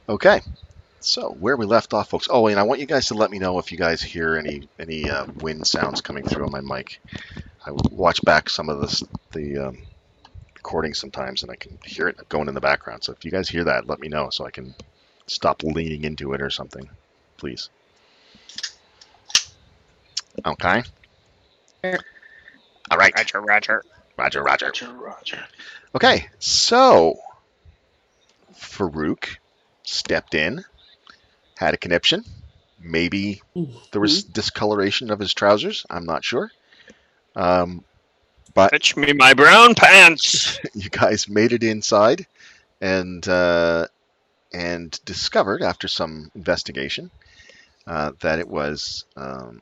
Okay. So where we left off, folks. Oh, and I want you guys to let me know if you guys hear any wind sounds coming through on my mic. I watch back some of the recording sometimes, and I can hear it going in the background. So if you guys hear that, let me know so I can stop leaning into it or something, please. Okay. All right. Roger, Roger. Roger, Roger. Okay, so Farouk stepped in, had a conniption. Maybe there was discoloration of his trousers. I'm not sure. But Fetch me my brown pants. you guys made it inside and discovered after some investigation that it was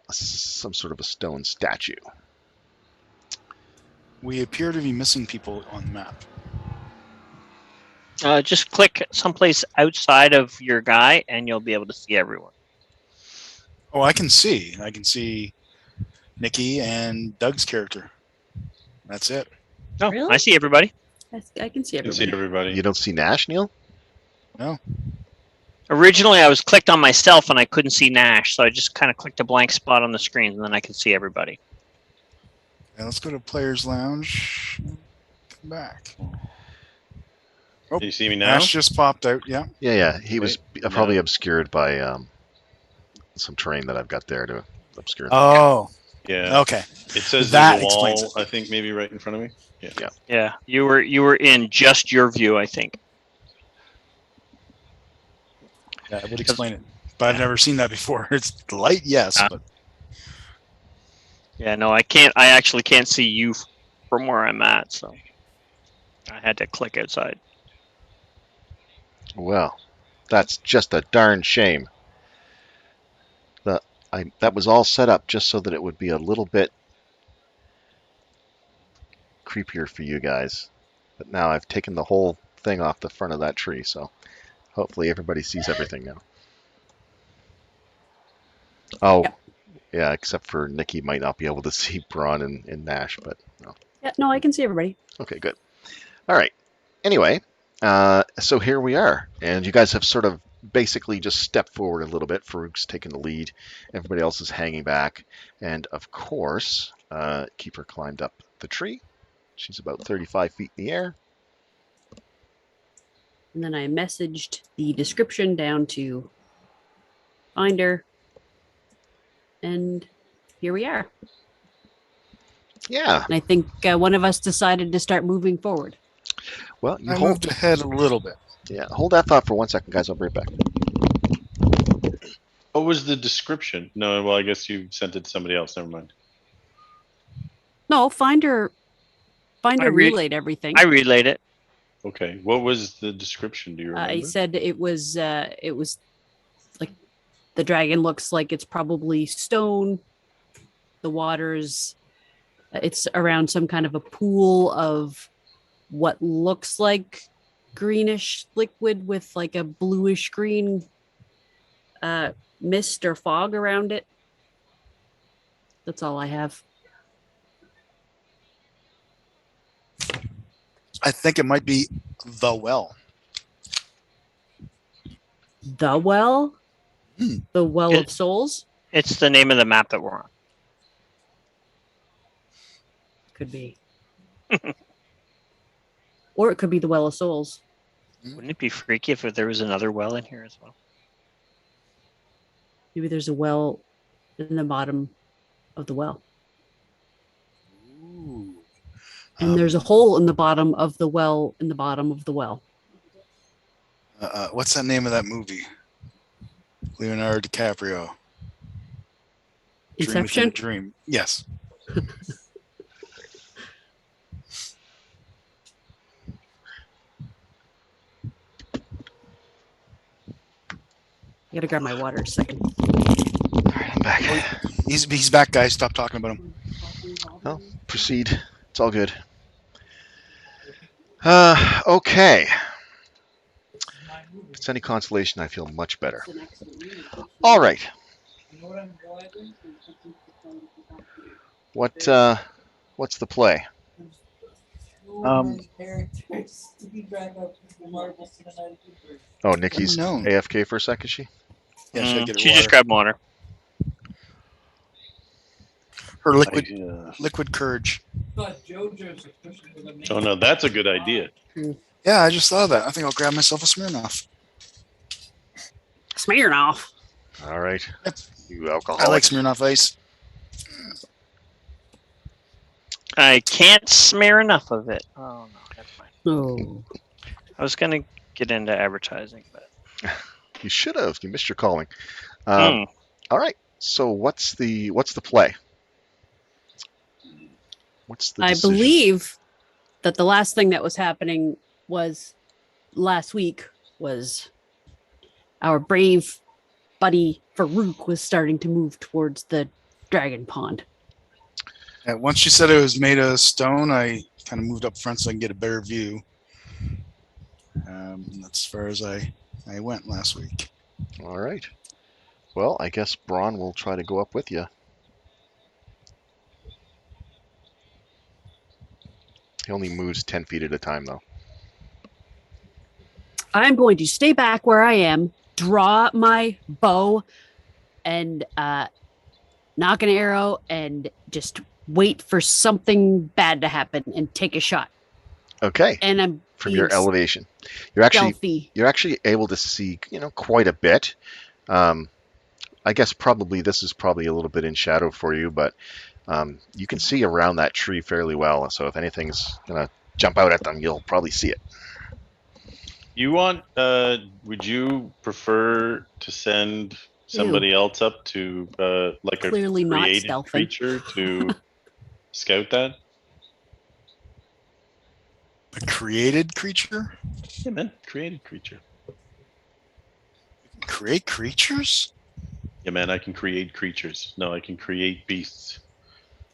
some sort of a stone statue. We appear to be missing people on the map. Just click someplace outside of your guy, and you'll be able to see everyone. Oh, I can see. I can see Nikki and Doug's character. That's it. Oh, Really? I see everybody. I can see You can everybody. see everybody. You don't see Nash, Neil? No. Originally, I was clicked on myself, and I couldn't see Nash, so I just kind of clicked a blank spot on the screen, and then I could see everybody. And let's go to Players Lounge. Come back. Oh, Do you see me now? Nash just popped out. Yeah. Yeah. He was Wait, probably no. obscured by some terrain that I've got there to obscure. Oh. Yeah. Okay. It says That there's a explains wall, it. I think, maybe right in front of me. Yeah. Yeah, you were in just your view, I think. Yeah, I would explain it. But I've never seen that before. It's light, yes, but Yeah, no, I can't. I actually can't see you from where I'm at, so I had to click outside. Well, that's just a darn shame. That was all set up just so that it would be a little bit creepier for you guys. But now I've taken the whole thing off the front of that tree, so hopefully everybody sees everything now. Oh, yeah, except for Nikki might not be able to see Braun and Nash, but no. Yeah, no, I can see everybody. Okay, good. All right. Anyway, so here we are, and you guys have sort of basically just stepped forward a little bit. Farouk's taking the lead. Everybody else is hanging back. And of course, Keeper climbed up the tree. She's about 35 feet in the air. And then I messaged the description down to Finder. And here we are. Yeah. And I think one of us decided to start moving forward. Well, you I hold. moved ahead a little bit. Yeah, hold that thought for 1 second, guys. I'll be right back. What was the description? No, well, I guess you sent it to somebody else. Never mind. No, Finder read- relayed everything. I relayed it. Okay. What was the description? Do you remember? I said it was like the dragon looks like it's probably stone. The water's it's around some kind of a pool of what looks like greenish liquid with like a bluish green mist or fog around it. That's all I have. I think it might be the well. The well? The Well of Souls? It's the name of the map that we're on. Could be. Or it could be the Well of Souls. Wouldn't it be freaky if there was another well in here as well? Maybe there's a well in the bottom of the well. Ooh. And there's a hole in the bottom of the well in the bottom of the well. What's that name of that movie? Leonardo DiCaprio. Inception? Dream. Yes. I gotta grab my water a second. All right, I'm back. He's back, guys. Stop talking about him. Well, proceed. It's all good. Okay. If it's any consolation, I feel much better. All right. What's the play? Oh, Nikki's Unknown. AFK for a sec, is she? Yeah, should I get her She just water? grabbed water. Her liquid I, liquid courage. oh no, that's a good idea. Yeah, I just thought of that. I think I'll grab myself a Smirnoff. Smirnoff. All right. Yep. You alcoholic. I like Smirnoff Ice. I can't smear enough of it. Oh no, never mind. Oh. I was gonna get into advertising, but You should have. You missed your calling. Hmm. All right. So what's the play? What's the I decision? believe that the last thing that was happening was last week was our brave buddy Farouk was starting to move towards the dragon pond. Once you said it was made of stone, I kind of moved up front so I can get a better view. That's as far as I went last week. All right. Well, I guess Braun will try to go up with you. He only moves 10 feet at a time, though. I'm going to stay back where I am, draw my bow, and knock an arrow, and just wait for something bad to happen and take a shot. Okay. And I'm From being your elevation, you're actually stealthy. able to see, quite a bit. I guess probably this is probably a little bit in shadow for you, but you can see around that tree fairly well. So if anything's gonna jump out at them, you'll probably see it. You want? Would you prefer to send somebody else up to like a Clearly not created stealthing. creature to scout that? A created creature? Yeah, man, created creature. Create creatures? Yeah, man, I can create creatures. No, I can create beasts.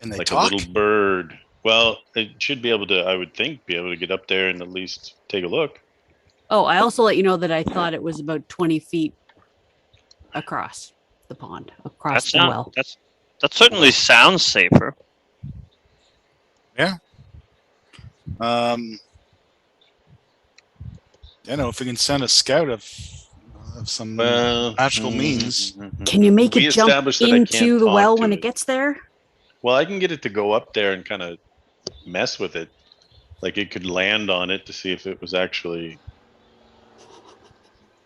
And they Like talk? a little bird. Well, it should be able to, I would think, be able to get up there and at least take a look. Oh, I also let you know that I thought it was about 20 feet across the pond, across that's the not. well. That certainly sounds safer. If we can send a scout of some Well, magical means. Can you make We it jump established that I can't into the talk well to when it. it gets there? Well, I can get it to go up there and kind of mess with it. Like it could land on it to see if it was actually.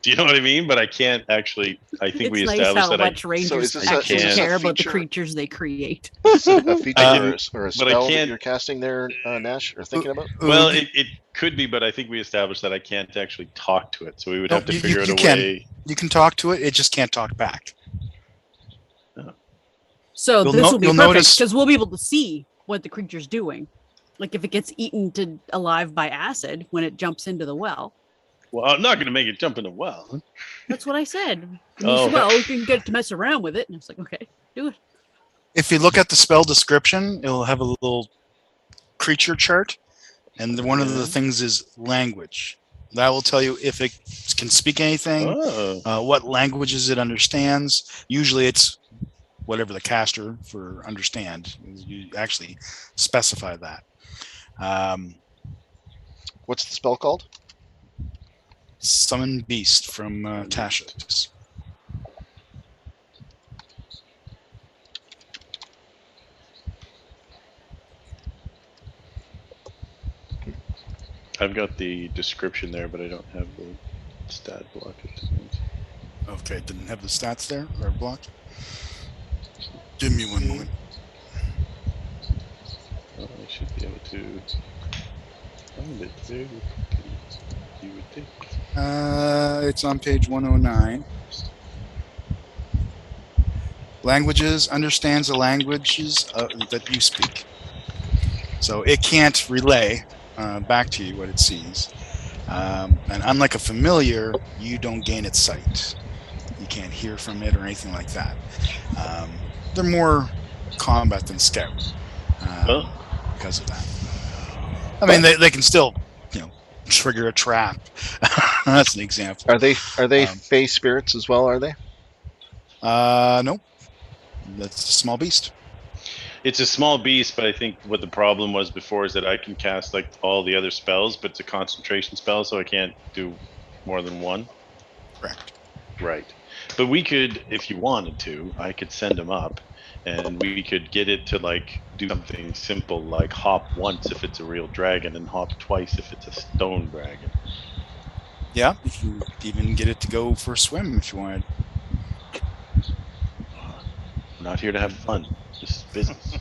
Do you know what I mean? But I can't actually. I think we It's nice established how that I. much rangers is actually this a care about the feature? creatures they create. Is this a feature I or can- or a but I spell that can't- you're casting there, Nash, or thinking about? Well, Oog. it could be, but I think we established that I can't actually talk to it. So we would No, have to you- figure out you a can. way. You can talk to it, it just can't talk back. So You'll this no- will be you'll perfect notice- because we'll be able to see what the creature's doing. Like if it gets eaten to alive by acid when it jumps into the well. Well, I'm not going to make it jump in the well. That's what I said. And you Oh. said, well, you can get it to mess around with it. And I was like, okay, do it. If you look at the spell description, it'll have a little creature chart, and one of the things is language. That will tell you if it can speak anything, Oh. what languages it understands. Usually it's whatever the caster for understand. You actually specify that. What's the spell called? Summon Beast from Tasha. I've got the description there, but I don't have the stat block at the moment. Okay, didn't have the stats there or blocked. Give me one moment. Oh, I should be able to find it very quickly. You would think. It's on page 109. Languages understands the languages that you speak. So it can't relay back to you what it sees. And unlike a familiar, you don't gain its sight. You can't hear from it or anything like that. They're more combat than scout because of that. I mean, they can still, trigger a trap. That's an example. Are they fey spirits as well? Are they? No. That's a small beast. It's a small beast, but I think what the problem was before is that I can cast like all the other spells, but it's a concentration spell, so I can't do more than one. Correct. Right. But we could, if you wanted to, I could send him up and we could get it to like do something simple like hop once if it's a real dragon and hop twice if it's a stone dragon. Yeah, you can even get it to go for a swim if you wanted. We're not here to have fun. This is business.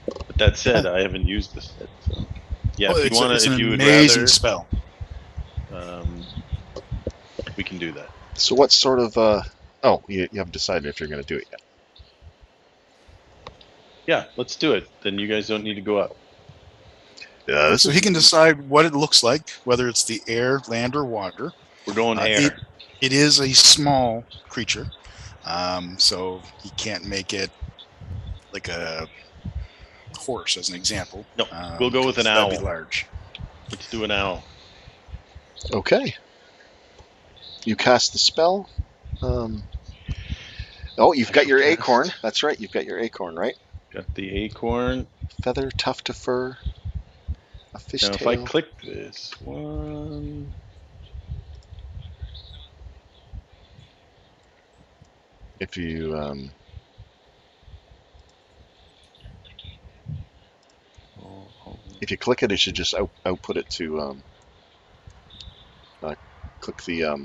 But that said, I haven't used this yet. So yeah, Well, if you want it's to, an if you would amazing rather, spell. we can do that. So what sort of? Oh, you haven't decided if you're going to do it yet. Yeah, let's do it. Then you guys don't need to go up. This So is he can decide what it looks like, whether it's the air, land, or water. We're going Uh, air. It is a small creature, so he can't make it like a horse, as an example. No, we'll go with an 'cause that'd be owl. large. Let's do an owl. okay. You cast the spell. Oh, you've I got shall your cast. acorn. That's right. You've got your acorn, right? Got the acorn. Feather, tuft of fur, a Now, if I fishtail. click this one, If you if you click it, it should just output it to click the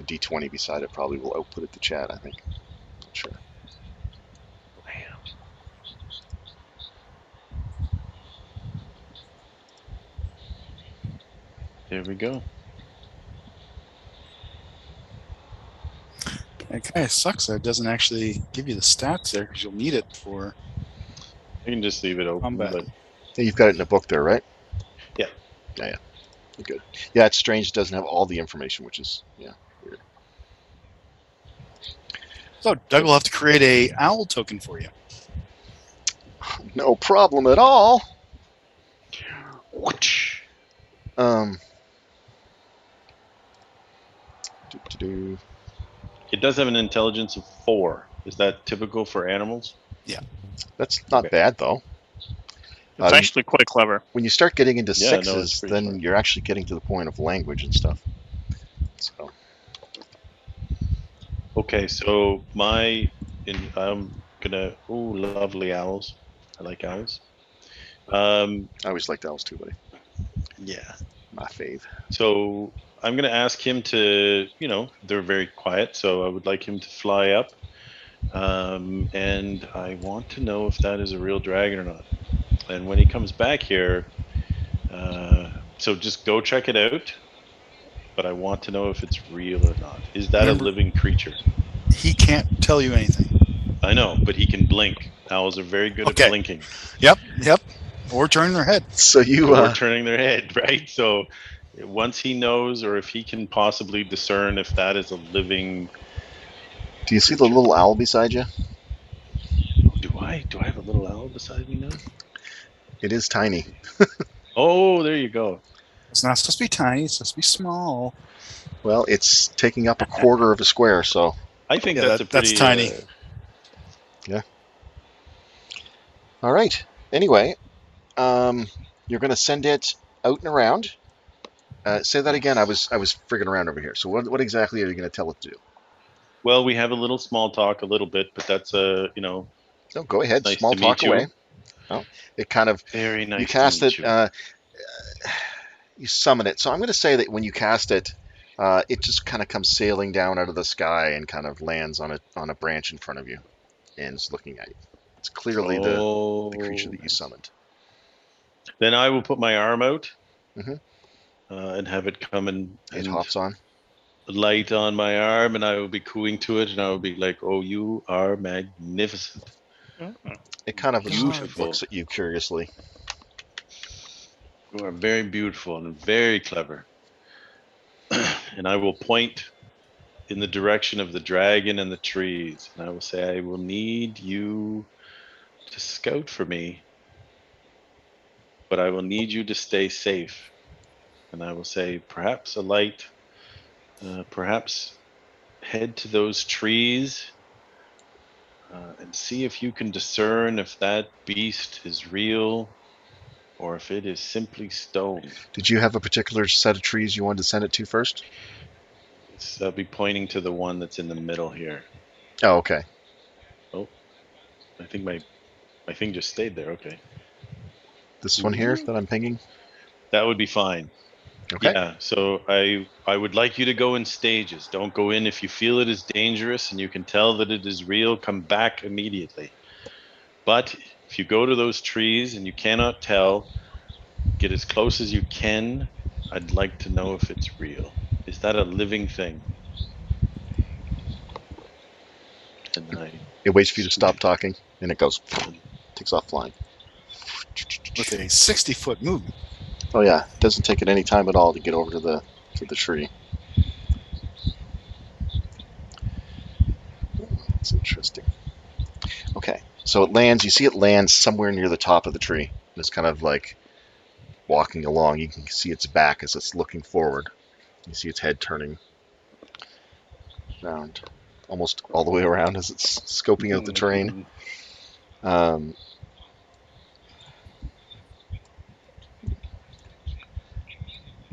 D20 beside it. Probably will output it to chat. I think. Not sure. there we go. It kind of sucks that it doesn't actually give you the stats there because you'll need it for I can just leave it open, combat. but Yeah, you've got it in the book there, right? Yeah. Yeah. You're good. Yeah, it's strange. It doesn't have all the information, which is weird. So Doug will have to create a owl token for you. No problem at all. Whoosh. Um. It does have an intelligence of 4. Is that typical for animals? That's not Okay. bad though. It's actually quite clever. When you start getting into Yeah, no, it's sixes, pretty then smart. you're actually getting to the point of language and stuff. So Okay, so I'm gonna. Oh, lovely owls. I like owls. I always liked owls too, buddy. Yeah. My fave. So I'm gonna ask him to. They're very quiet, so I would like him to fly up. And I want to know if that is a real dragon or not. And when he comes back here, so just go check it out. But I want to know if it's real or not. Is that Remember- a living creature? He can't tell you anything. I know, but he can blink. Owls are very good Okay. at blinking Yep. Or turning their head. So you or turning their head, right? So once he knows, or if he can possibly discern if that is a living. do you see the little owl beside you? Do I have a little owl beside me now? It is tiny. Oh, there you go. It's not supposed to be tiny. It's supposed to be small. Well, it's taking up a quarter of a square, so I think Yeah, that's a pretty. that's tiny. all right. Anyway, you're going to send it out and around. Say that again. I was frigging around over here. So what exactly are you going to tell it to do? Well, we have a little small talk, a little bit, but that's No, go ahead. nice Small to talk meet you. away. Oh, it kind of Very nice. you cast to meet it. You. You summon it. So I'm going to say that when you cast it, it just kind of comes sailing down out of the sky and kind of lands on a branch in front of you and is looking at you. It's clearly the creature that you nice. summoned. Then I will put my arm out Mhm. and have it come and It hops on. light on my arm, and I will be cooing to it, and I will be like, "Oh, you are magnificent." It kind of Beautiful. looks at you curiously. You are very beautiful and very clever. And I will point in the direction of the dragon and the trees, and I will say, "I will need you to scout for me, but I will need you to stay safe." And I will say, "Perhaps a light, perhaps head to those trees and see if you can discern if that beast is real or if it is simply stone. Did you have a particular set of trees you wanted to send it to first? I'll be pointing to the one that's in the middle here. Oh, okay. Oh, I think my thing just stayed there. Okay. This one here that I'm pinging? That would be fine. Okay. Yeah, so I would like you to go in stages. Don't go in if you feel it is dangerous and you can tell that it is real, come back immediately. But if you go to those trees and you cannot tell, get as close as you can. I'd like to know if it's real. Is that a living thing? And I It waits for you to scooch stop talking, and it goes, it. takes off flying. With a 60-foot movement. Oh yeah, it doesn't take it any time at all to get over to the tree. That's interesting. Okay, so it lands. You see it lands somewhere near the top of the tree. And it's kind of like walking along. You can see its back as it's looking forward. You see its head turning around, almost all the way around as it's scoping out the terrain.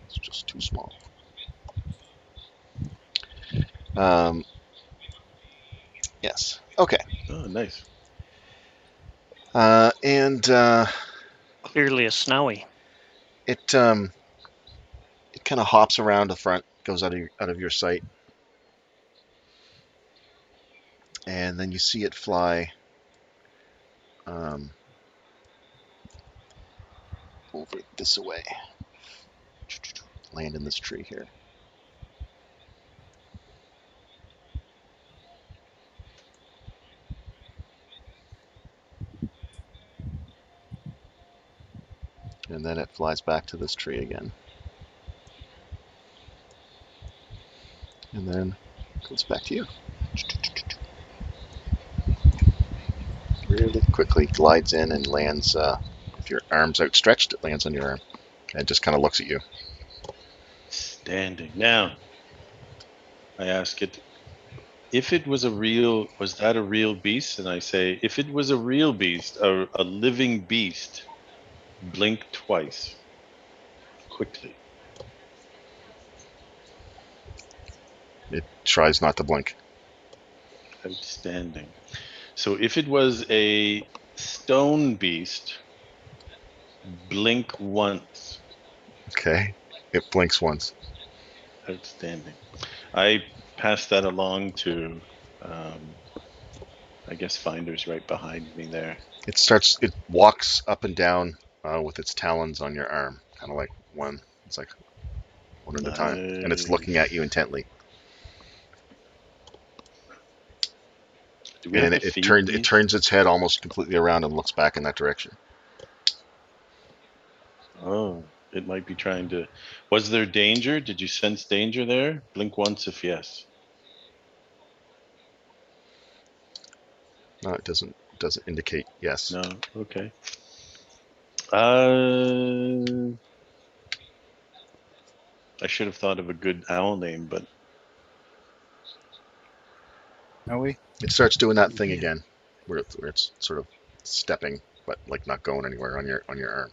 It's just too small. Yes. Okay. Oh, nice. And Clearly a snowy. it kind of hops around the front, goes out of your sight, and then you see it fly over this way, land in this tree here. And then it flies back to this tree again. And then goes back to you. Really quickly glides in and lands. If your arm's outstretched, it lands on your arm. And just kind of looks at you. Standing. Now, I ask it, if it was was that a real beast? And I say, if it was a real beast, a living beast, blink twice, quickly. It tries not to blink. Outstanding. So if it was a stone beast, blink once. Okay. It blinks once. Outstanding. I pass that along to, I guess, Finder's right behind me there. It walks up and down with its talons on your arm, kind of like one. It's like one at a time, and it's looking at you Nice. intently. Do we have And to it feed turns it these? turns its head almost completely around and looks back in that direction. Oh, it might be trying to. Was there danger? Did you sense danger there? Blink once if yes. No, it doesn't indicate yes. No. Okay. I should have thought of a good owl name, but Are we? It starts doing that thing Yeah. again, where it's sort of stepping, but like not going anywhere on your arm.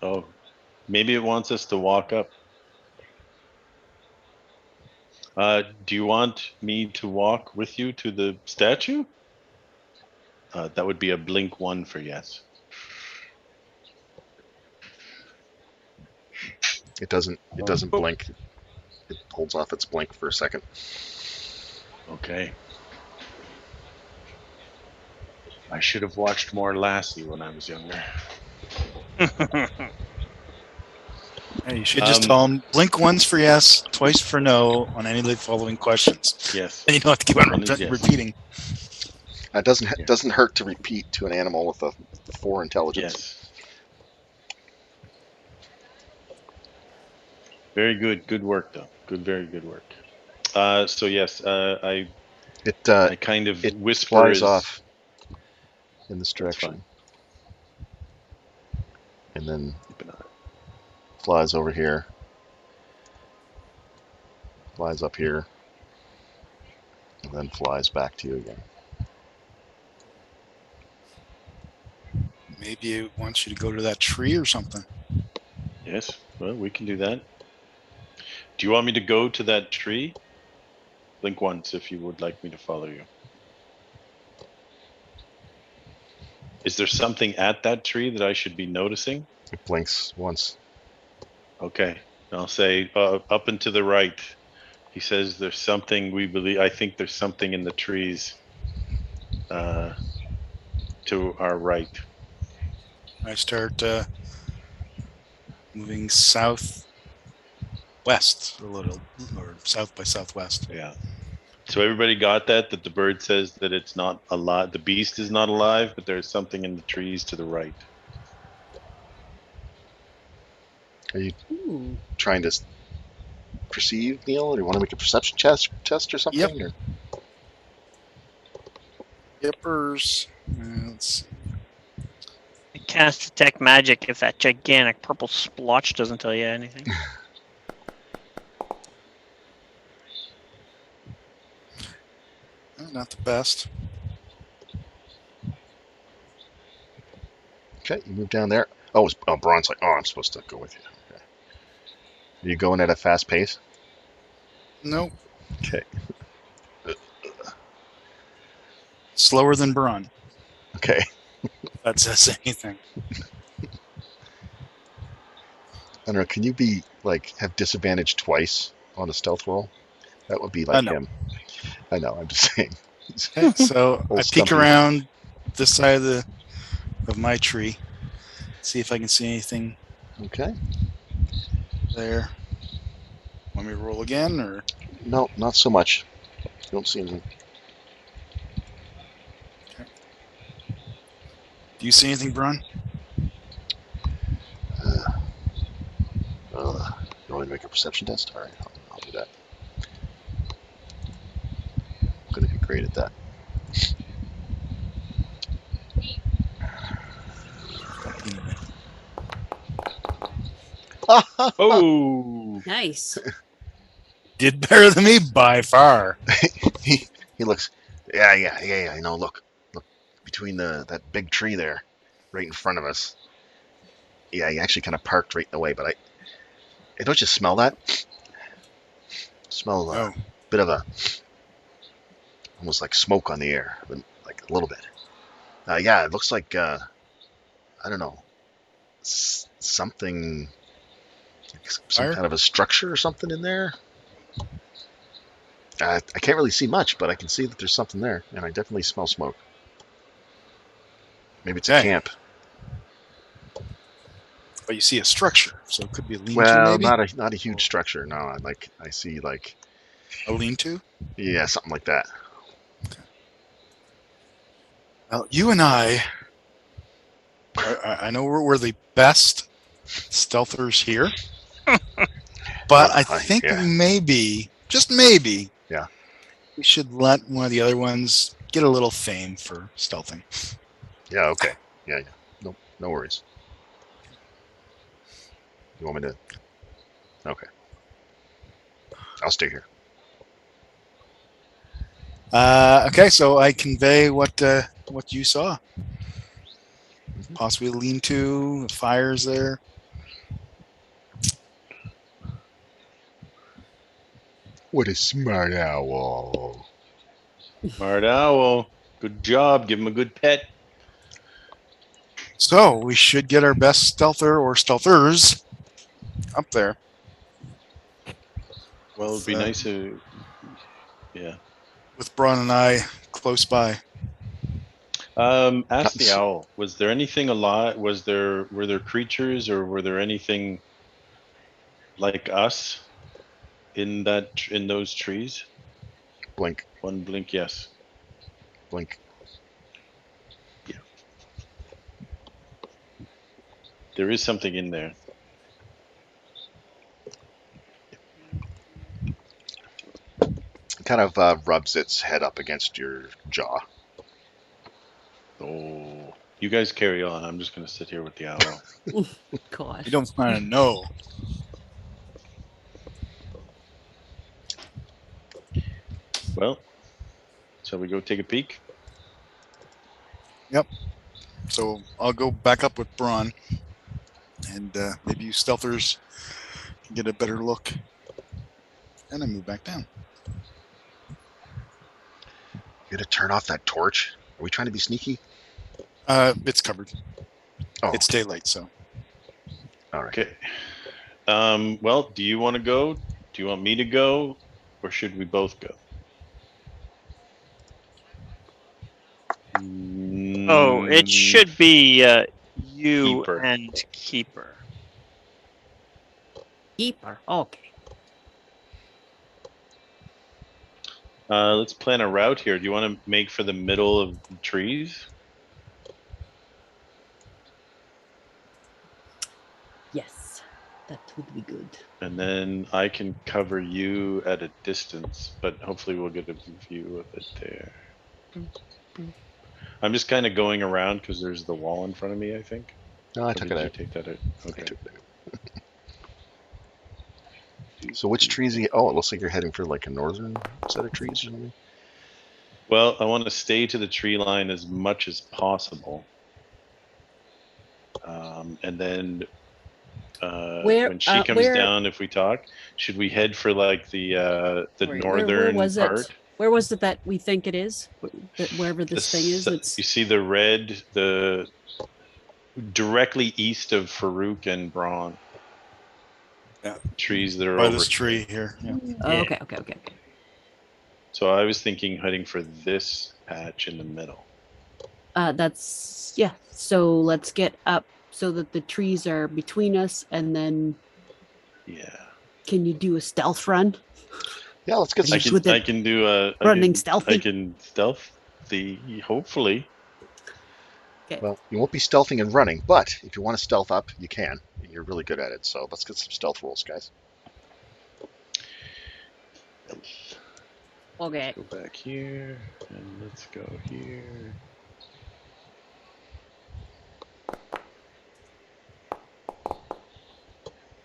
oh, maybe it wants us to walk up. Do you want me to walk with you to the statue? That would be a blink one for yes. It doesn't blink. It holds off its blink for a second. Okay. I should have watched more Lassie when I was younger. Hey, you should just tell them blink once for yes, twice for no on any of the following questions. Yes. And you don't have to keep on One is yes. repeating. It doesn't hurt to repeat to an animal with a 4 intelligence. Yes. Very good. Good work, though. Very good work. So yes, I kind of It whisper flies is. off in this That's direction, fine. and then Keep an eye. flies over here, flies up here, and then flies back to you again. Maybe it wants you to go to that tree or something. Yes. Well, we can do that. Do you want me to go to that tree? Blink once if you would like me to follow you. Is there something at that tree that I should be noticing? It blinks once. Okay. I'll say up and to the right. He says there's something we believe. I think there's something in the trees to our right. I start moving southwest a little, or south by southwest. Yeah. So everybody got that the bird says that it's not alive. The beast is not alive, but there's something in the trees to the right. Are you Ooh. trying to perceive, Neil, or you want to make a perception test or something? Yep. Or? Yippers. Let's see. I cast detect magic if that gigantic purple splotch doesn't tell you anything. Not the best. Okay, you move down there. Oh, Braun's like, oh, I'm supposed to go with you. Okay. Are you going at a fast pace? Nope. Okay. Slower than Braun. Okay. If that says anything. I don't know. Can you be like have disadvantage twice on a stealth roll? That would be like No. him. I know. I'm just saying. Okay, so Old I peek Stumpy. around this side of my tree, see if I can see anything Okay. there. Want me to roll again, or No, not so much. You don't see anything. do you see anything, Braun? You want me to make a perception test? All right, I'll do that. I'm going to be great at that. Oh, Nice. Did better than me by far. he looks. Yeah. I know. Look between that big tree there, right in front of us. Yeah, he actually kind of parked right in the way. But hey, don't you smell that? Smell a Oh, bit of a almost like smoke on the air, like a little bit. Yeah, it looks like I don't know something, like some fire? kind of a structure or something in there. I can't really see much, but I can see that there's something there, and I definitely smell smoke. Maybe it's a Okay. camp. But you see a structure, so it could be a lean-to, Well, maybe? not a huge structure. No, I see like A lean-to? yeah, something like that. Well, you and I know we're the best stealthers here, but I think Yeah. maybe, just maybe, Yeah. we should let one of the other ones get a little fame for stealthing. Yeah. Okay. Yeah. No worries. You want me to? Okay. I'll stay here. Okay, so I convey what you saw. Possibly a lean-to, fires there. What a smart owl. smart owl. Good job. Give him a good pet. So we should get our best stealther or stealthers up there. Well, it'd be nice to. Yeah. With Braun and I close by. Ask the owl. Was there anything alive? Were there creatures, or were there anything like us in those trees? Blink. One blink, yes. Blink. There is something in there. Kind of rubs its head up against your jaw. Oh, you guys carry on. I'm just going to sit here with the owl. Gosh. You don't want to know. Well, Shall we go take a peek? So I'll go back up with Braun, and maybe you stealthers can get a better look. And I move back down. You gotta turn off that torch. Are we trying to be sneaky? It's covered. Oh, It's okay. daylight, so All right. Okay. Well, do you want to go? Do you want me to go? Or should we both go? Oh, it should be you Keeper. and Keeper. Keeper. Okay. Let's plan a route here. Do you want to make for the middle of the trees? Yes, that would be good. And then I can cover you at a distance, but hopefully we'll get a view of it there. I'm just kind of going around because there's the wall in front of me, I think. No, I Or took did it you out. take that out? I Okay. took it out. So which trees are you? Oh, it looks like you're heading for like a northern set of trees or something. Well, I want to stay to the tree line as much as possible. And then when she comes where- down, if we talk, should we head for like the Where northern was part? it? Where was it that we think it is? Wherever this thing is, You it's see the red, the directly east of Farouk and Braun. Yeah. Trees that are by over this here. tree here. Yeah. oh, Yeah. okay. So I was thinking heading for this patch in the middle. That's yeah. So let's get up so that the trees are between us, and then Yeah. can you do a stealth run? Yeah, let's get I some. Just with it I can do a running I stealthy. can stealth hopefully. Okay. Well, you won't be stealthing and running, but if you want to stealth up, you can. You're really good at it. So let's get some stealth rolls, guys. Okay. Go back here and let's go here.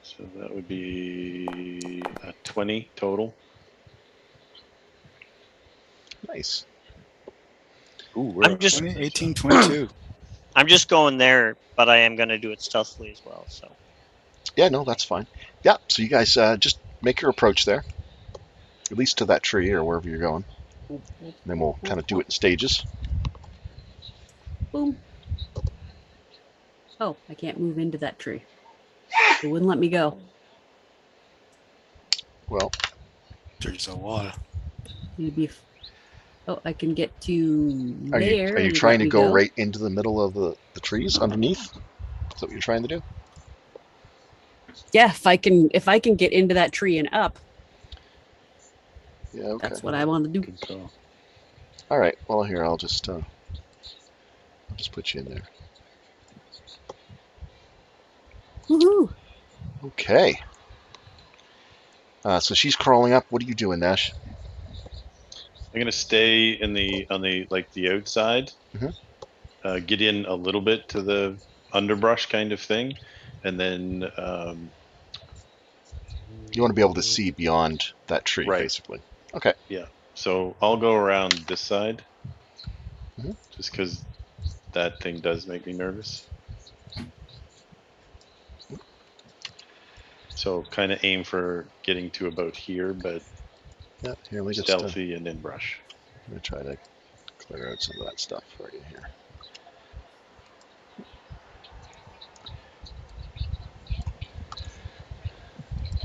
So that would be a 20 total. Nice. Ooh, we're I'm up just- 20, 18, 22. I'm just going there, but I am going to do it stealthily as well. So Yeah, no, that's fine. Yeah, so you guys just make your approach there, at least to that tree or wherever you're going. And then we'll kind of do it in stages. Boom. Oh, I can't move into that tree. It wouldn't let me go. Well, There's a lot of. Maybe. Oh, I can get to are there. you and trying let to me go right into the middle of the trees underneath? Is that what you're trying to do? Yeah, if I can get into that tree and up, Yeah, okay. that's what I want to do. Good call. All right. Well, here I'll just put you in there. Woohoo! Okay. So she's crawling up. What are you doing, Nash? I'm gonna stay in on the outside. Mhm. Get in a little bit to the underbrush kind of thing, and then You want to be able to see beyond that tree, Right. basically. Okay. Yeah. So I'll go around this side, Mhm. just because that thing does make me nervous. So kind of aim for getting to about here, but Yeah. Here, let me just. stealthy and in brush. I'm gonna try to clear out some of that stuff for you here.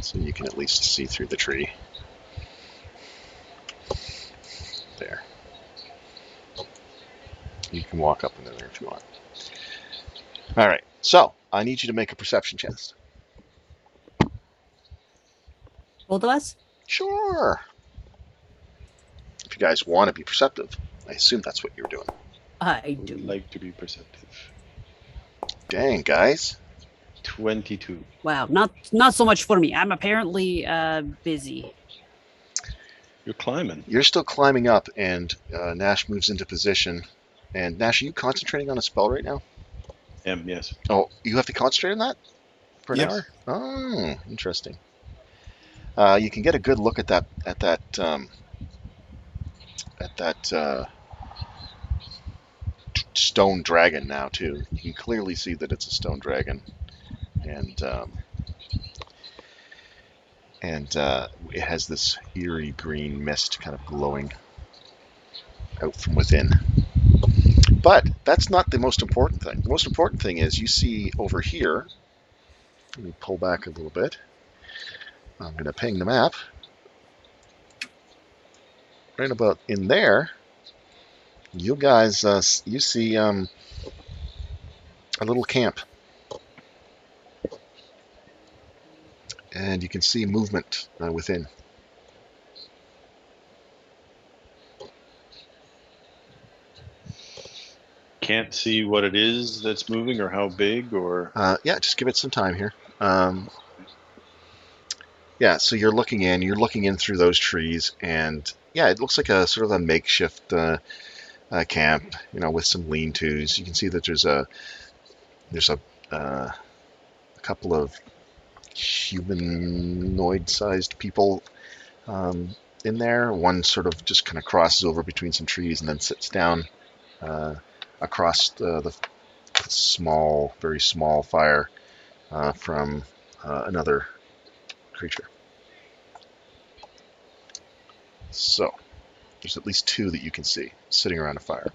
So you can at least see through the tree. There. You can walk up into there if you want. All right. So I need you to make a perception test. Both of us? Sure. If you guys want to be perceptive, I assume that's what you're doing. I Would do. like to be perceptive. Dang, guys. 22. Wow, not so much for me. I'm apparently busy. You're climbing. You're still climbing up, and Nash moves into position. And Nash, are you concentrating on a spell right now? Yes. Oh, you have to concentrate on that for an Yes. hour? Oh, interesting. You can get a good look at that stone dragon now too. You can clearly see that it's a stone dragon, and it has this eerie green mist kind of glowing out from within. But that's not the most important thing. The most important thing is you see over here. Let me pull back a little bit. I'm going to ping the map. Right about in there, you guys, you see a little camp. And you can see movement within. Can't see what it is that's moving or how big or. Yeah, just give it some time here. Yeah, so you're looking in through those trees, and yeah, it looks like a sort of a makeshift camp, with some lean-tos. You can see that there's a couple of humanoid-sized people in there. One sort of just kind of crosses over between some trees and then sits down across the small, very small fire from another creature. So there's at least two that you can see sitting around a fire.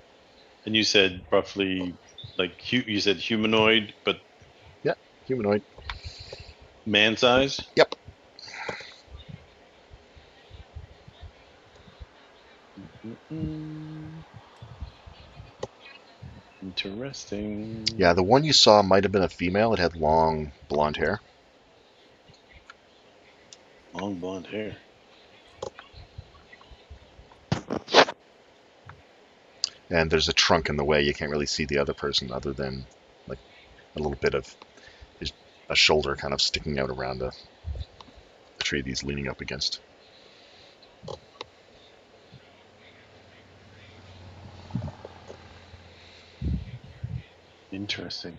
And you said roughly, like you said humanoid, but Yeah, humanoid. man size. Yep. Interesting. Yeah, the one you saw might have been a female. It had long blonde hair. Long blonde hair. And there's a trunk in the way. You can't really see the other person other than like a little bit of a shoulder kind of sticking out around the tree that he's leaning up against. Interesting.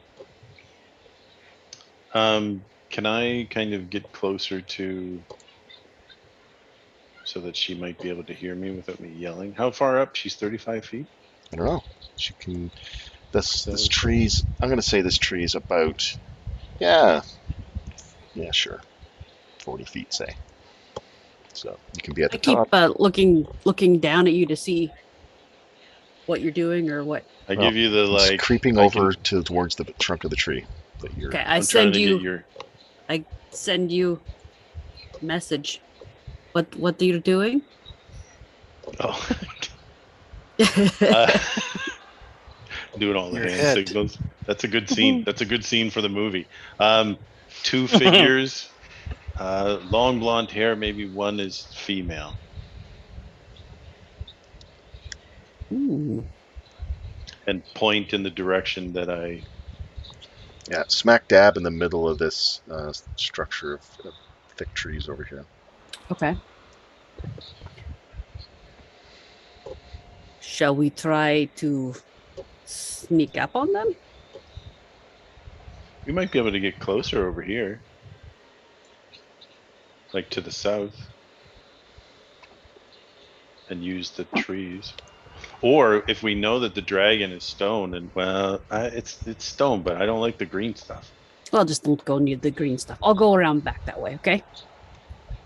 Can I kind of get closer to so that she might be able to hear me without me yelling? How far up? She's 35 feet. I don't know. She can. This So- tree's. I'm going to say this tree is about. Yeah, sure. 40 feet, say. So you can be at I the keep top. looking down at you to see what you're doing or what. I Well, give you the It's like creeping I over can- towards the trunk of the tree that you're. Okay, I'm trying to get your. I send you message. What you're doing? Oh, uh, doing all the Your hand head. signals. That's a good scene. That's a good scene for the movie. Two figures, long blonde hair. Maybe one is female. Ooh. And point in the direction that I. Yeah, smack dab in the middle of this structure of thick trees over here. Okay. Shall we try to sneak up on them? We might be able to get closer over here, like to the south, and use the trees. Or if we know that the dragon is stone, and it's stone, but I don't like the green stuff. Well, just don't go near the green stuff. I'll go around back that way, okay?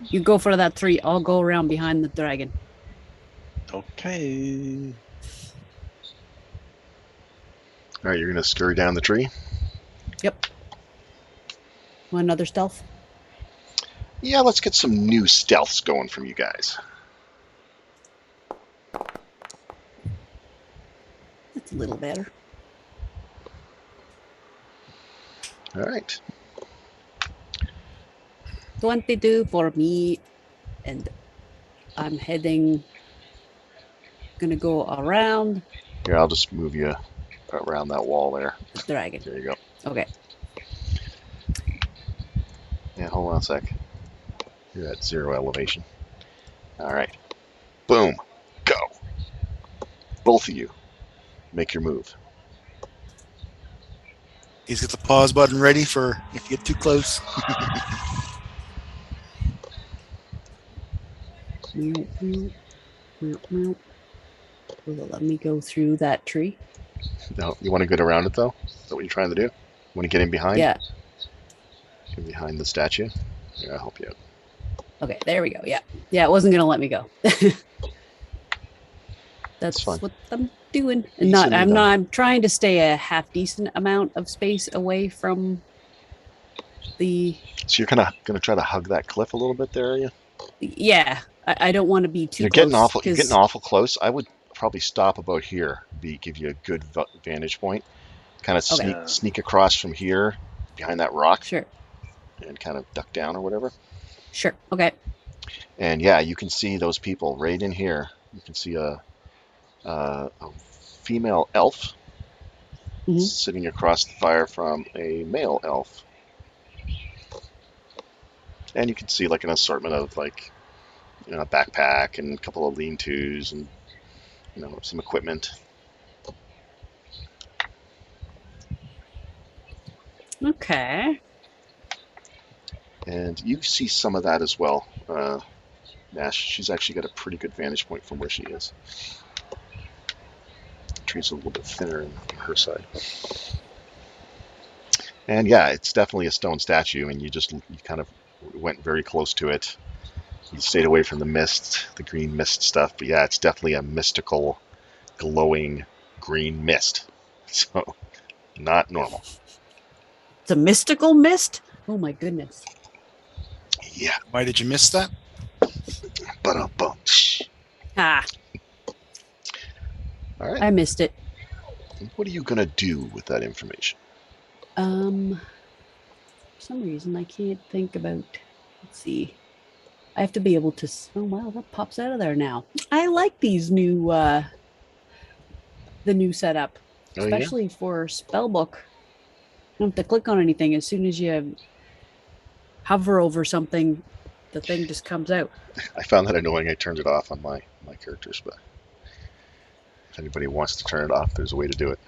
You go for that tree. I'll go around behind the dragon. Okay. All right, you're going to scurry down the tree? Yep. Want another stealth? Yeah, let's get some new stealths going from you guys. That's a little better. All right. 22 for me, and I'm gonna go around Here, I'll just move you around that wall there. the dragon. There you go. Okay. Yeah, hold on a sec. You're at 0 elevation. All right. Boom. Go. Both of you. Make your move. He's got the pause button ready for if you get too close. Will it let me go through that tree? No, you want to get around it though? Is that what you're trying to do? Want to get in behind? Yeah. Get behind the statue? Yeah, I'll help you out. Okay, there we go. Yeah. Yeah, it wasn't gonna let me go. That's fine. what I'm doing. And Easily done. I'm trying to stay a half decent amount of space away from the So you're kind of going to try to hug that cliff a little bit there, are you? yeah. I don't want to be too You're close. You're getting awful close. I would probably stop about here. Give you a good vantage point. Kind of sneak across from here behind that rock. Sure. And kind of duck down or whatever. Sure. Okay. And yeah, you can see those people right in here. You can see a female elf sitting across the fire from a male elf. And you can see like an assortment of like, you know, a backpack and a couple of lean-tos and, you know, some equipment. Okay. And you see some of that as well. Nash, she's actually got a pretty good vantage point from where she is. The tree's a little bit thinner on her side. And yeah, it's definitely a stone statue, and you kind of went very close to it. You stayed away from the mist, the green mist stuff, but yeah, it's definitely a mystical, glowing green mist. So, not normal. It's a mystical mist? Oh my goodness. Yeah. Why did you miss that? Ba-dum-bum. Ah, All right. I missed it. What are you going to do with that information? For some reason I can't think about. Let's see. I have to be able to. Oh wow, that pops out of there now. I like these new, the new setup, Oh, yeah? especially for spellbook. You don't have to click on anything. As soon as you hover over something, the thing just comes out. I found that annoying. I turned it off on my characters, but if anybody wants to turn it off, there's a way to do it.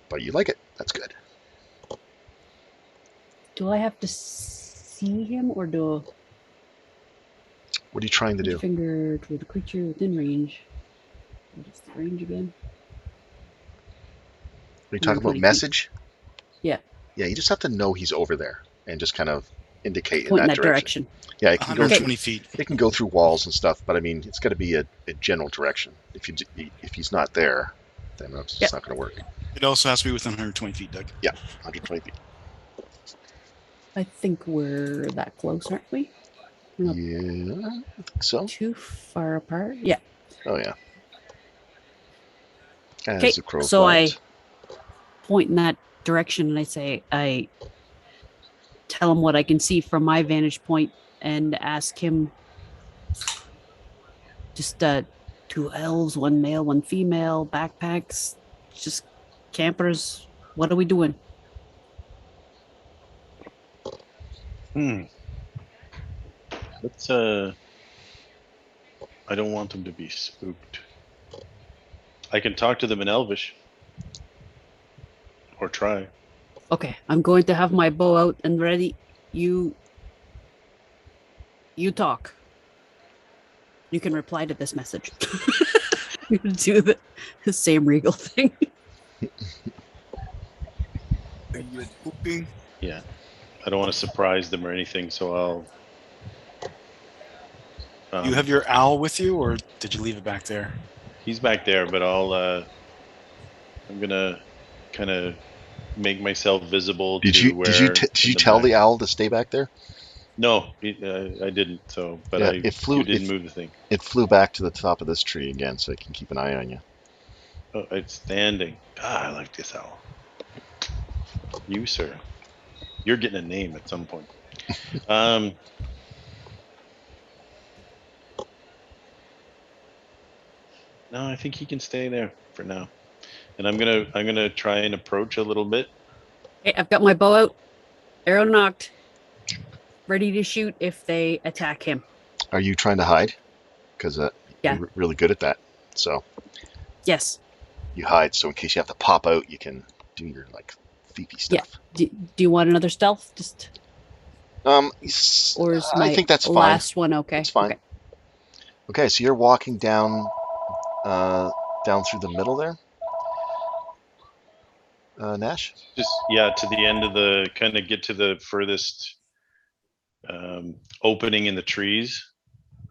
But you like it. That's good. Do I have to see him or do What are you trying to do? finger toward the creature within range? What is the range again? Are you talking about 120 feet. message? Yeah. Yeah, you just have to know he's over there and just kind of indicate Point in that direction. Yeah, it can go 120 through, feet. it can go through walls and stuff, but I mean, it's got to be a general direction. If he's not there, then it's just not going to work. It also has to be within 120 feet, Doug. Yeah, 120 feet. I think we're that close, aren't we? We're not Yeah, I think so. too far apart. Yeah. Oh yeah. Okay. As the crow So flies. I point in that direction and I tell him what I can see from my vantage point and ask him just two elves, one male, one female, backpacks, just campers. What are we doing? Let's I don't want them to be spooked. I can talk to them in Elvish. Or try. Okay, I'm going to have my bow out and ready. You talk. You can reply to this message. You do the same regal thing. Are you pooping? Yeah. I don't want to surprise them or anything, so I'll You have your owl with you, or did you leave it back there? he's back there, but I'm gonna kind of make myself visible Did to you where did you tell the owl to stay back there? No, I didn't. So, but Yeah, you didn't move the thing. It flew back to the top of this tree again, so I can keep an eye on you. Oh, it's standing. I like this owl. You, sir, you're getting a name at some point. No, I think he can stay there for now. And I'm gonna try and approach a little bit. Okay, I've got my bow out, arrow knocked, ready to shoot if they attack him. Are you trying to hide? Because Yeah. you're really good at that. So Yes. you hide, so in case you have to pop out, you can do your like thiefy stuff. Do you want another stealth? Just or is my I think that's fine. last one okay? It's fine. Okay. Okay, so you're walking down down through the middle there. Nash? Just to the end of the kind of get to the furthest opening in the trees,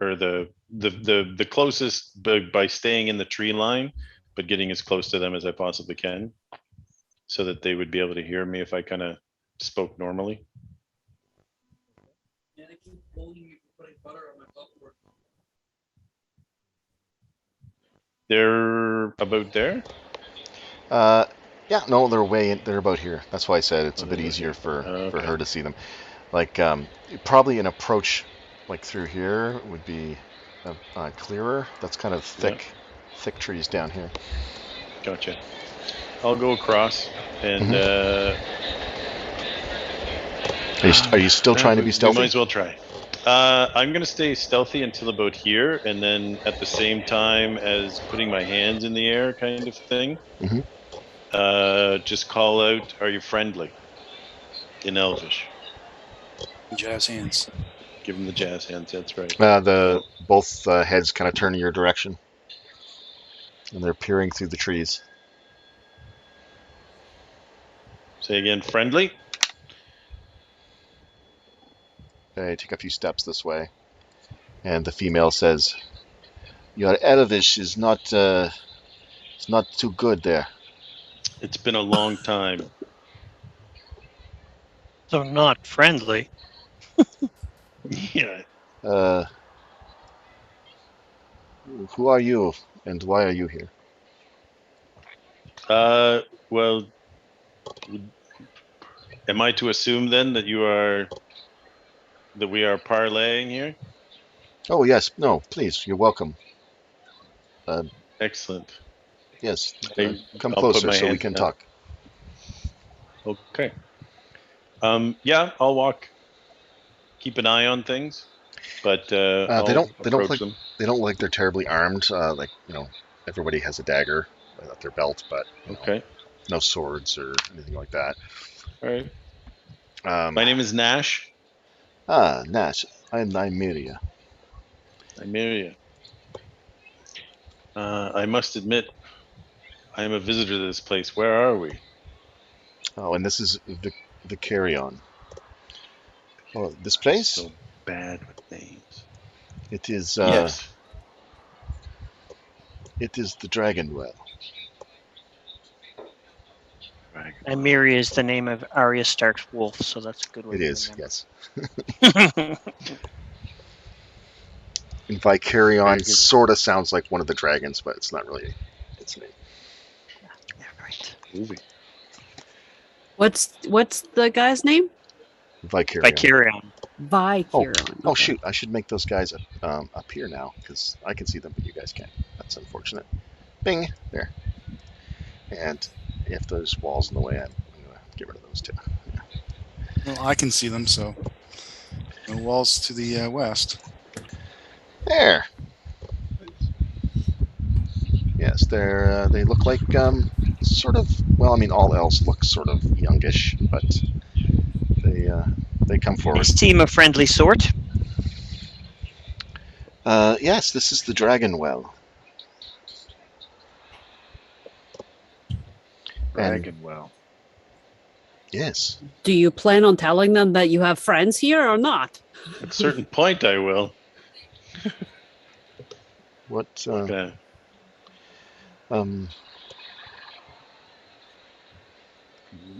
or the closest by staying in the tree line, but getting as close to them as I possibly can, so that they would be able to hear me if I kind of spoke normally. They're about there. Yeah, no, they're way in, they're about here. That's why I said it's a bit they're about easier here. for Okay. her to see them. Like probably an approach like through here would be clearer. That's kind of thick trees down here. Gotcha. I'll go across and. Are you still trying to be We stealthy? might as well try. I'm going to stay stealthy until about here, and then at the same time as putting my hands in the air, kind of thing. Just call out, "Are you friendly?" in Elvish. Jazz hands. Give them the jazz hands. That's right. Both heads kind of turn in your direction, and they're peering through the trees. Say again, friendly. They take a few steps this way, and the female says, "Your Elvish is not too good there." It's been a long time. So not friendly. Yeah. Who are you, and why are you here? Well, am I to assume then that we are parlaying here? Oh yes, no, please, you're welcome. Excellent. Yes, I'll come put closer my so we hands can down. talk. Okay. I'll walk. Keep an eye on things, but I'll approach them. They don't look like they're terribly armed. Like everybody has a dagger at their belt, but Okay. no swords or anything like that. All right. My name is Nash. Nash, I'm Nymeria. Nymeria. I must admit, I am a visitor to this place. Where are we? Oh, and this is the Carrion. Oh, this place? So bad with names. It is. Yes. It is the Dragon Well. Nymeria is the name of Arya Stark's wolf, so that's a good way It to is, remember. yes. And Vicarion sort of sounds like one of the dragons, but it's not really its name. Yeah, right. Movie. What's the guy's name? Vicarion. Vicarion. Oh shoot! I should make those guys appear now because I can see them, but you guys can't. That's unfortunate. Bing there. And if there's walls in the way, I'm gonna get rid of those too. Yeah. Well, I can see them, so no walls to the west. There. Yes, they look like sort of. Well, I mean, all elves look sort of youngish, but they come They forward. seem a friendly sort. Yes, this is the Dragon Well. Dragon Well. Yes. Do you plan on telling them that you have friends here or not? At a certain point, I will. What? Okay.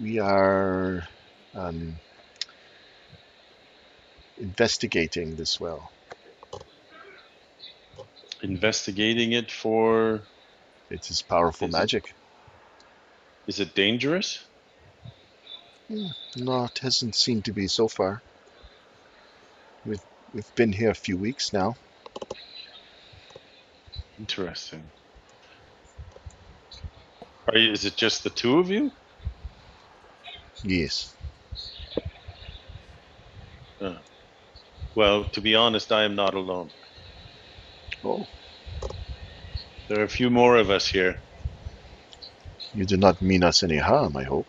We are investigating this well. Investigating it for. It is powerful magic. Is it dangerous? No, it hasn't seemed to be so far. We've been here a few weeks now. Interesting. Is it just the two of you? Yes. Well, to be honest, I am not alone. Oh. There are a few more of us here. You do not mean us any harm, I hope.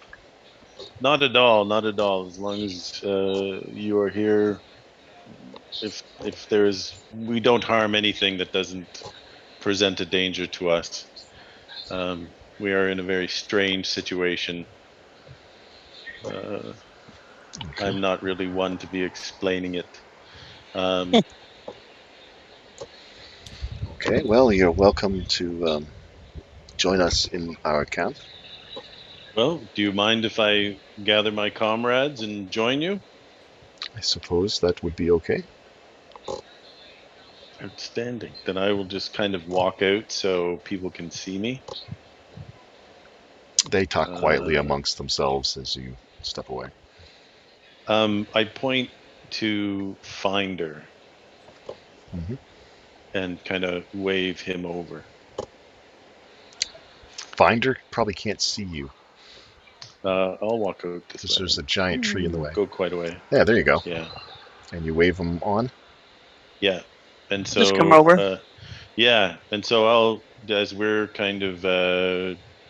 Not at all. Not at all. As long as you are here, if we don't harm anything that doesn't present a danger to us. We are in a very strange situation. Okay. I'm not really one to be explaining it. Um, Okay. Well, you're welcome to join us in our camp. well, do you mind if I gather my comrades and join you? I suppose that would be okay. Outstanding. Then I will just kind of walk out so people can see me. They talk quietly Uh, amongst themselves as you step away. I point to Finder Mhm. and kind of wave him over. Finder probably can't see you I'll walk out this because way. there's a giant tree in the way. Go quite a way. Yeah, there you go. Yeah, And you wave them on. yeah. And Just come so, over. yeah. And so as we're kind of,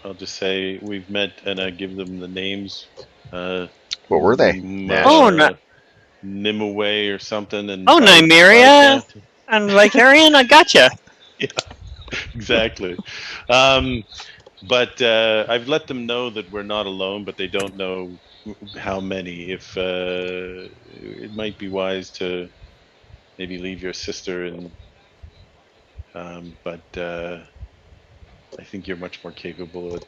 I'll just say we've met, and I give them the names. What were they? Nash. Oh, no. Nimue or something, and Oh, Nymeria and Vicarian. I gotcha. Yeah, exactly. But I've let them know that we're not alone, but they don't know how many. If it might be wise to maybe leave your sister, and but I think you're much more capable at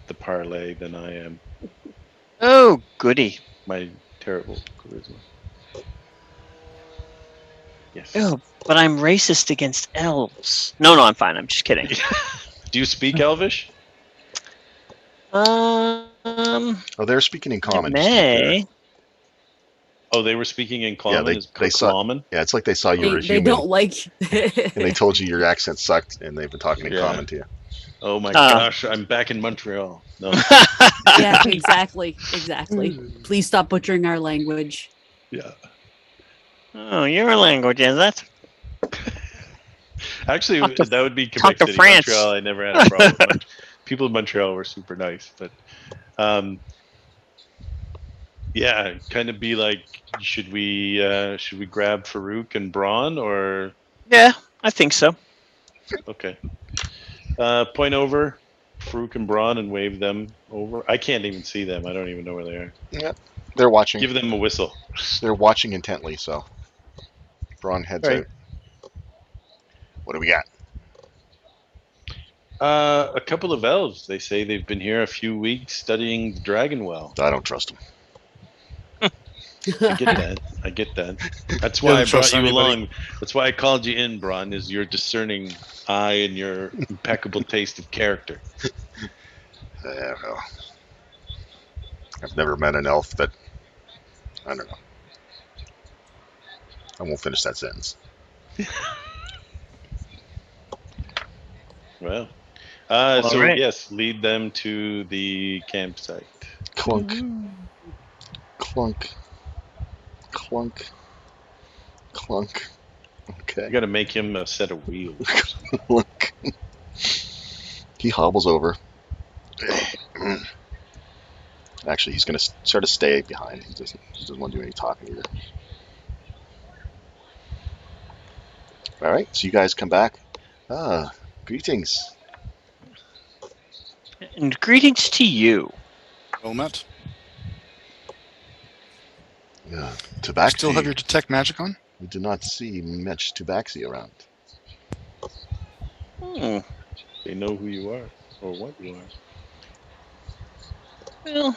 the parlay than I am. Oh, goody. My terrible charisma. Yes. Oh, but I'm racist against elves. No, I'm fine. I'm just kidding. Do you speak Elvish? Um, Oh, they're speaking in I common. Just to be clear. may. Oh, they were speaking in Yeah, common. Is they saw. common? Yeah, it's like they saw you were They a they human, don't like. and they told you your accent sucked, and they've been talking in Yeah. common to you. Oh my Oh. gosh, I'm back in Montreal. No. Yeah, exactly. Please stop butchering our language. Yeah. Oh, your language is it? Actually, Talk to- that would be talk Quebec to City. France. Montreal, I never had a problem. People in Montreal were super nice, but yeah, kind of be like, should we grab Farouk and Braun, or Yeah, I think so. okay? Point over Farouk and Braun and wave them over. I can't even see them. I don't even know where they are. Yeah, they're watching. Give them a whistle. They're watching intently. So, Braun heads Right. out. What do we got? A couple of elves. They say they've been here a few weeks studying the dragon well. I don't trust them. I get that. I get that. That's You why don't I brought trust you anybody. along. That's why I called you in, Braun, is your discerning eye and your impeccable taste of character. Well, I've never met an elf that. I don't know. I won't finish that sentence. Well, All so right. yes, lead them to the campsite. Clunk, clunk, clunk, clunk. You Okay. got to make him a set of wheels or something. Clunk. He hobbles over. Actually, he's going to sort of stay behind. He doesn't want to do any talking either. All right, so you guys come back. Greetings. And greetings to you. Well met. You still have Tabaxi. your detect magic on? We do not see much Tabaxi around. Hmm. They know who you are or what you are. Well,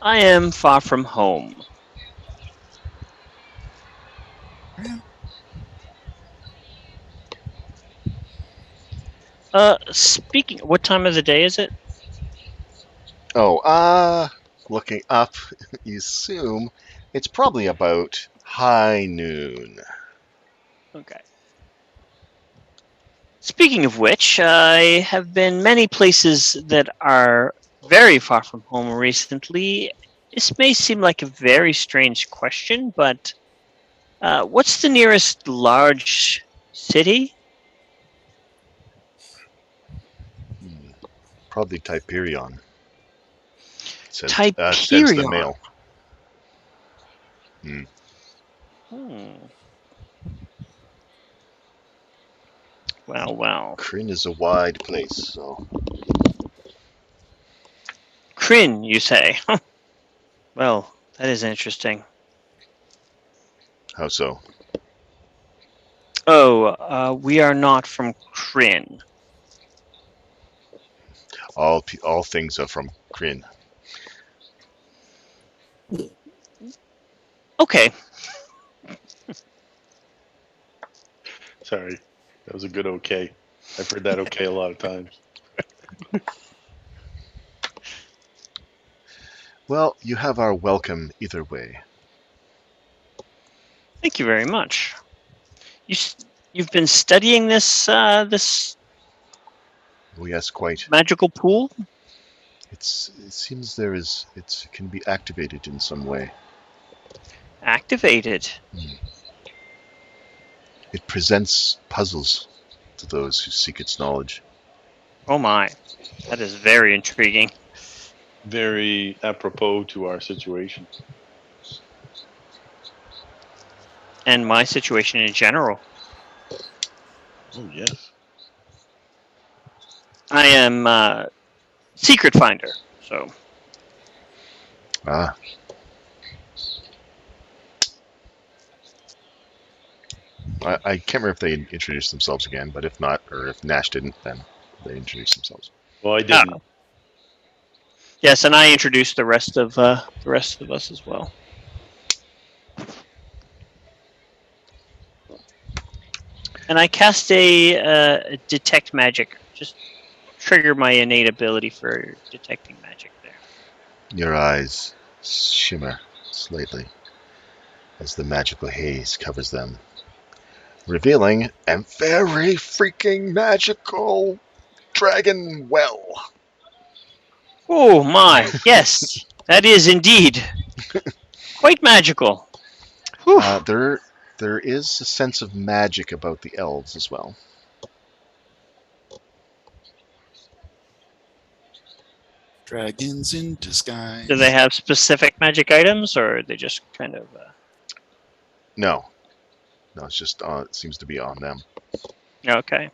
I am far from home. Speaking, what time of the day is it? Oh, looking up, you assume it's probably about high noon. Okay. Speaking of which, I have been many places that are very far from home recently. This may seem like a very strange question, but what's the nearest large city? Probably Typerion. Says the Typerion. male. Hmm. Well. Kryn is a wide place, so Kryn, you say? Well, that is interesting. how so? Oh, we are not from Kryn. All things are from Kryn. Okay. Sorry, that was a good okay. I've heard that okay a lot of times. Well, you have our welcome either way. Thank you very much. You've been studying this Oh yes, quite. magical pool? It seems it can be activated in some way. Activated. It presents puzzles to those who seek its knowledge. Oh my. That is very intriguing. Very apropos to our situation. And my situation in general. Oh yes. I am secret finder, so Ah. I can't remember if they introduced themselves again, but if not, or if Nash didn't, then they introduced themselves. Well, I didn't. yes, and I introduced the rest of us as well. And I cast a detect magic, just trigger my innate ability for detecting magic there. Your eyes shimmer slightly as the magical haze covers them, revealing a very freaking magical dragon well. Oh my, yes, that is indeed quite magical. Whew. There is a sense of magic about the elves as well. Dragons in disguise. Do they have specific magic items, or are they just kind of? No, it's just it seems to be on them. Okay.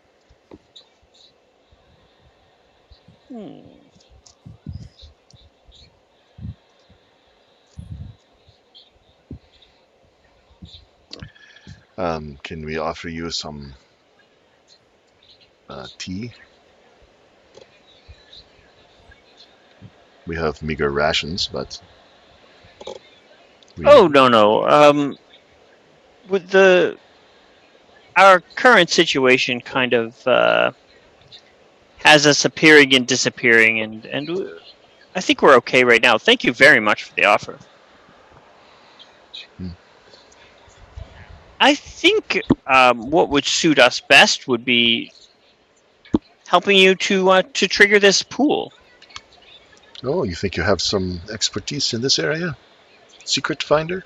Can we offer you some tea? We have meager rations, but Oh no. With our current situation, kind of has us appearing and disappearing, and I think we're okay right now. Thank you very much for the offer. Hmm. I think what would suit us best would be helping you to trigger this pool. Oh, you think you have some expertise in this area? Secret finder?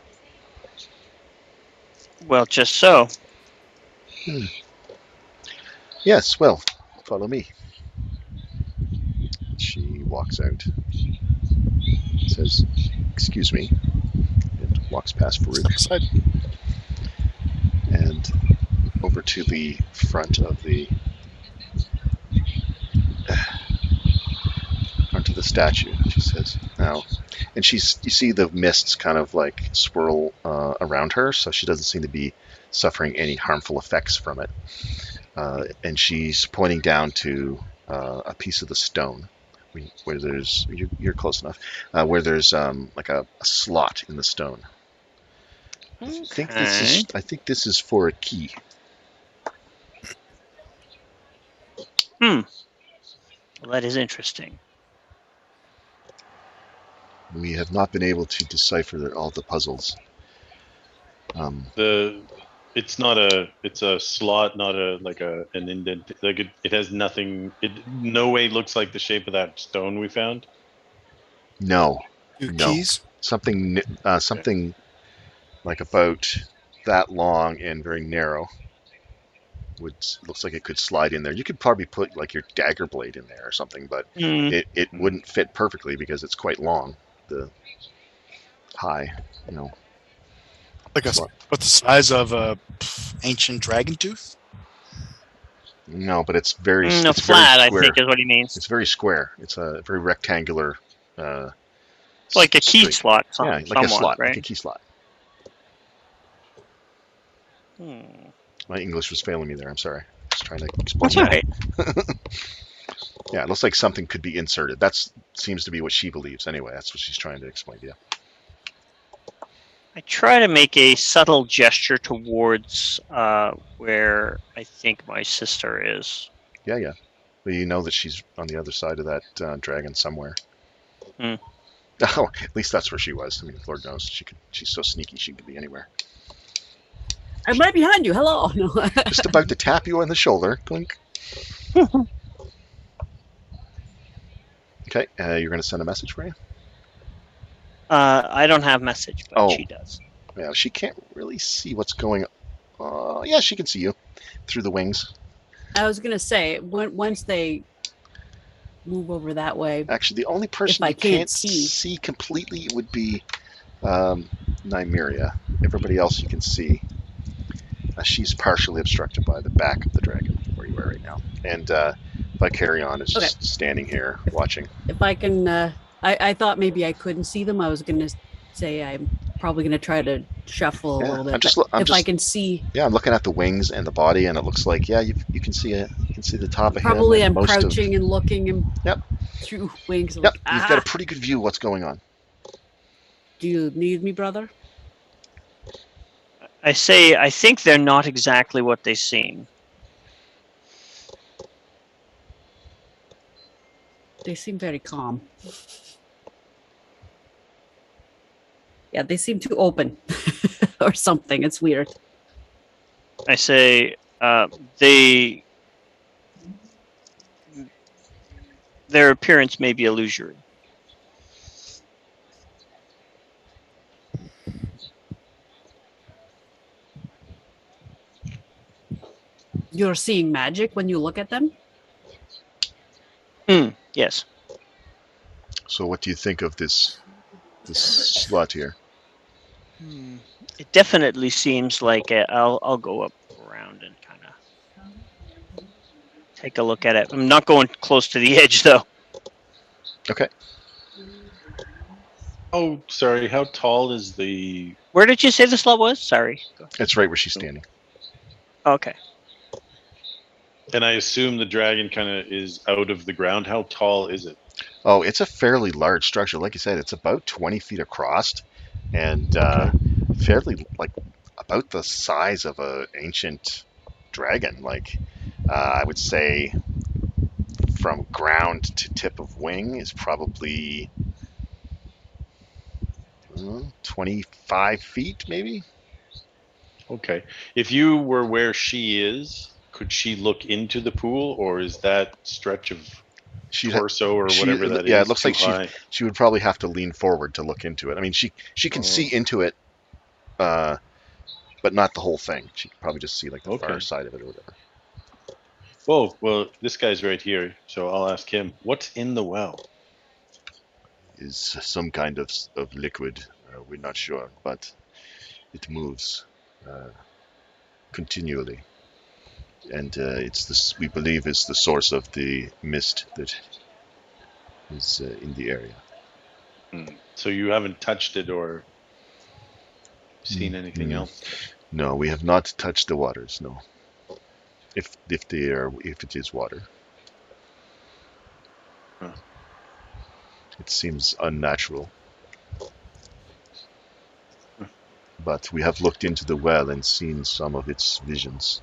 Well, just so. Yes, well, follow me. She walks out, says, "Excuse me," and walks past Farouk Step aside. and over to the front of the statue. She says, "Now," and you see the mists kind of like swirl around her, so she doesn't seem to be suffering any harmful effects from it. And she's pointing down to a piece of the stone where there's you're close enough where there's like a slot in the stone. Okay. I think this is for a key. Well, that is interesting. We have not been able to decipher all the puzzles. It's a slot, not an indent. Like it has nothing. It no way looks like the shape of that stone we found. No, Two no, keys. something like about that long and very narrow. Looks like it could slide in there. You could probably put like your dagger blade in there or something, but it wouldn't fit perfectly because it's quite long. The high, Like a, what the size of a ancient dragon tooth? No, but it's very No, it's flat, very I square. think, is what he means. It's very square. It's a very rectangular. Like a key street. slot, Yeah, like somewhat, a slot, right? like a key slot. My English was failing me there. I'm sorry. Just trying to explain That's all that. right. Yeah, it looks like something could be inserted. That seems to be what she believes. Anyway, that's what she's trying to explain to you. I try to make a subtle gesture towards where I think my sister is. Yeah. But you know that she's on the other side of that dragon somewhere. Hmm. Oh, at least that's where she was. I mean, Lord knows she's so sneaky she could be anywhere. I'm right behind you. Hello. No. Just about to tap you on the shoulder. Clink. Okay, you're going to send a message for you? I don't have message, but Oh. she does. Yeah, she can't really see what's going on. Yeah, she can see you through the wings. I was gonna say once they move over that way. Actually, the only person I you can't can't see. see completely would be Nymeria. Everybody else you can see. She's partially obstructed by the back of the dragon, where you are right now. And Vicarion is just standing here watching. If I can, I thought maybe I couldn't see them. I was gonna say I'm probably gonna try to shuffle a little bit. I can see. Yeah, I'm looking at the wings and the body, and it looks like you can see it. You can see the top of Probably him. I'm crouching and looking and Yep. through wings. Yep, you've got a pretty good view of what's going on. Do you need me, brother? I say I think they're not exactly what they seem. They seem very calm. Yeah, they seem too open or something. It's weird. I say their appearance may be illusory. You're seeing magic when you look at them? Yes. So what do you think of this slot here? It definitely seems like I'll go up around and kind of take a look at it. I'm not going close to the edge though. Okay. Oh, sorry. How tall is the? Where did you say the slot was? Sorry. It's right where she's standing. Okay. And I assume the dragon kind of is out of the ground. How tall is it? Oh, it's a fairly large structure. Like you said, it's about 20 feet across, and fairly about the size of an ancient dragon. I would say from ground to tip of wing is probably 25 feet, maybe. Okay. If you were where she is, could she look into the pool, or is that stretch of torso or whatever that is? Yeah, it looks like high? she would probably have to lean forward to look into it. I mean, she can see into it, but not the whole thing. She could probably just see the far side of it or whatever. Well, this guy's right here, so I'll ask him. What's in the well? Is some kind of liquid. We're not sure, but it moves continually, and it's this we believe is the source of the mist that is in the area. So you haven't touched it or seen anything else? No, we have not touched the waters. No, if it is water. Huh. It seems unnatural. But we have looked into the well and seen some of its visions.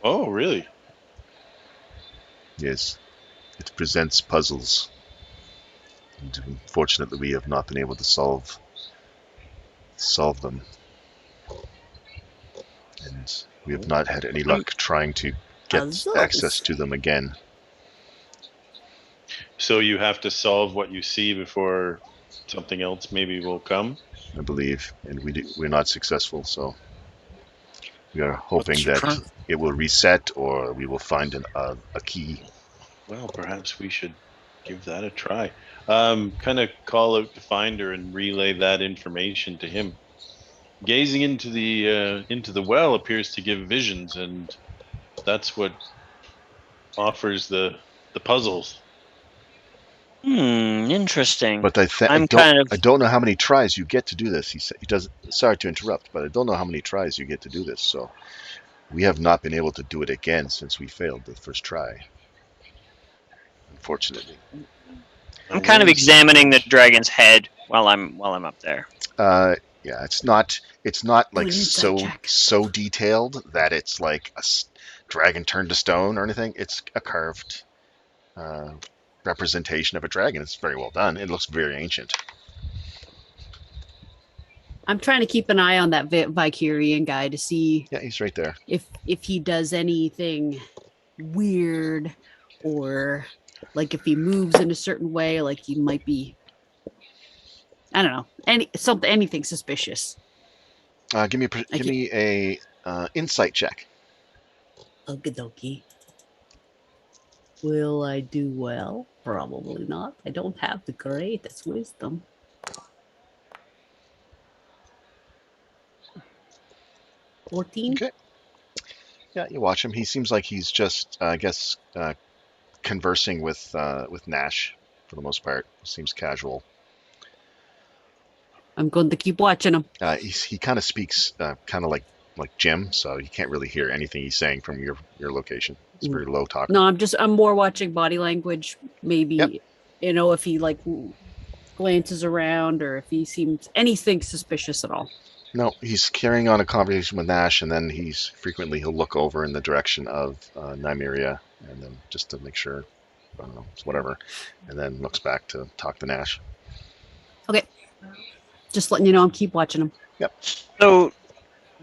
Oh, really? Yes. It presents puzzles. And unfortunately, we have not been able to solve them. And we have not had any luck trying to get access to them again. So you have to solve what you see before something else maybe will come? I believe, and we're not successful, so we are hoping that it will reset or we will find a key. Well, perhaps we should give that a try. Kind of call out the finder and relay that information to him. Gazing into the well appears to give visions, and That's what offers the puzzles. Interesting. But I'm kind of I don't know how many tries you get to do this. He said he does. Sorry to interrupt, but I don't know how many tries you get to do this. So we have not been able to do it again since we failed the first try. Unfortunately. I'm kind of examining the dragon's head while I'm up there. Yeah, it's not Do like an insight so check. detailed that it's like a dragon turned to stone or anything. It's a carved representation of a dragon. It's very well done. It looks very ancient. I'm trying to keep an eye on that Vicarian guy to see Yeah, he's right there. if he does anything weird, or like if he moves in a certain way, like he might be, I don't know, anything suspicious. Give me a insight check. Okie dokie. Will I do well? Probably not. I don't have the greatest wisdom. 14. Okay. Yeah, you watch him. He seems like he's just, I guess, conversing with Nash for the most part. Seems casual. I'm going to keep watching him. He kind of speaks kind of like Jim, so you can't really hear anything he's saying from your location. It's very low talk. No, I'm more watching body language. Maybe, Yep. If he like glances around or if he seems anything suspicious at all. No, he's carrying on a conversation with Nash, and then he'll look over in the direction of Nymeria, and then just to make sure, I don't know, it's whatever, and then looks back to talk to Nash. Okay. Just letting you know, I'm keep watching him. Yep. So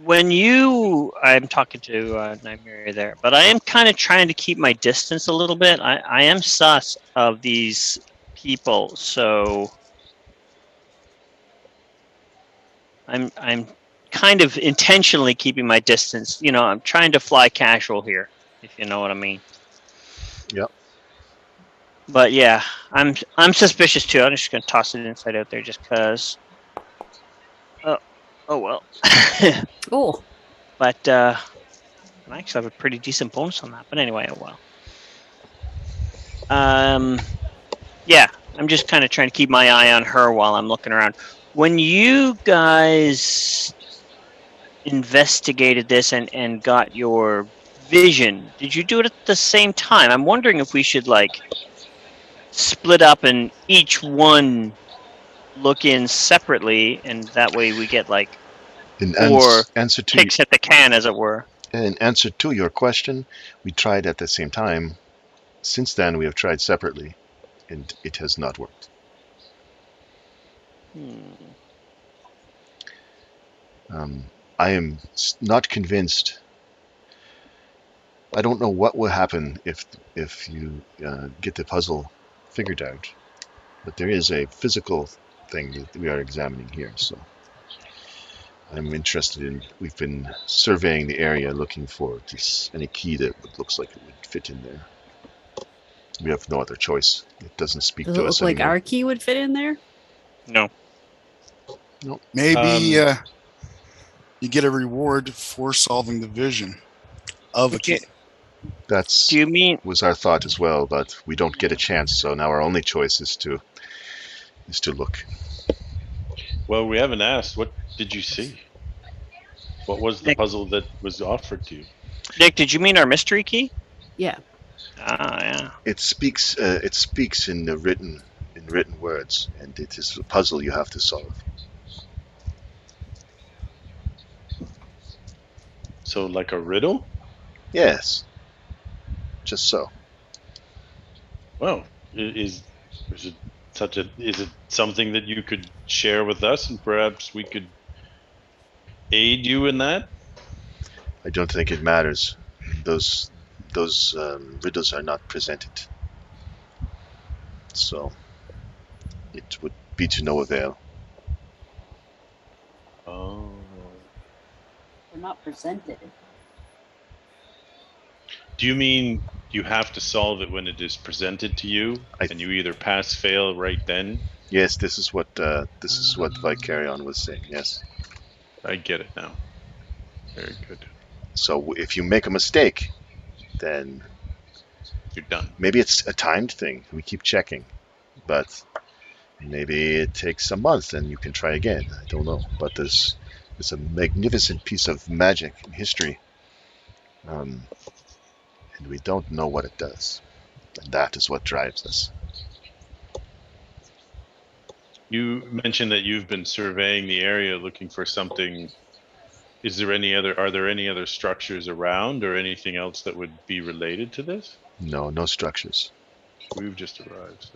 I'm talking to Nymeria there, but I am kind of trying to keep my distance a little bit. I am sus of these people, so I'm kind of intentionally keeping my distance. I'm trying to fly casual here, if you know what I mean. Yep. But yeah, I'm suspicious too. I'm just gonna toss it inside out there just cause. Oh well. Oh. But I actually have a pretty decent bonus on that. But anyway, oh well. Yeah, I'm just kind of trying to keep my eye on her while I'm looking around. When you guys investigated this and got your vision, did you do it at the same time? I'm wondering if we should like split up and each one look in separately, and that way we get like Answer to kicks at the can, as it were. In answer to your question, we tried at the same time. Since then, we have tried separately, and it has not worked. I am not convinced. I don't know what will happen if you get the puzzle figured out, but there is a physical thing that we are examining here. So I'm interested in. We've been surveying the area, looking for any key that looks like it would fit in there. We have no other choice. It doesn't speak Does to it us look like anymore. our key would fit in there? No. Maybe you get a reward for solving the vision of a key. That's Do you mean was our thought as well, but we don't get a chance. So now our only choice is to look. Well, we haven't asked. What did you see? What was the Nick. puzzle that was offered to you? Nick? Did you mean our mystery key? Yeah. Yeah. It speaks in the written words, and it is a puzzle you have to solve. So, like a riddle? Yes, just so. Well, is it something that you could share with us, and perhaps we could aid you in that? I don't think it matters. Those riddles are not presented, so it would be to no avail. Oh. They're not presented. Do you mean you have to solve it when it is presented to you, and you either pass, fail right then? Yes, this is what Vicarion was saying. Yes. I get it now. Very good. So if you make a mistake, then You're done. maybe it's a timed thing. We keep checking, but maybe it takes a month and you can try again. I don't know. But there's a magnificent piece of magic in history, and we don't know what it does. And that is what drives us. You mentioned that you've been surveying the area looking for something. Are there any other structures around or anything else that would be related to this? No, no structures. We've just arrived.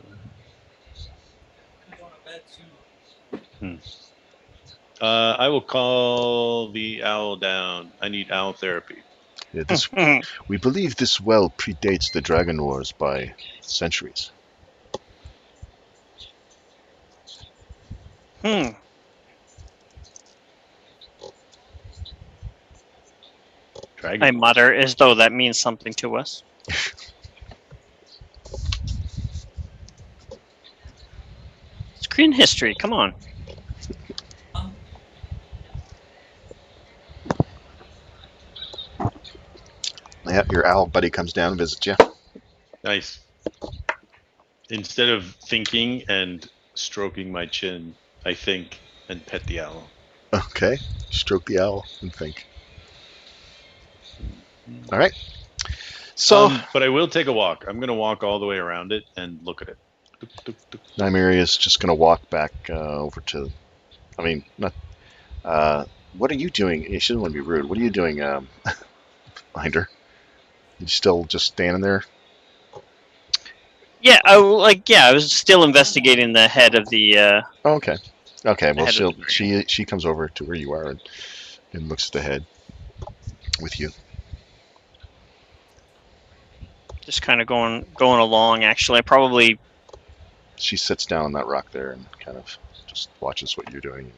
So. I will call the owl down. I need owl therapy. Yeah, we believe this well predates the Dragon Wars by centuries. Hmm. Dragon I Wars. mutter as though that means something to us. Screen history, come on. Yeah, your owl buddy comes down and visits you. Nice. Instead of thinking and stroking my chin, I think and pet the owl. Okay, stroke the owl and think. All right. So But I will take a walk. I'm going to walk all the way around it and look at it. Nymeria is just going to walk back over to. I mean, not. What are you doing? You shouldn't want to be rude. What are you doing, Binder? You still just standing there? Yeah, I was still investigating the head of the Oh, okay. Okay. Well, head of the she comes over to where you are and looks at the head with you. just kind of going along. Actually, I probably She sits down on that rock there and kind of just watches what you're doing.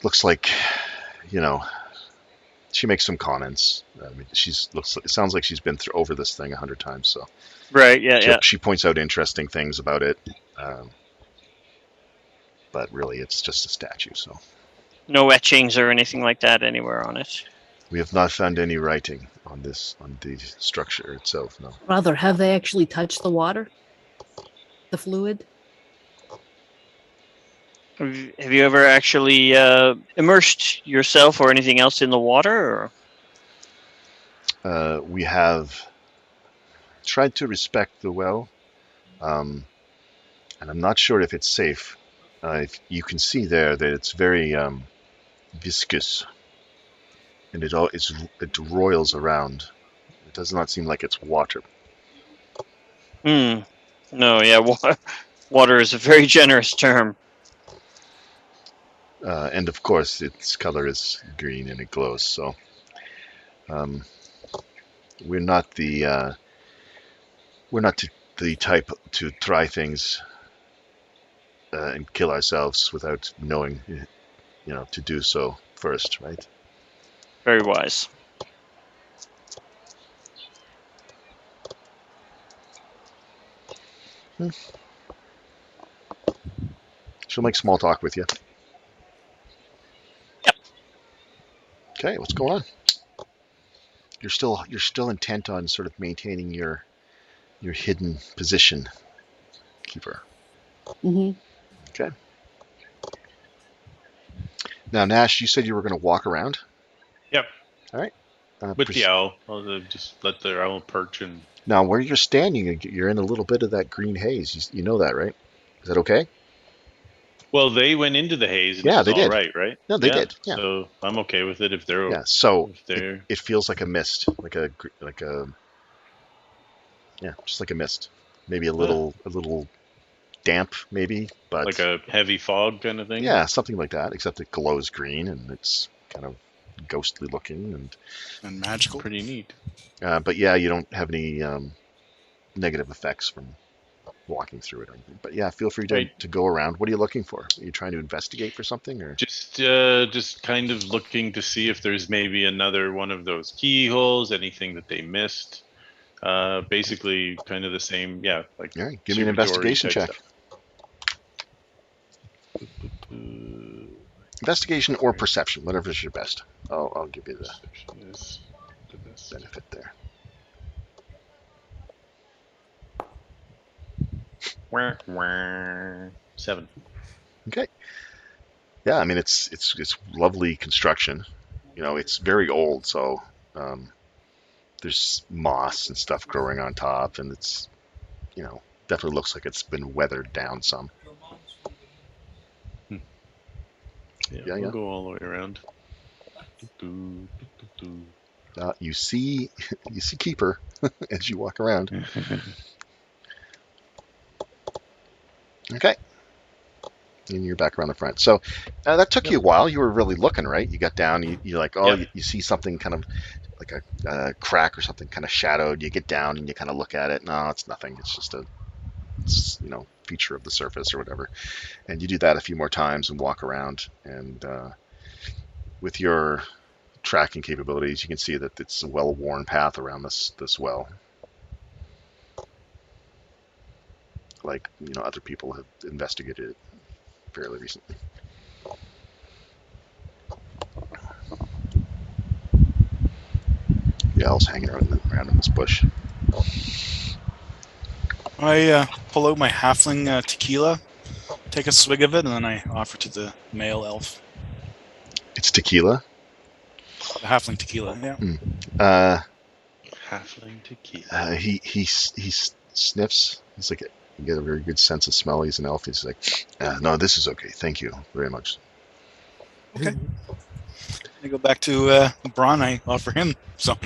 Looks like, you know, she makes some comments. I mean, it sounds like she's been over this thing 100 times. So right. Yeah. she points out interesting things about it, but really it's just a statue. So No etchings or anything like that anywhere on it. we have not found any writing on the structure itself. No. Rather, have they actually touched the water? The fluid? Have you ever actually immersed yourself or anything else in the water? Or? We have tried to respect the well, and I'm not sure if it's safe. If you can see there that it's very viscous, and it roils around. It does not seem like it's water. No, yeah, water is a very generous term. And of course, its color is green and it glows. So we're not the type to try things and kill ourselves without knowing, to do so first, right? Very wise. She'll make small talk with you. Yep. Okay, what's going on? You're still intent on sort of maintaining your hidden position, keeper. Mm-hmm. Okay. Now, Nash, you said you were going to walk around. Yep. All right. With the owl. I'll just let the owl perch and. Now, where you're standing, you're in a little bit of that green haze. You know that, right? Is that okay? Well, they went into the haze. And Yeah, they did. Right? No, they did. Yeah. So I'm okay with it if they're. Yeah. So if they're... it feels like a mist, just like a mist. Maybe a little damp, maybe, but like a heavy fog kind of thing. Yeah, something like that. Except it glows green and it's kind of ghostly looking And magical. Pretty neat. But yeah, you don't have any negative effects from walking through it or anything. But yeah, feel free to go around. What are you looking for? Are you trying to investigate for something, or just kind of looking to see if there's maybe another one of those keyholes, anything that they missed? Basically, kind of the same. Yeah, like. All right, give me an investigation check. Investigation or perception, whatever is your best. I'll give you that. Yes. benefit there. Wah, wah. 7. Okay. Yeah, I mean it's lovely construction. It's very old, so there's moss and stuff growing on top, and it's definitely looks like it's been weathered down some. Yeah, Yeah, we'll yeah. go all the way around. Do, do, do, You see Keeper as you walk around. do. Okay. And you're back around the front. So that took Yep. you a while. You were really looking, right? You got down. You're like, oh, Yep. you see something kind of like a crack or something kind of shadowed. You get down and you kind of look at it. No, it's nothing. It's just a feature of the surface or whatever. And you do that a few more times and walk around. And with your tracking capabilities, you can see that it's a well-worn path around this well. Like other people have investigated it fairly recently. Yeah, I was hanging around in this bush. I pull out my halfling tequila, take a swig of it, and then I offer to the male elf. It's tequila. The halfling tequila, yeah. Uh, Halfling tequila. he sniffs. He's like, you get a very good sense of smell. He's an elf. He's like, no, this is okay. Thank you very much. Okay. I go back to Braun. I offer him some.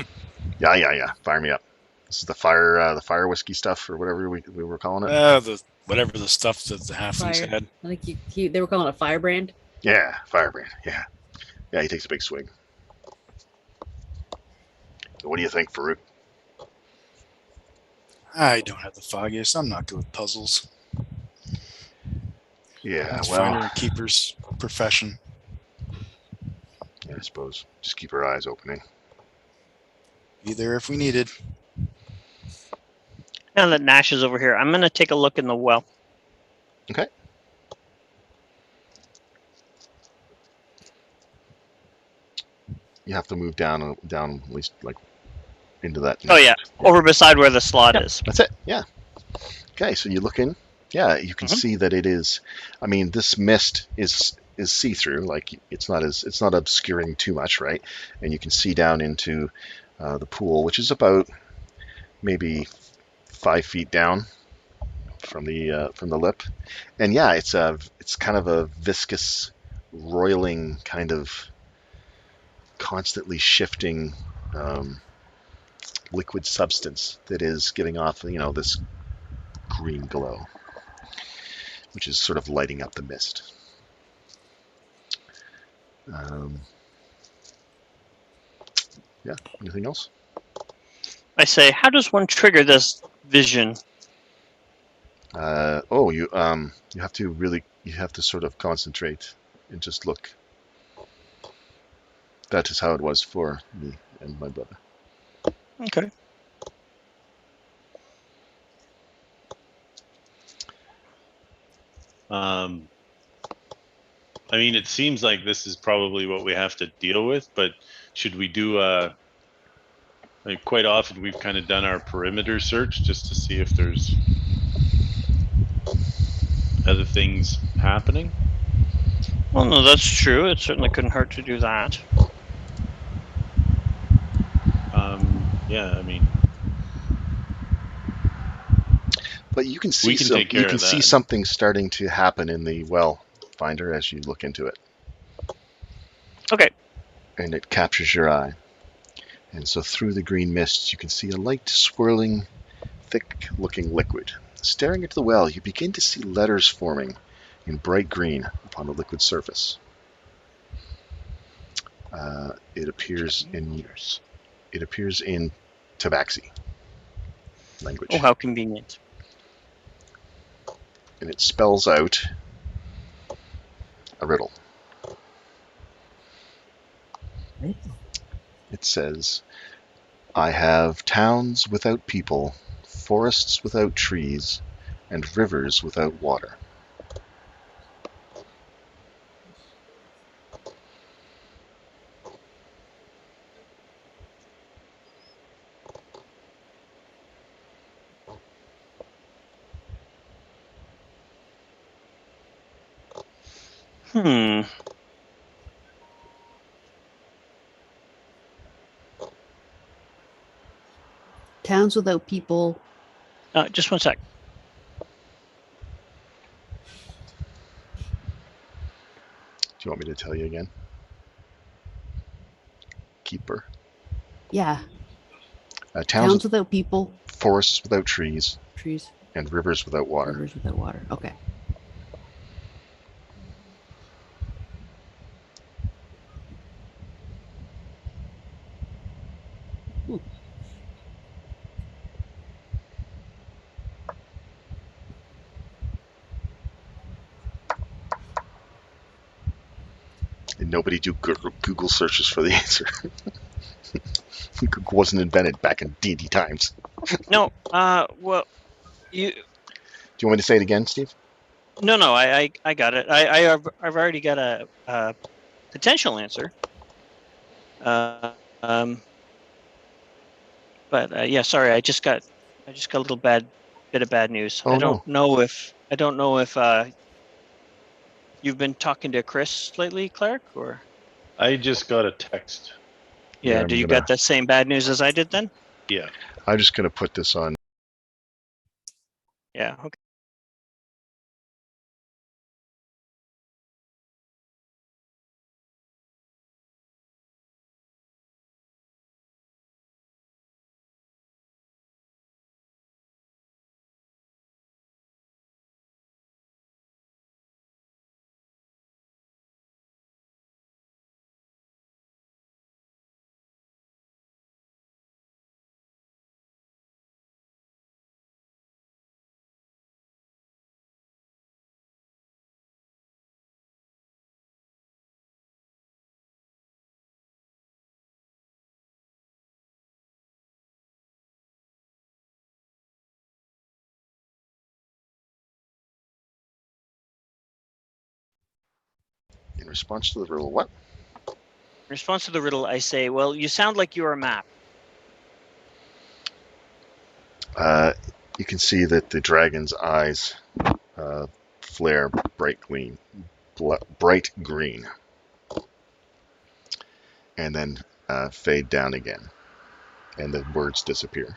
Yeah. Fire me up. This is the fire whiskey stuff or whatever we were calling it. Whatever the stuff that the halflings Fire. had. I think they were calling it firebrand. Yeah, firebrand. Yeah. He takes a big swig. What do you think, Farouk? I don't have the foggiest. I'm not good with puzzles. Yeah, That's well, finder and keeper's profession. yeah, I suppose just keep our eyes opening. Be there if we needed. Now that Nash is over here, I'm going to take a look in the well. Okay. You have to move down at least like into that. Oh, yeah. Over beside where the slot Yep, is. that's it. Yeah. Okay, so you look in. Yeah, you can see that it is. I mean, this mist is see-through. Like it's not obscuring too much, right? And you can see down into the pool, which is about maybe 5 feet down from the lip. And yeah, it's kind of a viscous, roiling kind of constantly shifting liquid substance that is giving off this green glow, which is sort of lighting up the mist. Yeah. Anything else? I say, how does one trigger this vision? You have to sort of concentrate and just look. That is how it was for me and my brother. Okay. I mean, it seems like this is probably what we have to deal with, but should we do quite often we've kind of done our perimeter search just to see if there's other things happening? Well, no, that's true. It certainly couldn't hurt to do that. Yeah, I mean, But you can see we can take care of that. something starting to happen in the well finder as you look into it. Okay. And it captures your eye. And so through the green mists, you can see a light swirling, thick-looking liquid. Staring into the well, you begin to see letters forming in bright green upon the liquid surface. It appears in Tabaxi language. Oh, how convenient. And it spells out a riddle. It says, I have towns without people, forests without trees, and rivers without water. Hmm. Towns without people. Just one sec. Do you want me to tell you again? Keeper. Yeah. Towns, Towns without people. forests without trees, Trees. and rivers without water. Rivers without water. Okay. And nobody do Google searches for the answer. Google wasn't invented back in D&D times. No. Well, you. Do you want me to say it again, Steve? No. I got it. I've already got a potential answer. But yeah, sorry, I just got a little bit of bad news. Oh, I no. don't know if you've been talking to Chris lately, Clark, or I just got a text. yeah, I'm did you gonna- get the same bad news as I did then? Yeah. I'm just going to put this on. Yeah, okay. In response to the riddle, what? In response to the riddle, I say, well, you sound like you're a map. You can see that the dragon's eyes flare bright green, and then fade down again, and the words disappear.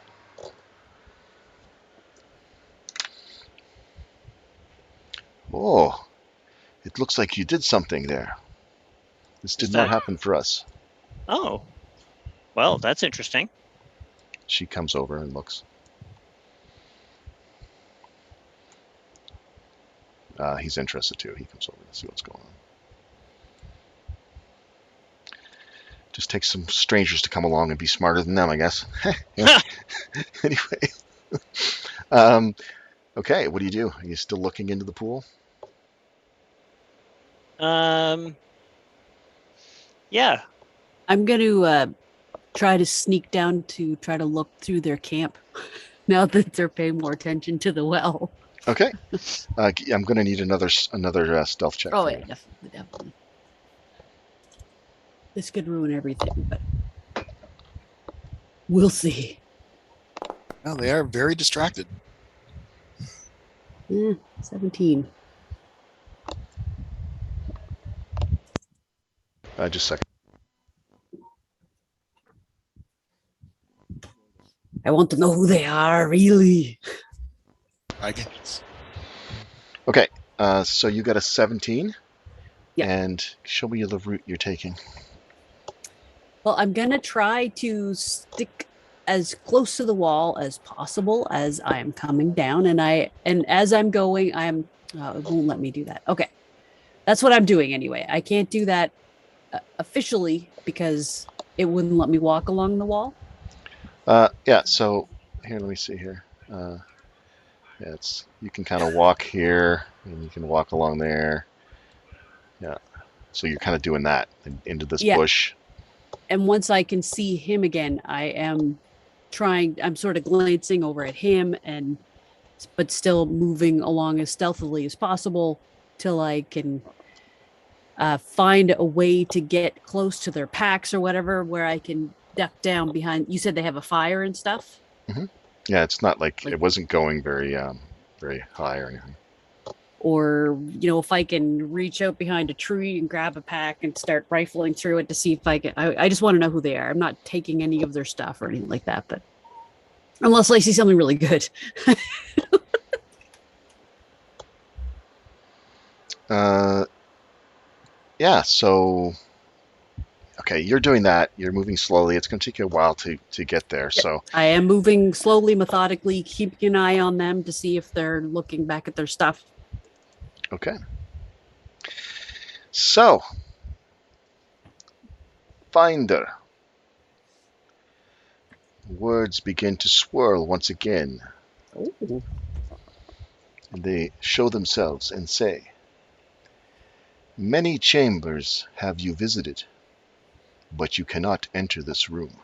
Oh, it looks like you did something there. This did not happen for us. Oh, well, that's interesting. She comes over and looks. He's interested too. He comes over to see what's going on. Just takes some strangers to come along and be smarter than them, I guess. Anyway. Okay, what do you do? Are you still looking into the pool? Yeah. I'm going to try to sneak down to try to look through their camp now that they're paying more attention to the well. Okay. I'm going to need another stealth check. Oh, from yeah, you. definitely. This could ruin everything, but we'll see. Well, they are very distracted. 17. Just a second. I want to know who they are, really. Dragons. Okay, so you got a 17. Yeah. And show me the route you're taking. Well, I'm going to try to stick as close to the wall as possible as I am coming down. And as I'm going, it won't let me do that. Okay. That's what I'm doing anyway. I can't do that officially because it wouldn't let me walk along the wall. Yeah, so here, let me see here. Yeah, you can kind of walk here, and you can walk along there. Yeah, so you're kind of doing that into this bush. And once I can see him again, I'm sort of glancing over at him but still moving along as stealthily as possible till I can find a way to get close to their packs or whatever, where I can duck down behind. You said they have a fire and stuff. Mm-hmm. Yeah, it's not like it wasn't going very high or anything. or if I can reach out behind a tree and grab a pack and start rifling through it to see if I can. I just want to know who they are. I'm not taking any of their stuff or anything like that, but unless I see something really good. Yeah, so okay, you're doing that. You're moving slowly. It's going to take you a while to get there. So I am moving slowly, methodically, keeping an eye on them to see if they're looking back at their stuff. okay. So Finder. Words begin to swirl once again. Oh. And they show themselves and say, "Many chambers have you visited, but you cannot enter this room."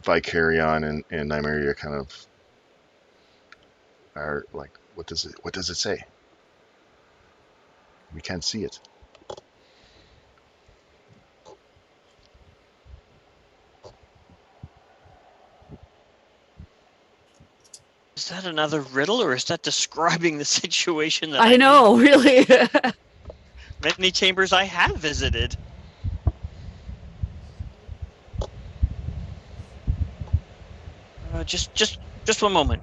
Vicarion and Nymeria kind of are like, what does it say? We can't see it. Is that another riddle, or is that describing the situation that I know, really. Many chambers I have visited. Just one moment.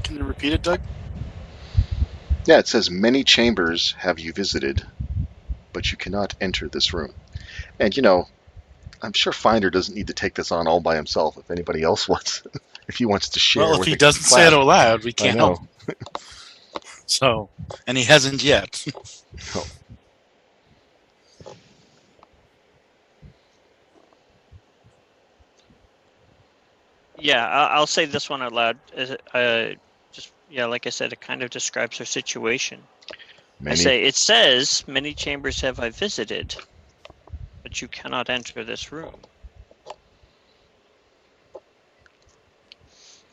Can you repeat it, Doug? Yeah, it says, "Many chambers have you visited, but you cannot enter this room." And I'm sure Finder doesn't need to take this on all by himself. If anybody else wants, if he wants to share Well, if with he the doesn't say class, it out loud, we I can't know. help. So, and he hasn't yet. Oh, Yeah, I'll say this one out loud. Like I said, it kind of describes her situation. I say, it says, "Many chambers have I visited, but you cannot enter this room."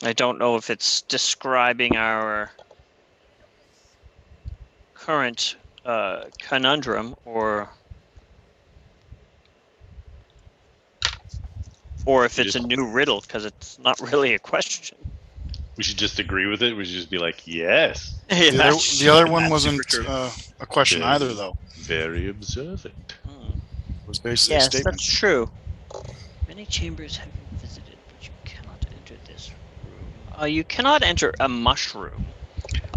I don't know if it's describing our current conundrum or if it's a new riddle, because it's not really a question. We should just agree with it. We should just be like, yes. The other one That's wasn't super true. a question Very- either, though. Very observant. It was basically a Yes, statement. that's true. Many chambers have you visited, but you cannot enter this room. You cannot enter a mushroom.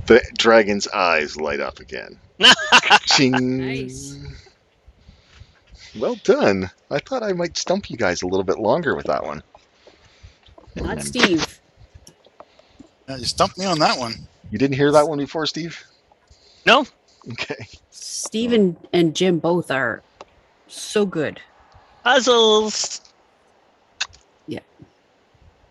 the dragon's eyes light up again. Ching. Nice. Well done. I thought I might stump you guys a little bit longer with that one. Not Steve. Yeah, you stumped me on that one. You didn't hear that one before, Steve? No, Okay. Steve and Jim both are so good. puzzles. Yeah.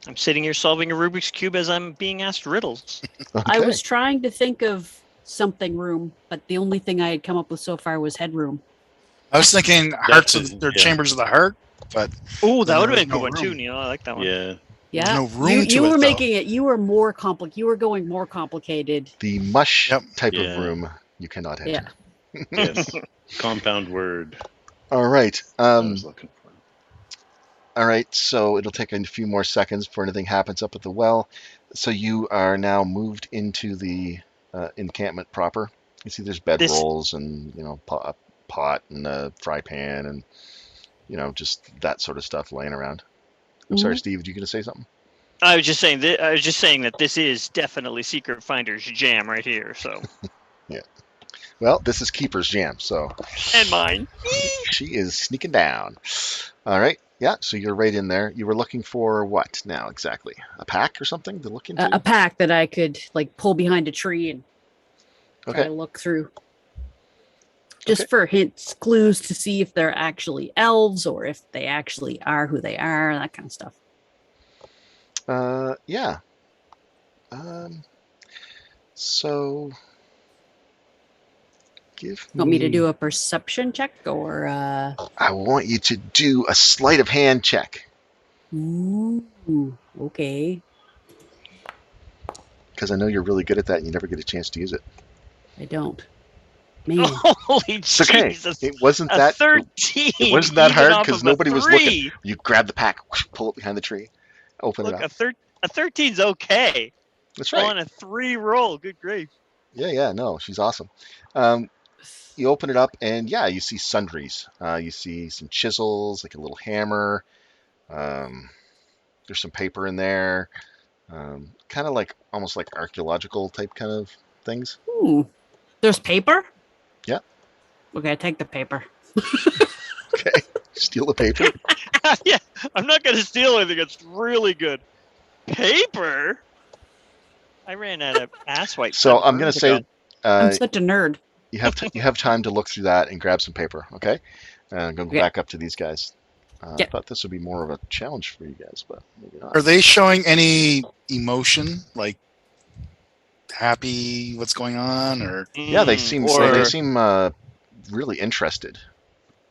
I'm sitting here solving a Rubik's Cube as I'm being asked riddles. Okay. I was trying to think of something room, but the only thing I had come up with so far was headroom. I was thinking hearts of their yeah. chambers of the heart, but Oh, that Then would have there been a was good one no too, room. Neil. I like that one. Yeah. Yeah, no room to you it, were though. making it. You were more complicated. You were going more complicated. The mush Yep. type Yeah. of room you cannot enter. Yeah. Yes. Compound word. All right. I was looking for. All right. So it'll take a few more seconds before anything happens up at the well. So you are now moved into the encampment proper. You see, there's bedrolls and a pot and a fry pan and just that sort of stuff laying around. I'm sorry, Steve. Were you going to say something? I was just saying that this is definitely Secret Finder's jam right here. So. Yeah. Well, this is Keeper's jam, so. And mine. She is sneaking down. All right. Yeah. So you're right in there. You were looking for what now exactly? A pack or something to look into? A pack that I could pull behind a tree and try to look through. Just for hints, clues to see if they're actually elves or if they actually are who they are, that kind of stuff. Yeah. So give me. Want me to do a perception check or? I want you to do a sleight of hand check. Ooh, okay. Because I know you're really good at that and you never get a chance to use it. I don't. Man. Holy It's okay. Jesus! It wasn't A that. 13. It wasn't that even hard off because of a nobody was looking. 3. You grab the pack, whoosh, pull it behind the tree, open it Look, up. a 13's okay. That's right. On a 3 roll. Good grief. Yeah. No, she's awesome. You open it up, and yeah, you see sundries. You see some chisels, like a little hammer. There's some paper in there. Kind of like almost like archaeological type kind of things. Ooh. There's paper? Yeah. Okay, I take the paper. Okay. Steal the paper. Yeah, I'm not going to steal anything. It's really good. Paper? I ran out of ass wipes. So I'm gonna months say ago. I'm such a nerd. you have time to look through that and grab some paper. Okay. Go Okay. back up to these guys. I Yeah. thought this would be more of a challenge for you guys, but maybe not. Are they showing any emotion, like happy? What's going on? Or Yeah, they seem Or really interested,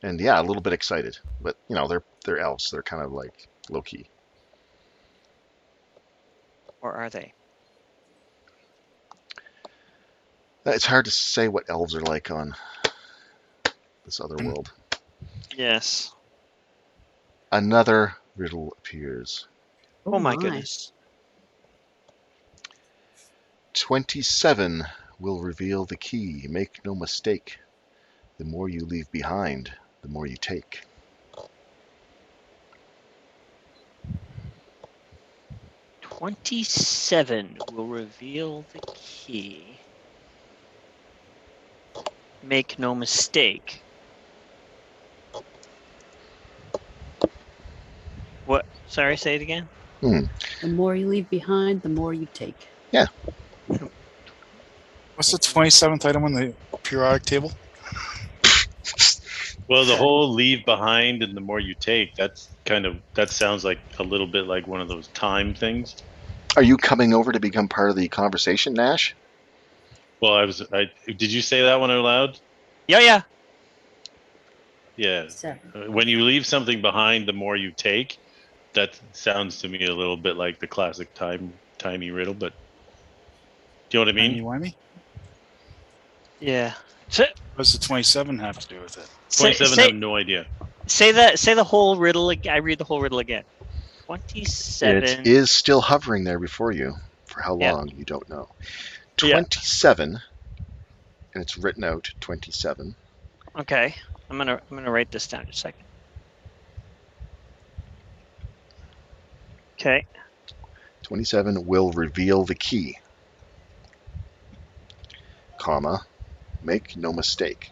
and yeah, a little bit excited. But you know, they're elves. They're kind of like low key. are they? It's hard to say what elves are like on this other world. Yes. Another riddle appears. Oh my goodness. 27 will reveal the key. Make no mistake. The more you leave behind, the more you take. "27 will reveal the key. Make no mistake." What? Sorry, say it again. The more you leave behind, the more you take. what's the 27th item on the periodic table? Well, the whole leave behind and the more you take, that sounds like a little bit like one of those time things. Are you coming over to become part of the conversation, Nash? Well, did you say that one out loud? Yeah. Yeah. 7. When you leave something behind, the more you take. That sounds to me a little bit like the classic timey riddle, but do you know what I mean? Timey-wimey? Yeah. So, What does the 27 have to do with it? 27, I have no idea. say the whole riddle. I read the whole riddle again. 27. It is still hovering there before you. For how Yeah. long, you don't know. Yeah. 27, and it's written out, 27. Okay. I'm gonna write this down just a second. Okay. 27 will reveal the key, comma, make no mistake.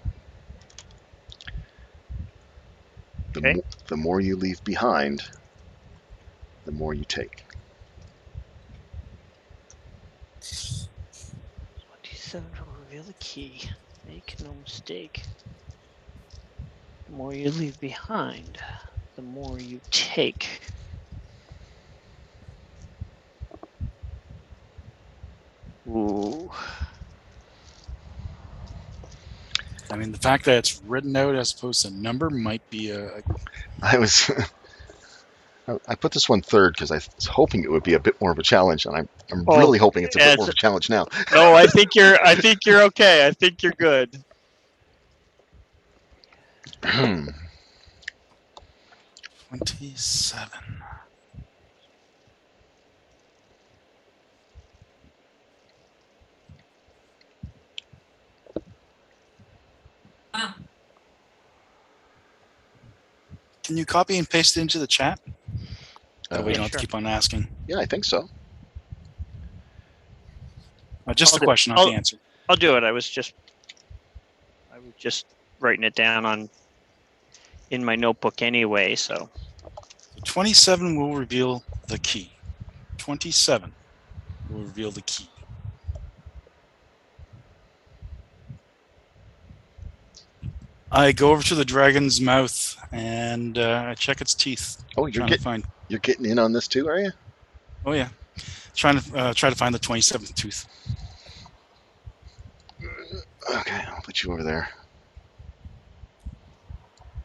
Okay. The more you leave behind, the more you take. 27 will reveal the key. Make no mistake. The more you leave behind, the more you take. Ooh. I mean, the fact that it's written out as opposed to number might be a. I was. I put this one third because I was hoping it would be a bit more of a challenge, and I'm Oh, really hoping it's a bit yeah, more of a challenge now. No, I think you're okay. I think you're good. 27. Can you copy and paste it into the chat? That way you don't have sure. to keep on asking. Yeah, I think so. Just I'll the do- question, not I'll- the answer. I'll do it. I was just writing it down in my notebook anyway. So 27 will reveal the key. 27 will reveal the key. I go over to the dragon's mouth and I check its teeth. Oh, you're getting in on this too, are you? Oh yeah, trying to find the 27th tooth. Okay, I'll put you over there.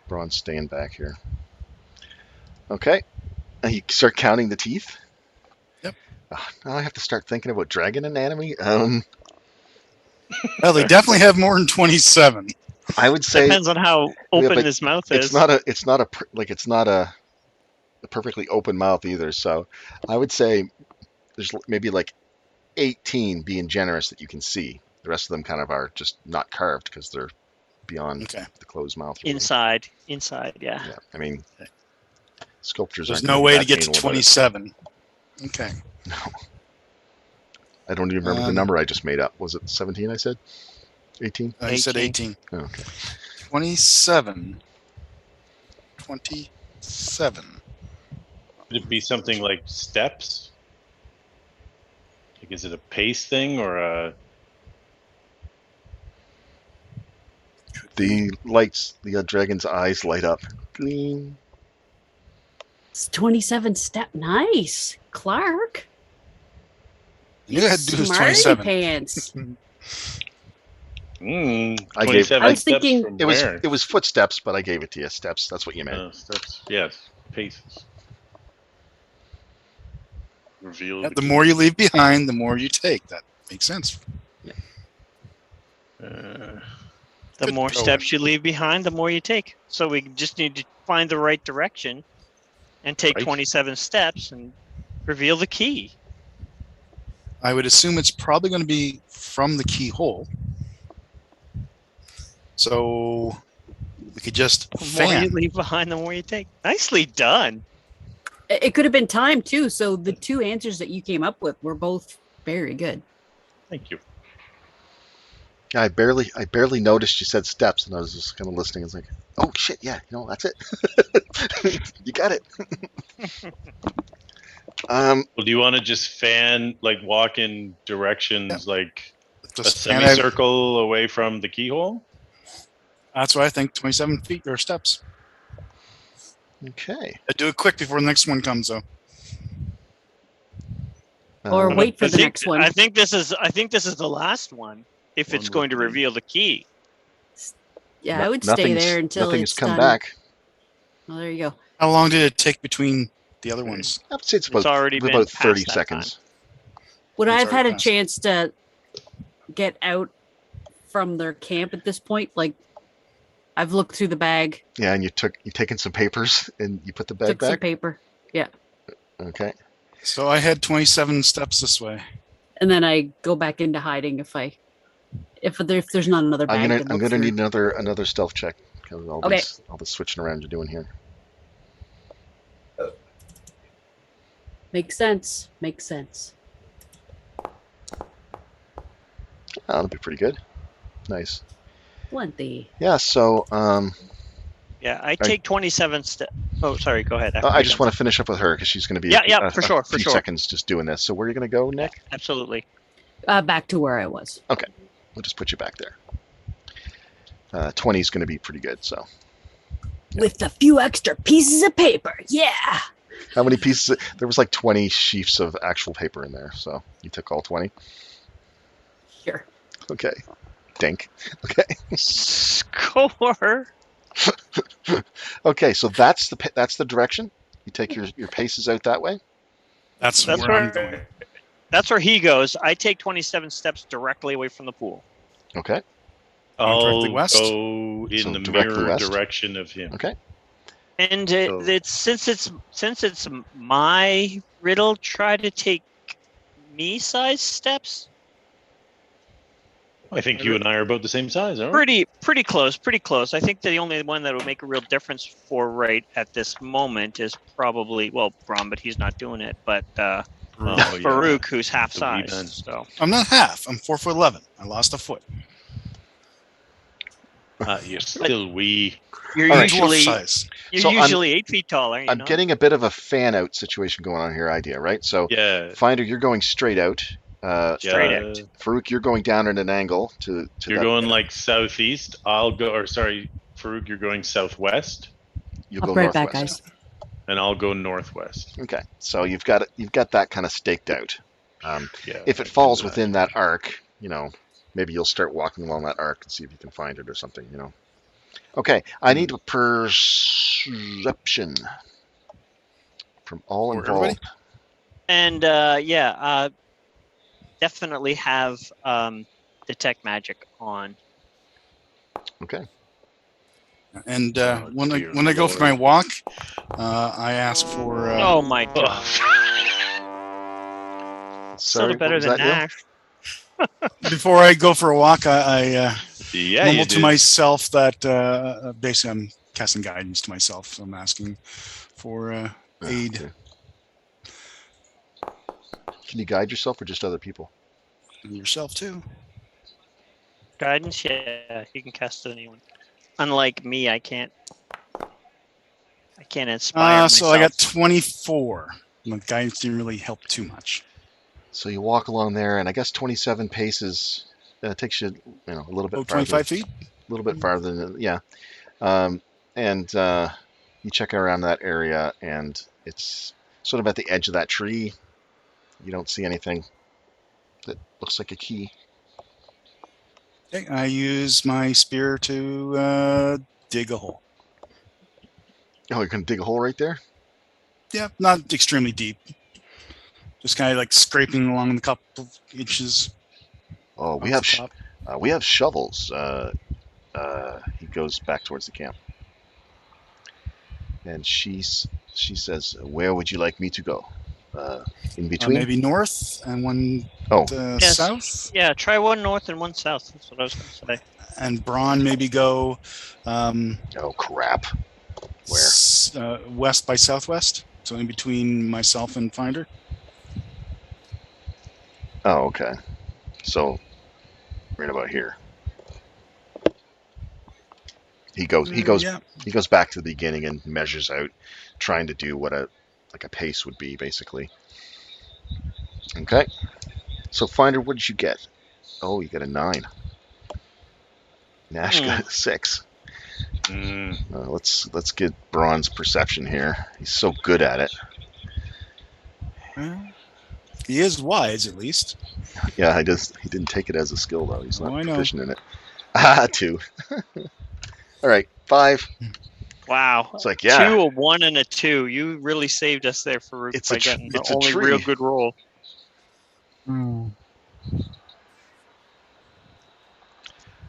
Braun's staying back here. Okay, and you start counting the teeth. Yep. Now I have to start thinking about dragon anatomy. Well, they definitely have more than 27. I would say Depends on how open but his mouth it's is. not a perfectly open mouth either. So I would say there's maybe like 18 being generous that you can see. The rest of them kind of are just not carved because they're beyond Okay. the closed mouth. Really. inside, yeah. Yeah, I mean, sculptures There's aren't no gonna be way that to get to anal about it. 27. Okay. No, I don't even remember the number I just made up. Was it 17? I said 18. You said 18. Oh, okay. 27. 27. Could it be something like steps? Like, is it a pace thing or a? The lights, the dragon's eyes light up. Gleam. It's 27 step. Nice. Clark. You had to do this Smarty 27. pants. I gave- 27 I was steps thinking- from It was where? it was footsteps, but I gave it to you. Steps. That's what you meant. Steps. Yes, paces. Reveal The more you leave behind, the more you take. That makes sense. Uh, The Good more going. steps you leave behind, the more you take. So we just need to find the right direction and take Right. 27 steps and reveal the key. I would assume it's probably going to be from the keyhole. So we could just The more you fan. leave behind, the more you take. Nicely done. It could have been time too. So the two answers that you came up with were both very good. thank you. I barely noticed you said steps, and I was just kind of listening. It's like, oh shit, yeah, that's it. You got it. Well, do you want to just fan, like walk in directions, like a Just fan out. semicircle away from the keyhole? That's what I think. 27 feet or steps. Okay. Do it quick before the next one comes, though. Or wait for I the think, next one. I think this is the last one. If it's One going to more thing. reveal the key. Yeah, I would stay there until nothing's it's come done. back. Well, there you go. How long did it take between the other ones? I would say it's about already been about past 30 that seconds. Would It's I have had already a passed. chance to get out from their camp at this point? Like, I've looked through the bag, Yeah, and you taken some papers and you put the bag took some back. paper, Okay. So I had 27 steps this way. and then I go back into hiding if there's not another bag to I'm look gonna through. need another stealth check because all Okay. this switching around you're doing here. Makes sense. Makes sense. That'll be pretty good. Nice. Plenty. Yeah. So Yeah, I take 27 steps. Oh, sorry. Go ahead. I just want to finish up with her because she's going to be Yeah, for sure, a few seconds just doing this. So where are you going to go, Nick? Absolutely. Back to where I was. We'll just put you back there. 20 is going to be pretty good. So With a few extra pieces of paper. Yeah. how many pieces? There was like 20 sheafs of actual paper in there. So you took all 20. Sure. Okay. Dink. Okay. Score. Okay. So that's the direction. You take your paces out that way. That's That's where I'm where- going. That's where he goes. I take 27 steps directly away from the pool. Okay. I'll directly west? go in So the directly mirror west? direction of him. Okay. And So- it's since it's my riddle, try to take me-sized steps. I think you and I are about the same size, aren't we? Pretty close. I think the only one that would make a real difference for right at this moment is probably Brom, but he's not doing it. But Oh, Farouk, who's half The wee size. man. So I'm not half. I'm 4'11". I lost a foot. You're still wee. you're All right. Dwarf usually size. you're So I'm- usually 8 feet tall, aren't you? I'm not? getting a bit of a fan out situation going on here, idea, right? So Yeah. Finder, you're going straight out. Straight yeah. out. Farouk, you're going down at an angle to You're that. going like southeast. Farouk, you're going southwest, You'll I'll go be right back, northwest. guys. and I'll go northwest. Okay, so you've got that kind of staked out. Yeah. If it falls within that arc, maybe you'll start walking along that arc and see if you can find it or something. Okay, I need a perception from all For involved. everybody? And definitely have detect magic on. Okay. And Oh, when dear I go for my Lord. walk, I ask for. Oh my Oh. gosh. Sorry, Sort of what better was than that, Neil? Nash. Before I go for a walk, I Yeah, you mumble to did. myself that basically I'm casting guidance to myself. I'm asking for aid. Okay. Can you guide yourself or just other people? And yourself too. Guidance, yeah, you can cast it on anyone. Unlike me, I can't inspire myself. So I got 24. My guidance didn't really help too much. So you walk along there, and I guess 27 paces takes you, a little bit Oh, farther. 25 feet? A little bit farther than, yeah. And you check around that area, and it's sort of at the edge of that tree. You don't see anything that looks like a key. Okay, I use my spear to dig a hole. Oh, you're going to dig a hole right there? Yeah, not extremely deep. Just kind of like scraping along the couple of inches. Oh, off the top. we have shovels. He goes back towards the camp. And she says, "Where would you like me to go? In between?" Maybe north and one Oh, Yes. south. Yeah, try one north and one south. That's what I was going to say. And Braun maybe go oh crap! Where? West by southwest. So in between myself and Finder. Oh, okay. So right about here. He goes. Yeah. He goes back to the beginning and measures out, trying to do what a pace would be, basically. Okay. So Finder, what did you get? Oh, you got a 9. Nash got a 6. Let's get Braun's perception here. He's so good at it. Well, he is wise, at least. Yeah, he didn't take it as a skill though. He's not I know. proficient in it. Ah, 2. All right, 5. Wow. It's like, yeah. 2, a 1, and a 2. You really saved us there for Ruth It's by a getting the it's a only tree. real good roll.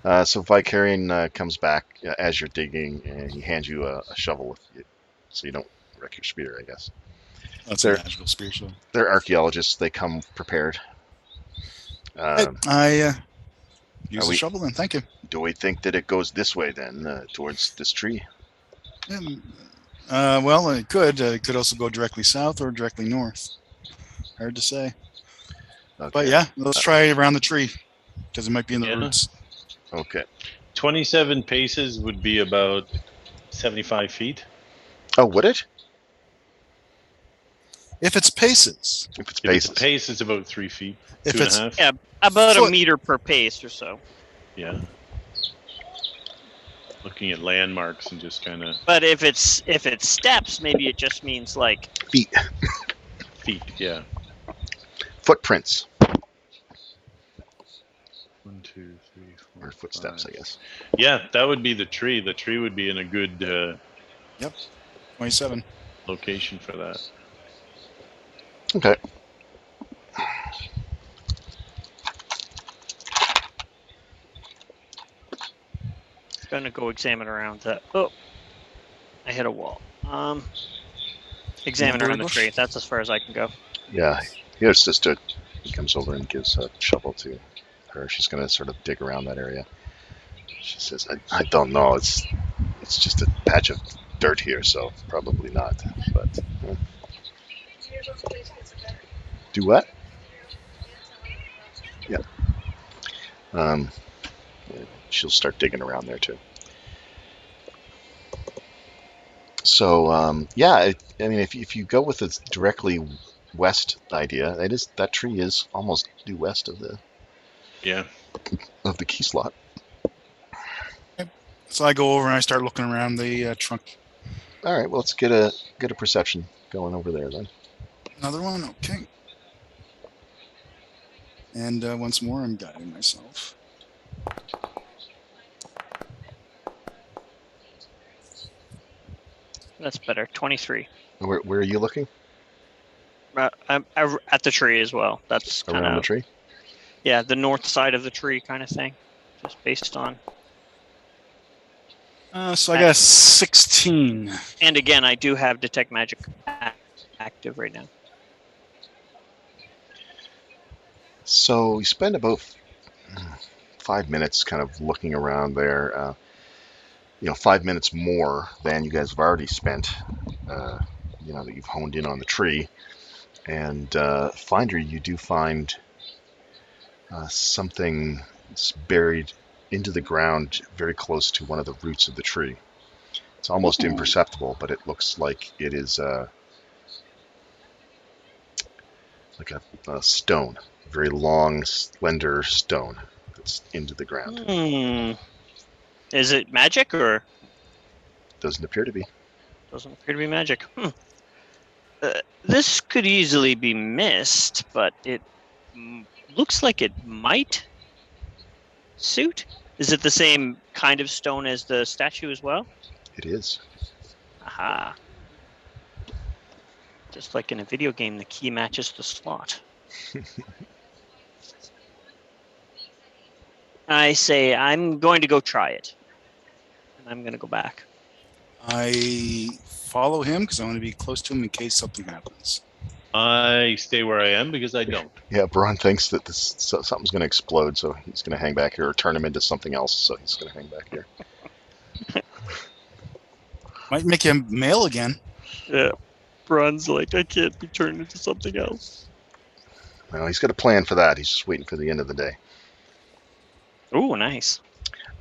So Vicarian comes back as you're digging, and he hands you a shovel with it, so you don't wreck your spear, I guess. That's They're- a magical spear. So They're archaeologists. They come prepared. I use are the we- shovel then. Thank you. Do we think that it goes this way then, towards this tree? Well, it could. It could also go directly south or directly north. Hard to say. Okay. But yeah, let's try around the tree because it might be in the Yeah. roots. Okay. 27 paces would be about 75 feet. Oh, would it? If it's paces. If it's If it's paces. pace, it's about 3 feet. If 2.5. it's Yeah, about a Foot. meter per pace or so. Yeah. Looking at landmarks and just kind of But if it's steps, maybe it just means like Feet. feet. Yeah. Footprints. 1, 2, 3, 4. Or footsteps, 5. I guess. Yeah, that would be the tree. The tree would be in a good 27. location for that. Okay. gonna go examine around that. Oh, I hit a wall. Examine around the bush? tree. That's as far as I can go. Yeah. Here's Sister. He comes over and gives a shovel to her. She's going to sort of dig around that area. She says, I don't know. It's just a patch of dirt here, so probably not. But do what? Yeah. She'll start digging around there too. So yeah, I mean, if you go with the directly west idea, that tree is almost due west of the key slot. So I go over and I start looking around the trunk. All right, well, let's get a perception going over there then. Another one? Okay. And once more, I'm guiding myself. That's better. 23. Where are you looking? I'm at the tree as well. That's kind Around the of tree? Yeah, the north side of the tree kind of thing, just based on. So I got a 16. And again, I do have detect magic active right now. So you spend about 5 minutes kind of looking around there. 5 minutes more than you guys have already spent. That you've honed in on the tree. And Finder, you do find something buried into the ground very close to one of the roots of the tree. It's almost imperceptible, but it looks like it is like a stone, a very long, slender stone that's into the ground. Is it magic or? Doesn't appear to be. Doesn't appear to be magic. This could easily be missed, but it looks like it might suit. Is it the same kind of stone as the statue as well? It is. Aha. Just like in a video game, the key matches the slot. I say I'm going to go try it. And I'm going to go back. I follow him because I want to be close to him in case something happens. I stay where I am because I don't. Yeah, Braun thinks that something's going to explode, so he's going to hang back here, or turn him into something else, so he's going to hang back here. Might make him male again. Yeah. Braun's like, I can't be turned into something else. Well, he's got a plan for that. He's just waiting for the end of the day. Ooh, nice.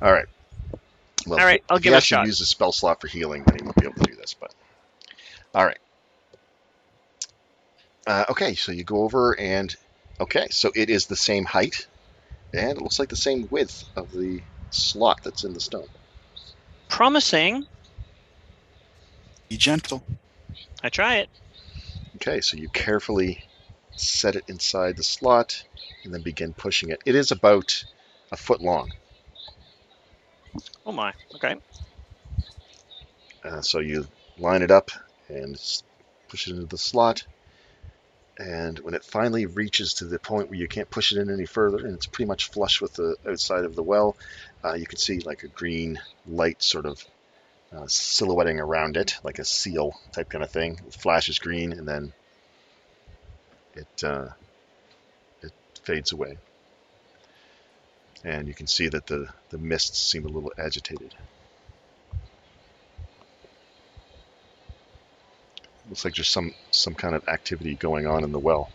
All right. Well, All right, I'll give it a shot. If he has to use a spell slot for healing, then he won't be able to do this. But all right. Okay, so you go over and so it is the same height, and it looks like the same width of the slot that's in the stone. Promising. Be gentle. I try it. Okay, so you carefully set it inside the slot and then begin pushing it. It is about a foot long. Oh my. Okay. So you line it up and push it into the slot. And when it finally reaches to the point where you can't push it in any further, and it's pretty much flush with the outside of the well, you can see like a green light sort of silhouetting around it, like a seal type kind of thing. It flashes green, and then it fades away. And you can see that the mists seem a little agitated. Looks like there's some kind of activity going on in the well.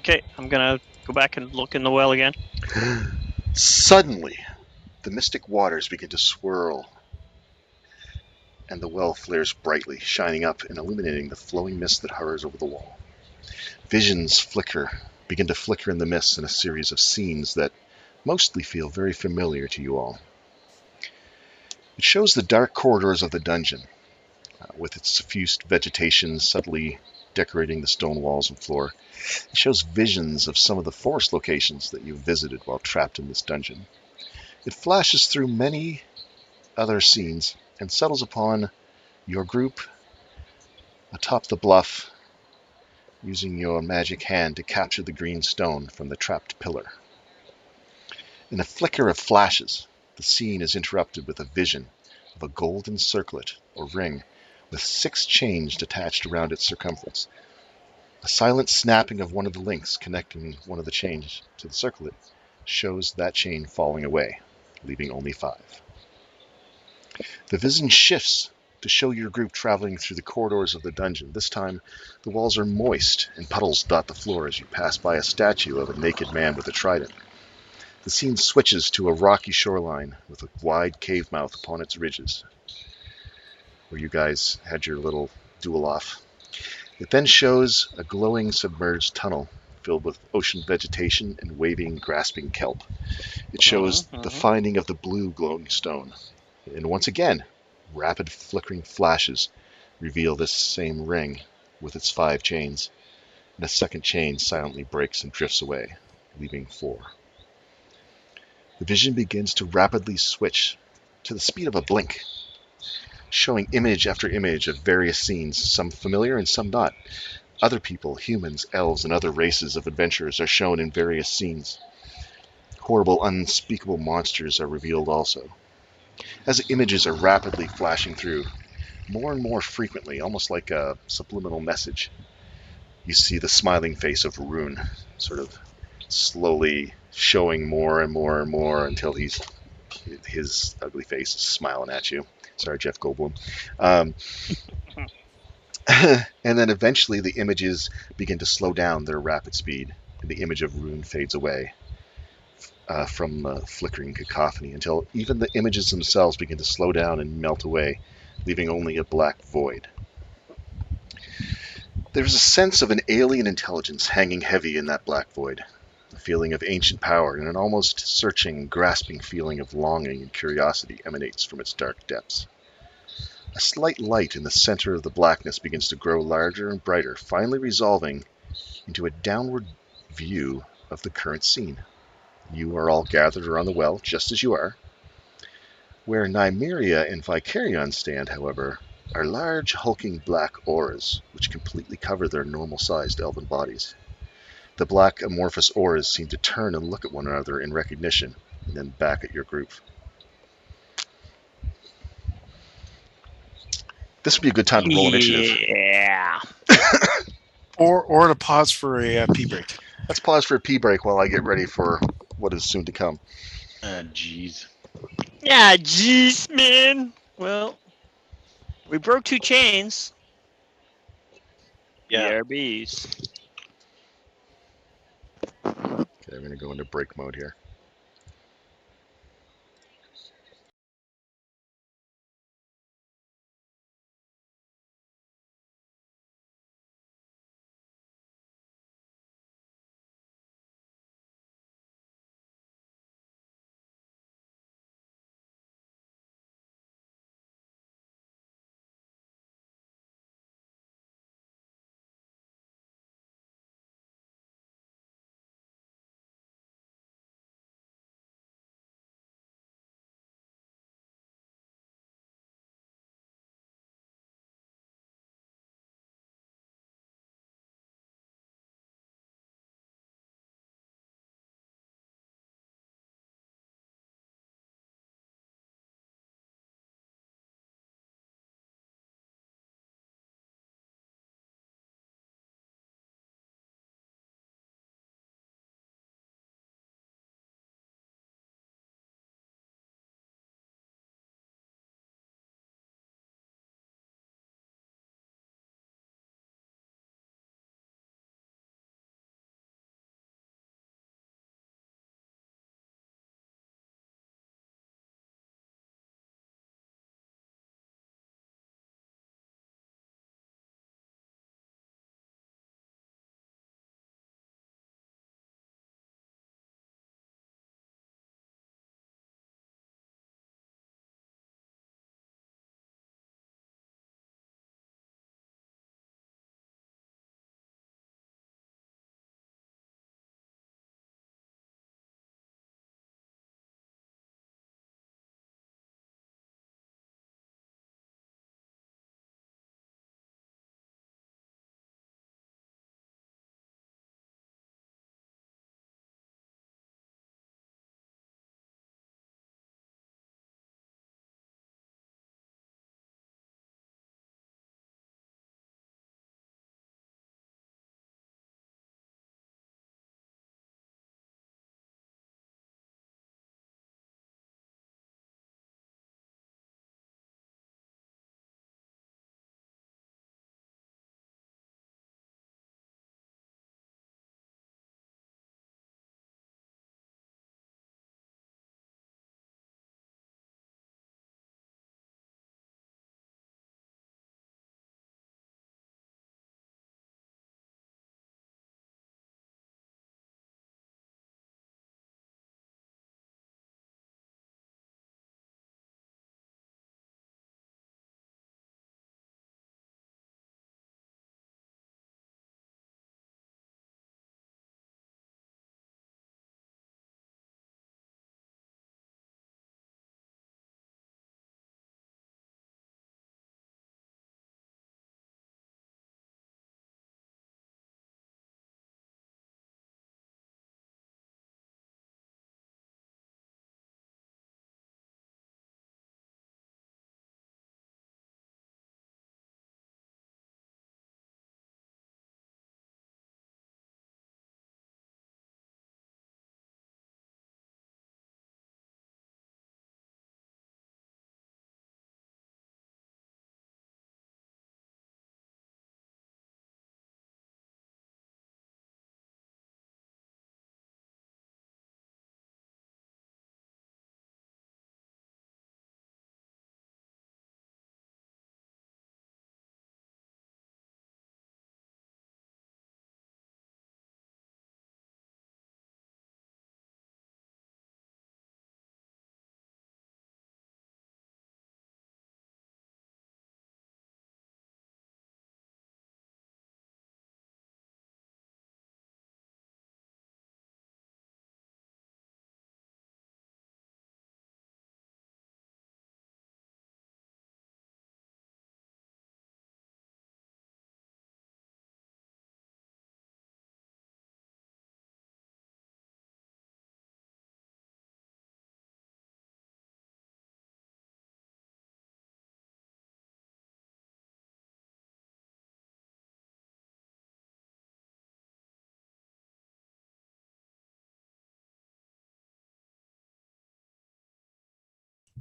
Okay, I'm going to go back and look in the well again. Suddenly, the mystic waters begin to swirl, and the well flares brightly, shining up and illuminating the flowing mist that hovers over the wall. Visions begin to flicker in the mist in a series of scenes that mostly feel very familiar to you all. It shows the dark corridors of the dungeon, with its suffused vegetation subtly decorating the stone walls and floor. It shows visions of some of the forest locations that you've visited while trapped in this dungeon. It flashes through many other scenes and settles upon your group atop the bluff, using your magic hand to capture the green stone from the trapped pillar. In a flicker of flashes, the scene is interrupted with a vision of a golden circlet or ring with 6 chains attached around its circumference. A silent snapping of one of the links connecting one of the chains to the circlet shows that chain falling away, leaving only 5. The vision shifts to show your group traveling through the corridors of the dungeon. This time, the walls are moist and puddles dot the floor as you pass by a statue of a naked man with a trident. The scene switches to a rocky shoreline with a wide cave mouth upon its ridges, where you guys had your little duel off. It then shows a glowing submerged tunnel filled with ocean vegetation and waving, grasping kelp. It shows the finding of the blue glowing stone. And once again, rapid flickering flashes reveal this same ring with its 5 chains, and a second chain silently breaks and drifts away, leaving 4. The vision begins to rapidly switch to the speed of a blink, showing image after image of various scenes, some familiar and some not. Other people, humans, elves, and other races of adventurers are shown in various scenes. Horrible, unspeakable monsters are revealed also. As images are rapidly flashing through, more and more frequently, almost like a subliminal message, you see the smiling face of Rune, sort of slowly showing more and more and more until his ugly face is smiling at you. Sorry, Jeff Goldblum. Um, and then eventually the images begin to slow down their rapid speed, and the image of Rune fades away from the flickering cacophony until even the images themselves begin to slow down and melt away, leaving only a black void. There's a sense of an alien intelligence hanging heavy in that black void, a feeling of ancient power and an almost searching, grasping feeling of longing and curiosity emanates from its dark depths. A slight light in the center of the blackness begins to grow larger and brighter, finally resolving into a downward view of the current scene. You are all gathered around the well, just as you are. Where Nymeria and Vicarion stand, however, are large, hulking black auras, which completely cover their normal-sized elven bodies. The black, amorphous auras seem to turn and look at one another in recognition, and then back at your group. This would be a good time to roll initiative. Yeah. Or to pause for a pee break. Let's pause for a pee break while I get ready for what is soon to come. Jeez. Yeah, jeez, man. Well, we broke 2 chains. Yeah. BRBs. Okay, I'm going to go into break mode here.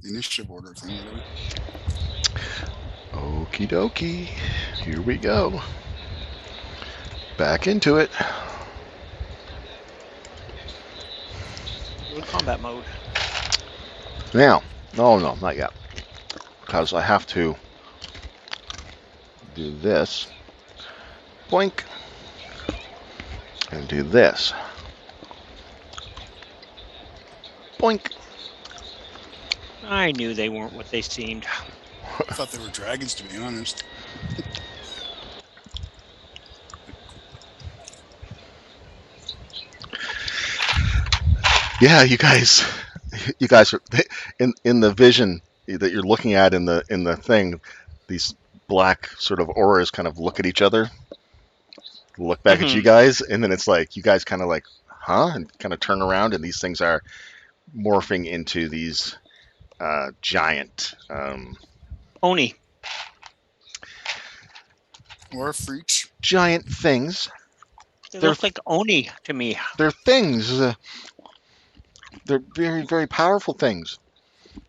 the initiative order thing, whatever. Okie dokie. Here we go. Back into it. Go to combat mode. Now, no, not yet. Because I have to do this. Boink. And do this. Boink. I knew they weren't what they seemed. I thought they were dragons, to be honest. Yeah, you guys are in the vision that you're looking at in the thing. These black sort of auras kind of look at each other, look back at you guys, and then it's like you guys kind of like, huh, and kind of turn around, and these things are morphing into these giant. Oni. Or freaks. Giant things. They They're- look like Oni to me. They're things. They're very, very powerful things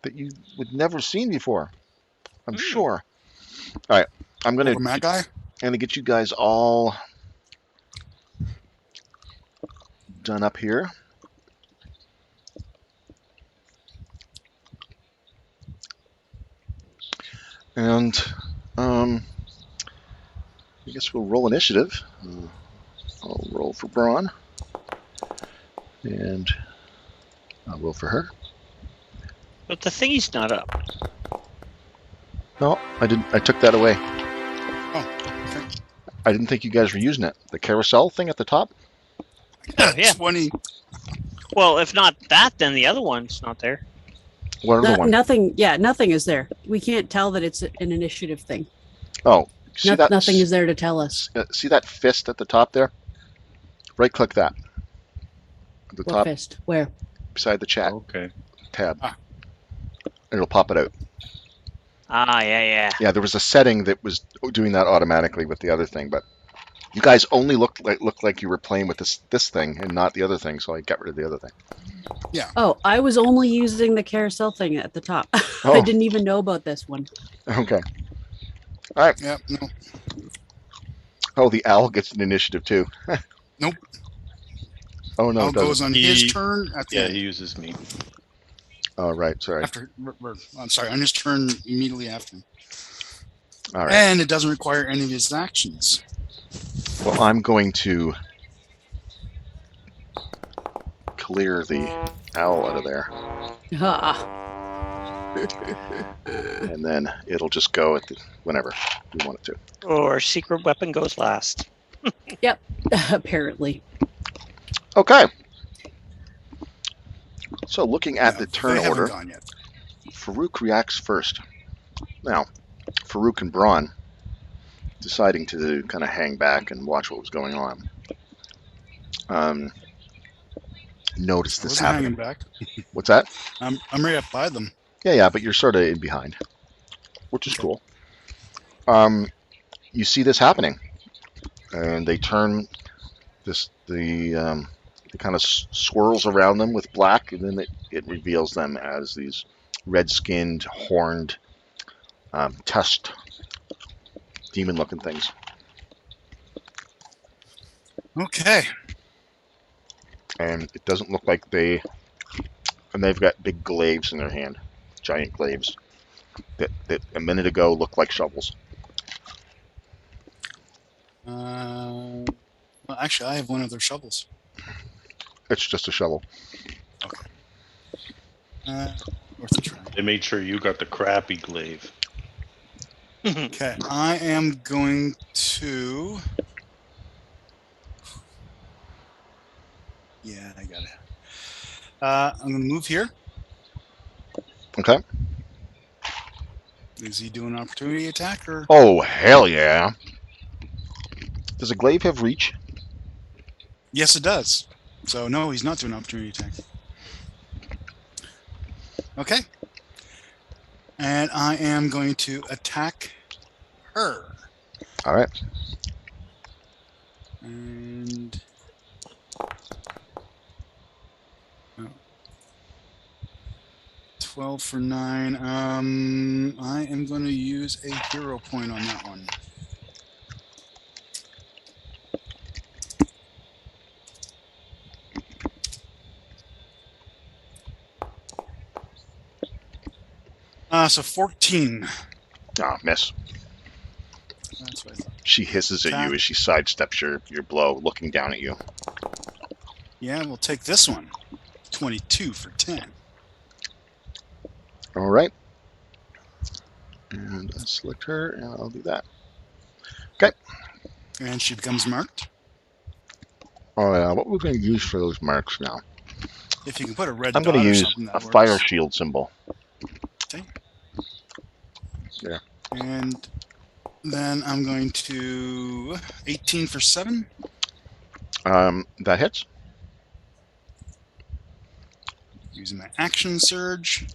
that you would never seen before. I'm sure. All right, I'm Over Mad Guy? gonna get you guys all done up here. And I guess we'll roll initiative. I'll roll for Braun. And I'll roll for her. But the thingy's not up. No, I didn't. I took that away. Oh, okay. I didn't think you guys were using it. The carousel thing at the top? Oh, yeah. 20. Well, if not that, then the other one's not there. What other one? Nothing. Yeah, nothing is there. We can't tell that it's an initiative thing. Oh, see that? Nothing is there to tell us. See that fist at the top there? Right-click that. At the What top, fist? Where? beside the chat Okay. tab. Ah. And it'll pop it out. Ah, yeah. Yeah, there was a setting that was doing that automatically with the other thing, but you guys only looked like you were playing with this thing and not the other thing, so I got rid of the other thing. Oh, I was only using the carousel thing at the top. Oh. I didn't even know about this one. Okay. All right. Yep, no. Oh, the owl gets an initiative too. Nope. Oh no, Al it goes doesn't. on his turn at the Yeah, he uses me. Oh right, sorry. after. I'm sorry, on his turn immediately after him. All right. And it doesn't require any of his actions. Well, I'm going to clear the owl out of there, Ah. and then it'll just go at whenever you want it to. Or secret weapon goes last. Apparently. Okay. So looking at Yeah, the turn they haven't order, gone yet. Farouk reacts first. Now, Farouk and Braun deciding to kind of hang back and watch what was going on. Notice I this wasn't hanging happening. back. What's that? I'm right up by them. Yeah, but you're sort of in behind, which is cool. You see this happening, and they turn it kind of swirls around them with black, and then it reveals them as these red-skinned, horned, tusked, demon-looking things. Okay. And it doesn't look like they've got big glaives in their hand, giant glaives that a minute ago looked like shovels. Well, actually, I have one of their shovels. It's just a shovel. Worth a try. They made sure you got the crappy glaive. Okay, I am going to. Yeah, I got it. I'm going to move here. Okay. Is he doing an opportunity attack or? Oh, hell yeah. Does a glaive have reach? Yes, it does. So no, he's not doing an opportunity attack. Okay. And I am going to attack her. All right. And 12 for 9. I am going to use a hero point on that one. So 14. Ah, miss. That's what I thought. She hisses at you Attack. as she sidesteps your blow, looking down at you. Yeah, we'll take this one. 22 for 10. All right. And I select her, and I'll do that. And she becomes marked. Oh, yeah. What we're going to use for those marks now? If you can put a red I'm going to dot or use something, a that fire works. shield symbol. Okay. Yeah. And then I'm going to 18 for 7. That hits. Using my action surge.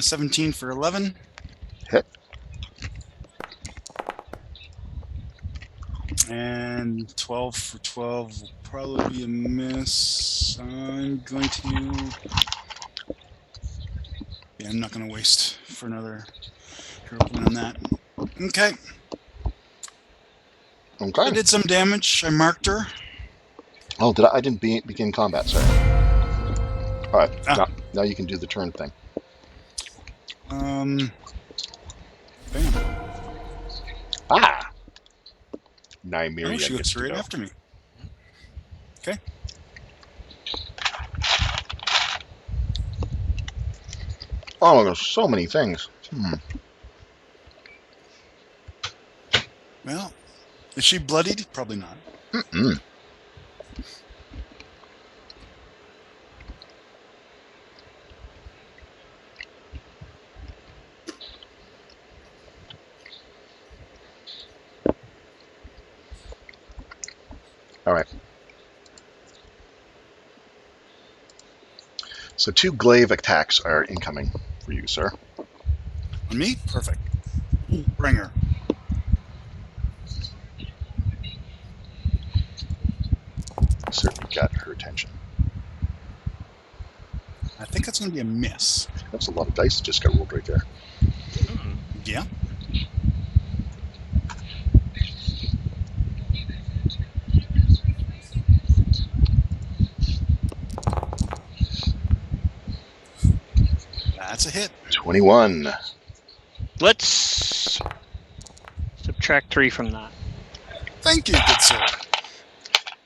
17 for 11. Hit. And 12 for 12 will probably be a miss. I'm going to... Yeah, I'm not going to waste for another hero point on that. Okay. I Okay. did some damage. I marked her. Oh, I didn't begin combat, sorry. All right. Ah. Now you can do the turn thing. Bam. Ah! Oh, Nymeria she gets looks to right go. after me. Okay. Oh, there's so many things. Well, is she bloodied? Probably not. Mm-mm. All right. So 2 glaive attacks are incoming for you, sir. On me? Perfect. Bring her. Certainly got her attention. I think that's going to be a miss. That's a lot of dice that just got rolled right there. Yeah. That's a hit. 21. Let's subtract 3 from that. Thank you, good sir.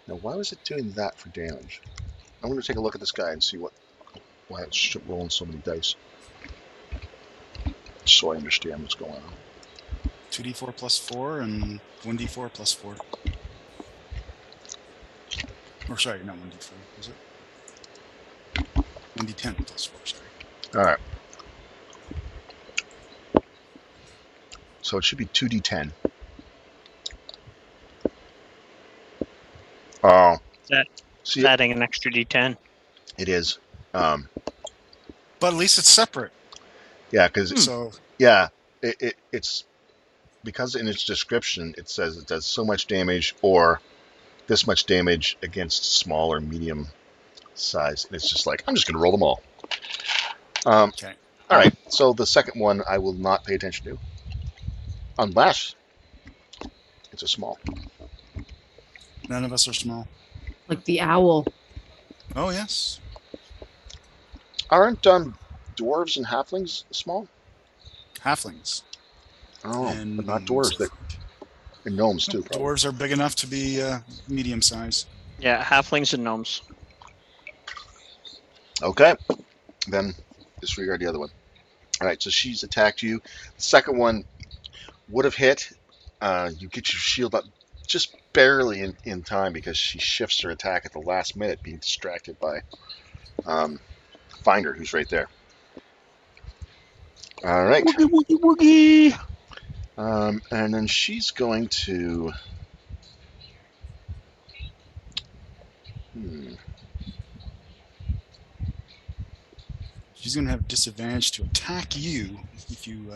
Now, why was it doing that for damage? I'm going to take a look at this guy and see why it's rolling so many dice. So I understand what's going on. 2d4 plus 4 and 1d4 plus 4. Or sorry, not 1d4. Was it? 1d10 plus 4, sorry. All right. So it should be 2d10. Oh. It's adding an extra d10. It is. But at least it's separate. Yeah, because So it's because in its description it says it does so much damage or this much damage against small or medium size. And it's just like, I'm just going to roll them all. okay. All right. So the second one I will not pay attention to. Unless it's a small. None of us are small. Like the owl. Oh yes. Aren't dwarves and halflings small? Halflings. Oh, And but not gnomes, dwarves. I think. And gnomes too, Nope, probably. dwarves are big enough to be medium size. Yeah, halflings and gnomes. Okay. Then disregard the other one. All right, so she's attacked you. The second one would have hit. You get your shield up just barely in time because she shifts her attack at the last minute, being distracted by Finder, who's right there. All right. Woogie, woogie, woogie. And then she's going to... She's going to have disadvantage to attack you if you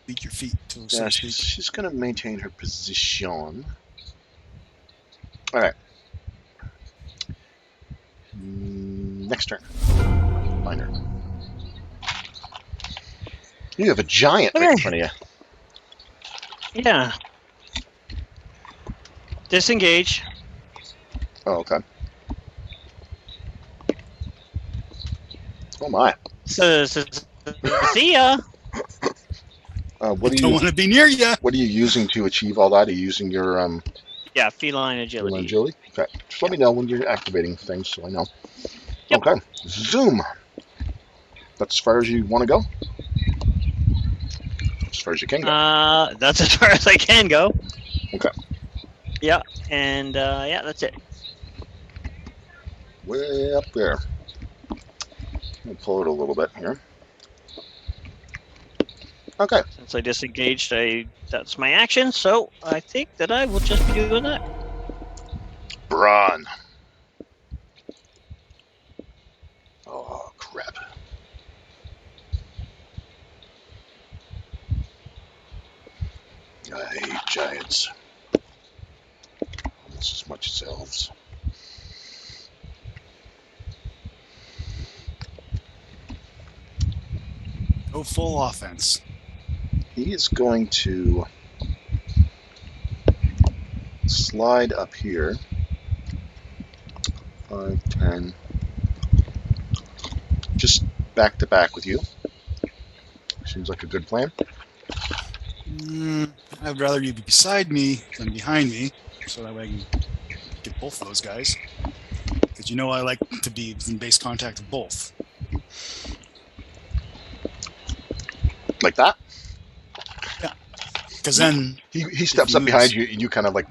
beat your feet, so Yeah, to speak. she's going to maintain her position. All right. Next turn. Minor. You have a giant right in Okay. front of you. Yeah. Disengage. Oh, okay. Oh my. So, see ya. What I are don't you? want to be near you. What are you using to achieve all that? Are you using your Yeah, feline agility. agility? Okay. Just let me know when you're activating things so I know. Yep. Okay. Zoom. That's as far as you want to go. As far as you can go. That's as far as I can go. Okay. Yeah, and yeah, that's it. Way up there. Let me pull it a little bit here. Okay. Since I disengaged, that's my action. So I think that I will just be doing that. Brawn. Oh crap. I hate giants. Almost as much as elves. Go full offense. He is going to slide up here. 5, 10. Just back to back with you. Seems like a good plan. I'd rather you be beside me than behind me, so that way I can get both of those guys. Because you know I like to be in base contact of both. Like that. Because then He steps he up behind moves. you and you kind of like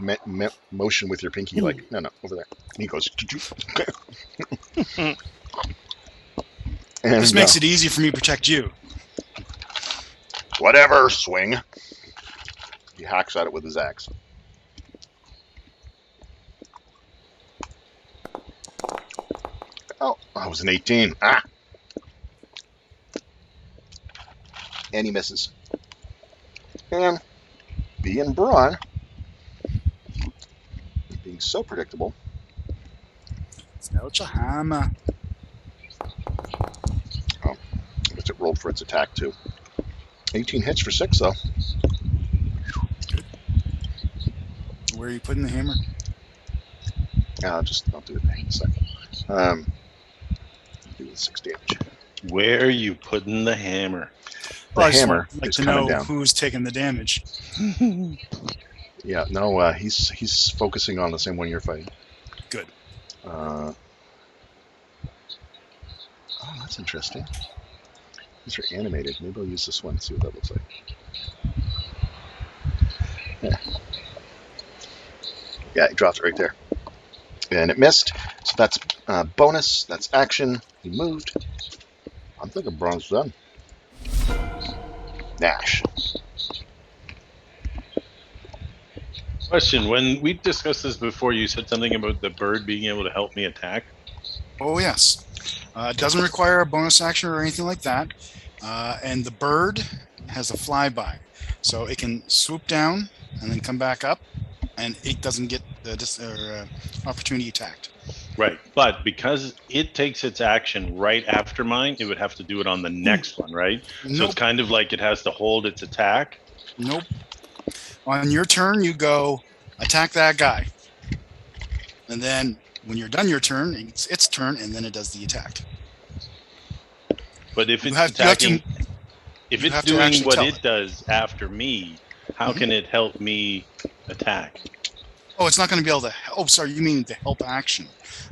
motion with your pinky like, no, over there. And he goes, and This makes it easy for me to protect you. whatever, swing. He hacks at it with his axe. Oh, that was an 18. Ah! And he misses. And being Braun, being so predictable, Spell your hammer. I guess it rolled for its attack too. 18 hits for 6 though. Where are you putting the hammer? I'll do it in a second. Do the 6 damage. Where are you putting the hammer? The Well, I just hammer would like is to coming know down. who's taking the damage. Yeah, no, he's focusing on the same one you're fighting. Good. Oh, that's interesting. These are animated. Maybe I'll use this one and see what that looks like. Yeah, he dropped it right there. And it missed. So that's bonus. That's action. He moved. I'm thinking Braun's done. Nash. Question: when we discussed this before, you said something about the bird being able to help me attack. Oh, yes. It doesn't require a bonus action or anything like that. And the bird has a flyby. So it can swoop down and then come back up, and it doesn't get opportunity attacked. Right, but because it takes its action right after mine, it would have to do it on the next one, right? So Nope. it's kind of like it has to hold its attack. Nope. On your turn, you go attack that guy. And then when you're done your turn, it's its turn, and then it does the attack. But if You it's have- you have to- attacking, if you it's have to doing actually what tell it it. does after me, how Mhm. can it help me attack? Oh, it's not going to be able to. Oh, sorry, you mean the help action?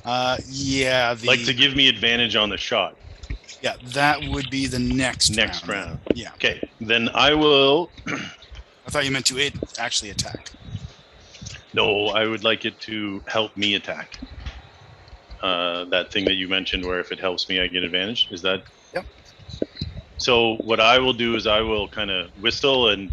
Yeah, Like to give me advantage on the shot yeah, that would be the next round. Yeah, Okay, then I will. I thought you meant to it actually attack. No, I would like it to help me attack. That thing that you mentioned, where if it helps me, I get advantage. Is that? Yep. So what I will do is I will kind of whistle and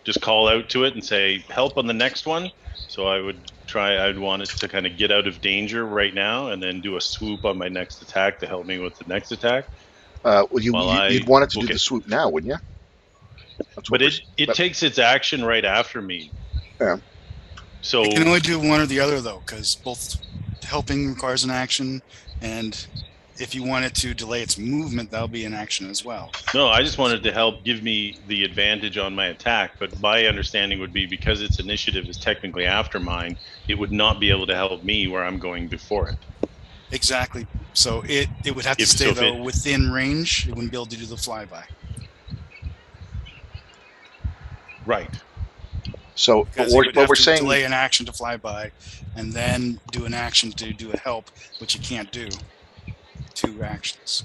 just call out to it and say help on the next one. So I'd want it to kind of get out of danger right now and then do a swoop on my next attack to help me with the next attack. Well, While you'd I want it to book do the it. swoop now, wouldn't you? That's what But it takes its action right after me. Yeah. So It can only do one or the other though, because both helping requires an action, and if you want it to delay its movement, that'll be an action as well. No, I just wanted to help give me the advantage on my attack, but my understanding would be because its initiative is technically after mine, it would not be able to help me where I'm going before it. Exactly. So it would have to If- stay so if though it- within range. It wouldn't be able to do the flyby Right. So because what it would have we're to saying, delay an action to fly by, and then do an action to do a help, which you can't do. 2 actions.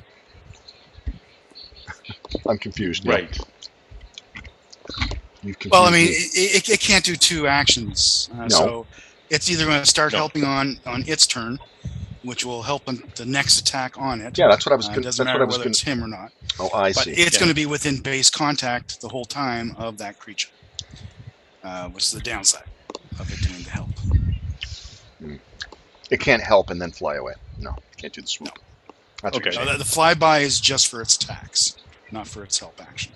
I'm confused. Yep. Right. You've confused Well, I mean, me. it can't do 2 actions. No. So it's either going to start No. helping on its turn, which will help on the next attack on it. Yeah, that's what I was It going. doesn't That's what matter I was whether going. it's him or not. Oh, I But see. it's Yeah. going to be within base contact the whole time of that creature, which is the downside of it doing the help. It can't help and then fly away. No, it can't do the swoop. That's what Okay. you're So saying. the flyby is just for its attacks, not for its help action.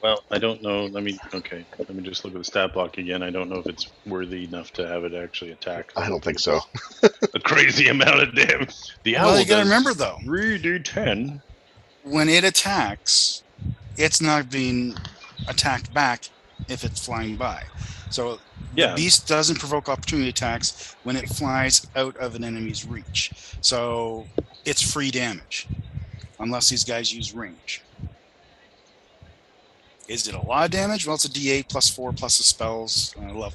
Well, I don't know. Let me just look at the stat block again. I don't know if it's worthy enough to have it actually attack. I don't think so. A crazy amount of damage. The owl Well, you got to does remember though, 3d10. when it attacks, it's not being attacked back if it's flying by. So Yeah. the beast doesn't provoke opportunity attacks when it flies out of an enemy's reach. So it's free damage unless these guys use range. Is it a lot of damage? Well, it's a D8 plus 4 plus the spell's level.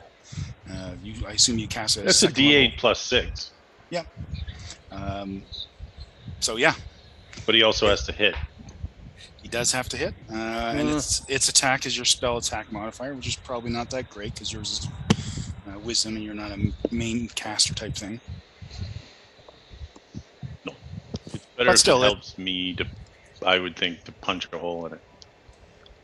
I assume you cast it. That's a D8 plus 6. So yeah, But he also has to hit. he does have to hit, and its attack is your spell attack modifier, which is probably not that great because yours is wisdom and you're not a main caster type thing. It's better But if still, it helps me to, I would think, to punch a hole in it.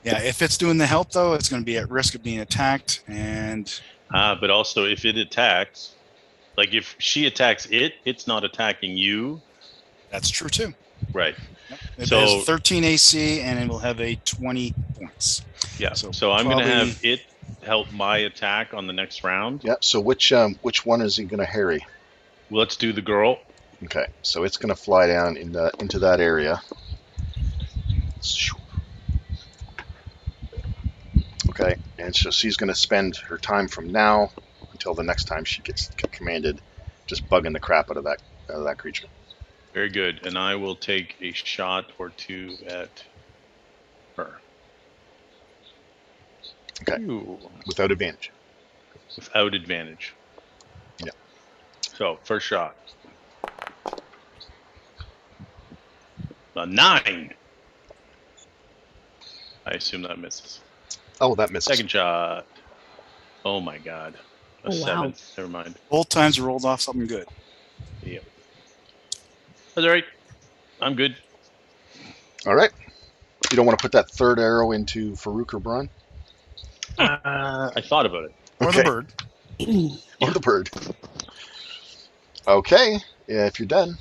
Yeah, if it's doing the help though, it's going to be at risk of being attacked, and But also if it attacks, like if she attacks it, it's not attacking you. that's true too. Right. Yep. It So- has 13 AC and it will have a 20 points. Yeah. So So I'm going to probably- have it help my attack on the next round. Yep. So which one is he going to harry? Let's do the girl. Okay. So it's going to fly down into that area. Okay. And so she's going to spend her time from now until the next time she gets commanded, just bugging the crap out of that creature. Very good. And I will take a shot or 2 at her. Okay. Ew. Without advantage. Without advantage. Yeah. So, first shot. A 9. I assume that misses. Oh, that misses. Second shot. Oh my god. A Oh, wow. 7. Never mind. both times it rolled off something good. Yep. That's alright. I'm good. All right. You don't want to put that third arrow into Farouk or Braun? I thought about it. Or Okay. the bird. Or the bird. Okay. Yeah, if you're done,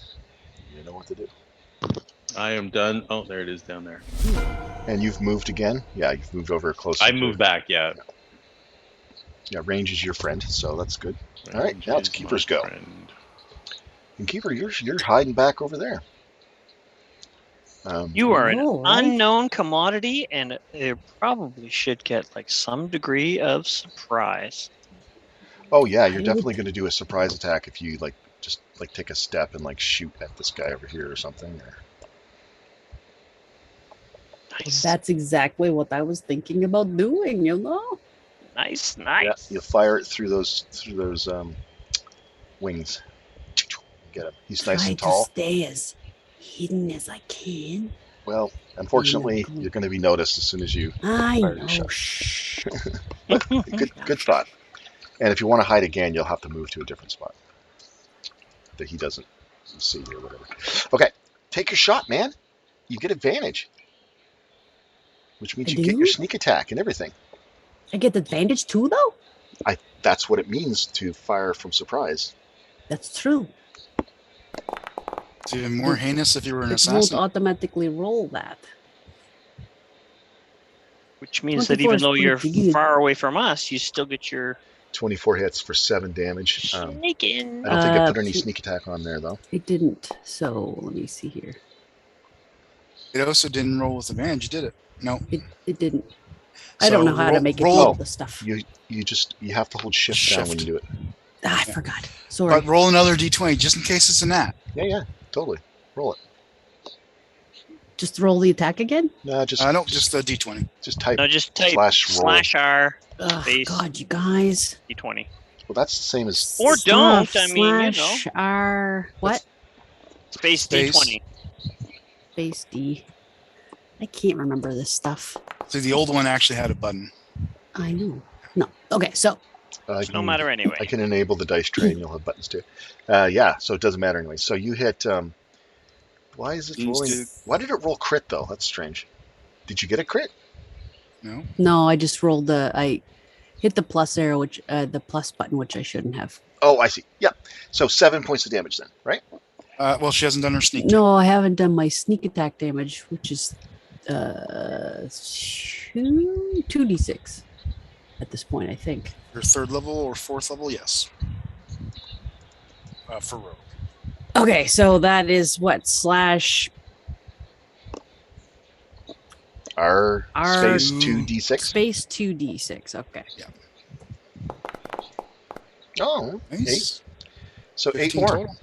you know what to do. I am done. Oh, there it is down there. And you've moved again? Yeah, you've moved over closer. I to moved it. back, yeah. Yeah, range is your friend, so that's good. All right, Range now it's is my Keeper's go. friend. And Keeper, you're hiding back over there. You are an All right. unknown commodity, and it probably should get like some degree of surprise. Oh yeah, you're I definitely would- going to do a surprise attack if you just take a step and shoot at this guy over here or something. Or... Nice, That's exactly what I was thinking about doing, you know? nice. Yeah, you fire it through those wings. Get him. He's nice Try and to tall. stay as hidden as I can. Well, unfortunately, cool. you're going to be noticed as soon as you. I Fire your know. shot. Shh. Good thought. And if you want to hide again, you'll have to move to a different spot that he doesn't see or whatever. Okay, take your shot, man. You get advantage, which means I you get your do? sneak attack and everything. I get advantage too, though? That's what it means to fire from surprise. That's true. It's even more heinous if you were an It won't assassin. automatically roll that. Which means that 24 even is though you're pretty good. far away from us, you still get your 24 hits for 7 damage. Shaking. I don't think I put any Two- sneak attack on there though. It didn't. So let me see here. It also didn't roll with advantage. You did it. No. It didn't. I don't know how to make it do roll, all the stuff. You have to hold shift down when you do it. Ah, I Yeah. forgot. Sorry. But roll another d20 just in case it's a nat. Yeah, totally. Roll it. Just roll the attack again? No, just No, just a d20. just type No, just type /roll. /R Oh, Space. God, you guys. D20. Well, that's the same as Or don't, I mean, you know. Slash R. What? Space Space. D20. Space D. I can't remember this stuff. So the old one actually had a button. I know. No. Okay, so No matter anyway. I can enable the dice tray and you'll have buttons too. Yeah, so it doesn't matter anyway. So you hit. Why is it These rolling? two. Why did it roll crit though? That's strange. Did you get a crit? No. I just rolled I hit the plus arrow, which the plus button, which I shouldn't have. Oh, I see. Yeah. So 7 points of damage then, right? Well, she hasn't done her sneak. No, I haven't done my sneak attack damage, which is 2d6 at this point, I think. Your 3rd level or 4th level, yes. For rogue. Okay, so that is what slash R R- space 2d6. space 2d6. Okay. Oh, Nice. 8. So 8 15 more. total.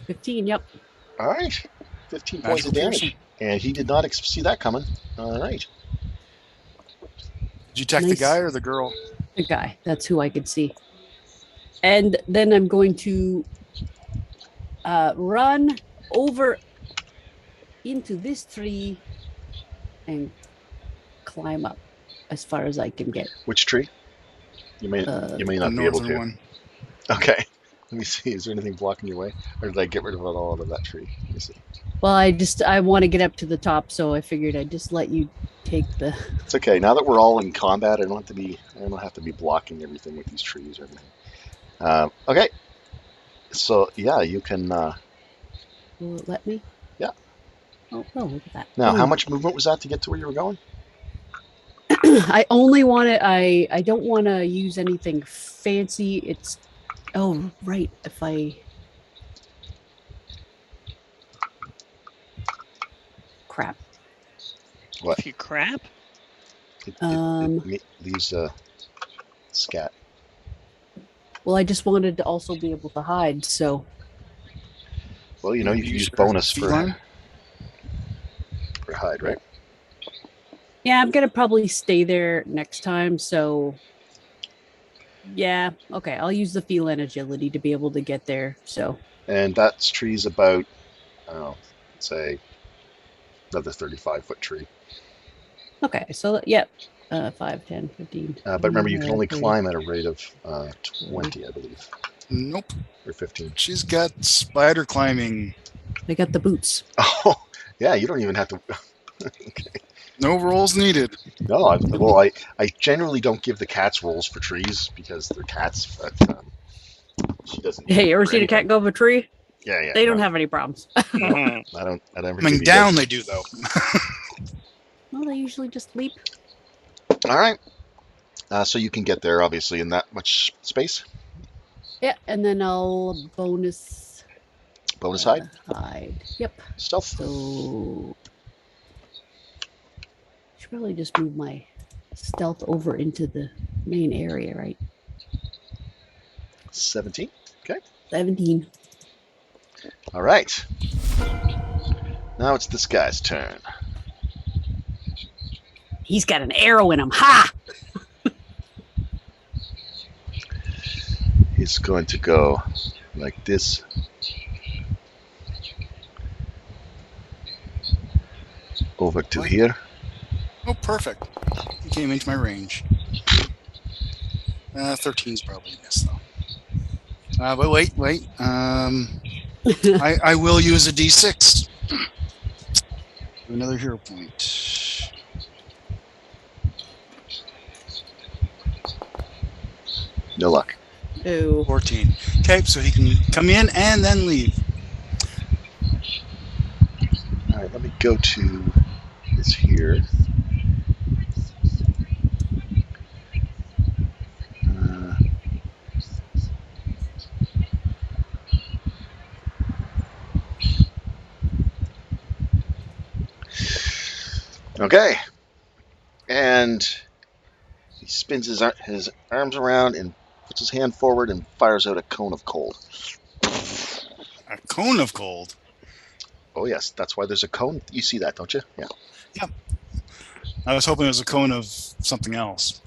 15. Yep. All right. 15 points Magical of damage. piercing. And he did not see that coming. All right. Did you attack the Nice. guy or the girl? The guy. That's who I could see. And then I'm going to run over into this tree and climb up as far as I can get. Which tree? You may Uh, you may The not be able northern to. one. Okay. Let me see. Is there anything blocking your way, or did I get rid of it all out of that tree? Let me see. Well, I want to get up to the top, so I figured I'd just let you take the. It's okay. Now that we're all in combat, I don't have to be blocking everything with these trees or everything. Okay. So yeah, you can. Will it let me? Yeah. Oh, look at that. Now, how Boom. much movement was that to get to where you were going? I only want to. I don't want to use anything fancy. It's. Oh right. If I. Crap. What? If you crap. It leaves scat. Well, I just wanted to also be able to hide. So Well, you know, you can use your bonus feline? for hide, right? yeah, I'm gonna probably stay there next time. So. Yeah. Okay. I'll use the feline agility to be able to get there. So. And that tree's about, I don't know, say another 35-foot tree. Okay. So yep. 5, 10, 15. But remember, you can only 30. climb at a rate of 20, I believe, Nope. or 15. She's got spider climbing. I got the boots. Oh, yeah, you don't even have to. Okay. No rolls needed. No, I generally don't give the cats rolls for trees because they're cats, but she doesn't. Hey, you ever for seen a anything. cat go up a tree? Yeah. They don't no, have any problems. Mhm. I don't ever Coming give you down, they do though. Well, they usually just leap. that. All right. So you can get there, obviously, in that much space. Yeah, and then I'll bonus Bonus hide, hide. Yep. stealth. So should probably just move my stealth over into the main area, right? 17. 17. All right. Now it's this guy's turn. He's got an arrow in him. Ha! He's going to go like this. Over to What? here. Oh, perfect. You came into my range. 13's probably a miss though. But wait. I will use a d6. Another hero point. No luck. Oh. 14. Okay, so he can come in and then leave. All right, let me go to this here. Okay. And he spins his arms around and puts his hand forward and fires out a cone of cold. A cone of cold. Oh, yes. That's why there's a cone. You see that, don't you? Yeah. I was hoping it was a cone of something else.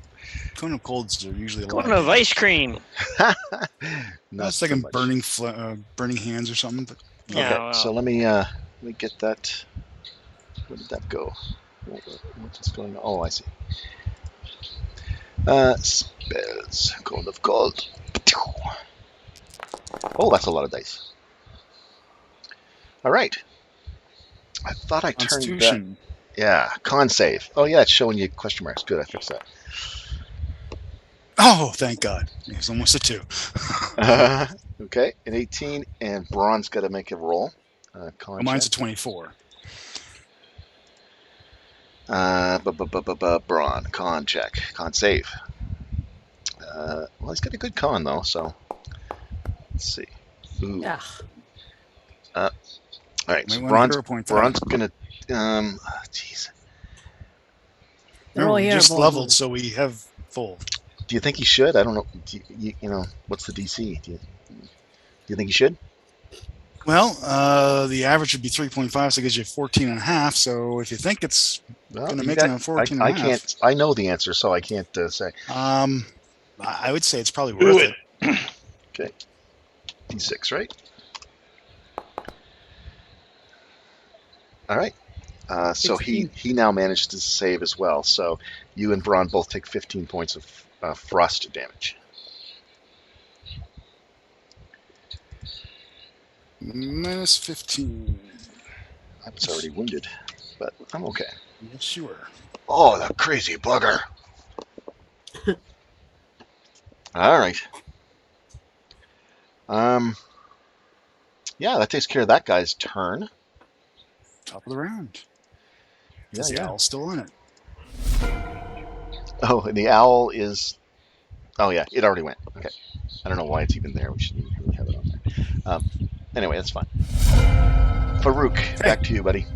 Cone of colds are usually a lot. Cone of ice cream. I Not was so thinking much. burning hands or something. But Okay, Yeah, well. so let me get that. Where did that go? What's going on? Oh, I see. Spells. Cone of cold. Oh, that's a lot of dice. All right. I thought I turned that. Constitution. Yeah, con save. Oh, yeah, it's showing you question marks. Good, I fixed that. Oh, thank God. It was almost a 2. Okay, an 18, and Braun's got to make a roll. Con Mine's a check. 24. Braun, con check. Con save. Well, he's got a good con, though, so let's see. Ooh. Yeah. All right, Might so want to hero point that. Braun's going to, jeez. They're Remember, all we here. just leveled, so we have full. Do you think he should? I don't know. You know, what's the DC? Do you think he should? Well, the average would be 3.5, so it gives you 14 and a half. So if you think it's Well, going to you make got, it a 14 I and a half, can't. I know the answer, so I can't say. I would say it's probably Do worth it. Okay, D6, right? All right. So 16. he now managed to save as well. So you and Braun both take 15 points of frost damage. Minus 15. I was already wounded, but I'm okay. Yes, you were. Oh, the crazy bugger! All right. Yeah, that takes care of that guy's turn. Top of the round. Yeah, Because the yeah. owl's still on it. Oh, and the owl is. Oh yeah, it already went. Okay. I don't know why it's even there. We shouldn't really have it on there. Anyway, that's fine. Farouk, back to you, buddy.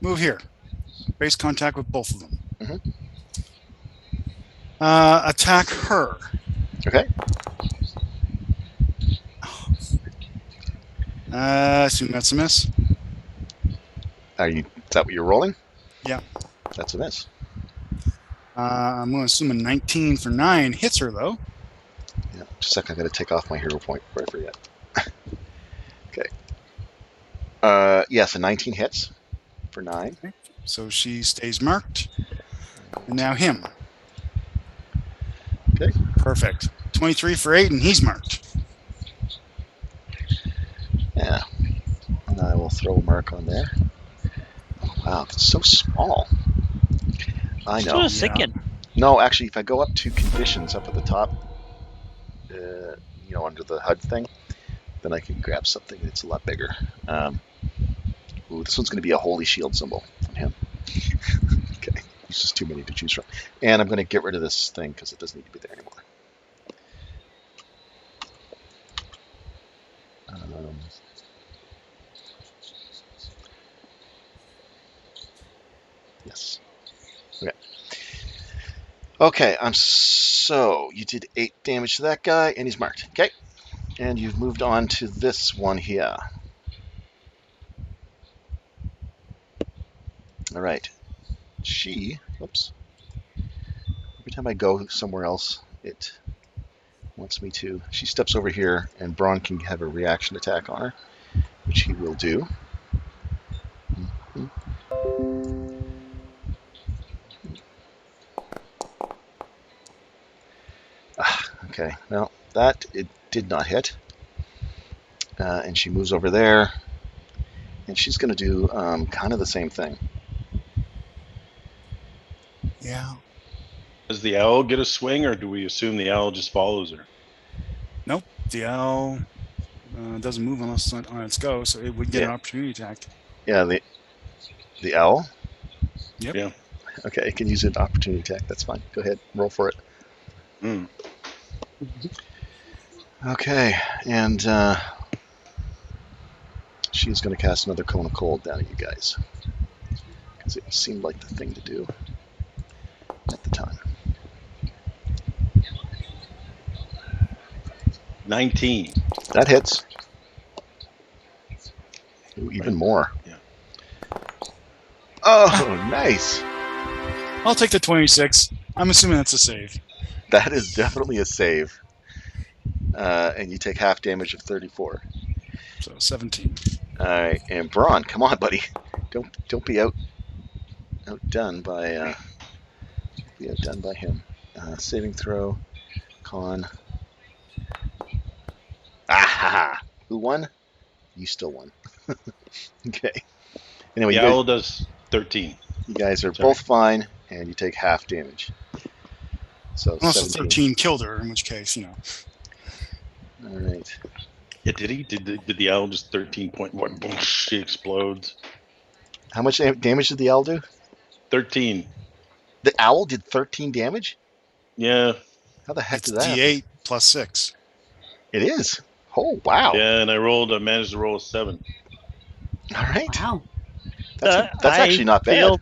Move here. Base contact with both of them. Mhm. Attack her. Okay. Assume that's a miss. Is that what you're rolling? Yeah. That's a miss. I'm going to assume a 19 for 9 hits her, though. Yeah. Just a second. I got to take off my hero point before I forget. Okay. Yes, a 19 hits for 9. Okay. So she stays marked. And now him. Okay. Perfect. 23 for 8, and he's marked. Yeah. And I will throw a mark on there. Oh, wow, it's so small. I That's what I know. was thinking. No, actually, if I go up to conditions up at the top, under the HUD thing, then I can grab something that's a lot bigger. Ooh, this one's going to be a holy shield symbol on him. Okay, there's just too many to choose from. And I'm going to get rid of this thing because it doesn't need to be there anymore. Yes. Okay. Okay, so you did 8 damage to that guy, and he's marked. Okay, and you've moved on to this one here. All right. Oops. Every time I go somewhere else, it wants me to. She steps over here, and Braun can have a reaction attack on her, which he will do. Okay, well, it did not hit. And she moves over there, and she's going to do kind of the same thing. Yeah. Does the owl get a swing, or do we assume the owl just follows her? Nope. The owl doesn't move unless it's on its go, so it would get an opportunity attack. Yeah, the owl? Yep. Yeah. Okay, it can use an opportunity attack. That's fine. Go ahead, roll for it. Mm. Okay, and she's going to cast another cone of cold down at you guys. because it seemed like the thing to do at the time. 19. That hits. Ooh, even Right. more. Yeah. Oh, nice. I'll take the 26. I'm assuming that's a save. That is definitely a save. And you take half damage of 34. So 17. All right, and Braun, come on, buddy. Don't be outdone by him. Saving throw, con. Ah, who won? You still won. Okay. Anyway, The owl does 13. you guys are Sorry. both fine, and you take half damage. So Unless the 17. 13 killed her, in which case, All right. Yeah, did he? Did the owl just 13.1? Boom, she explodes. How much damage did the owl do? 13. The owl did 13 damage? Yeah. How the heck it's did that happen? D8 plus 6. It is. Oh, wow. Yeah, and I managed to roll a 7. All right. Wow. That's I actually not bad.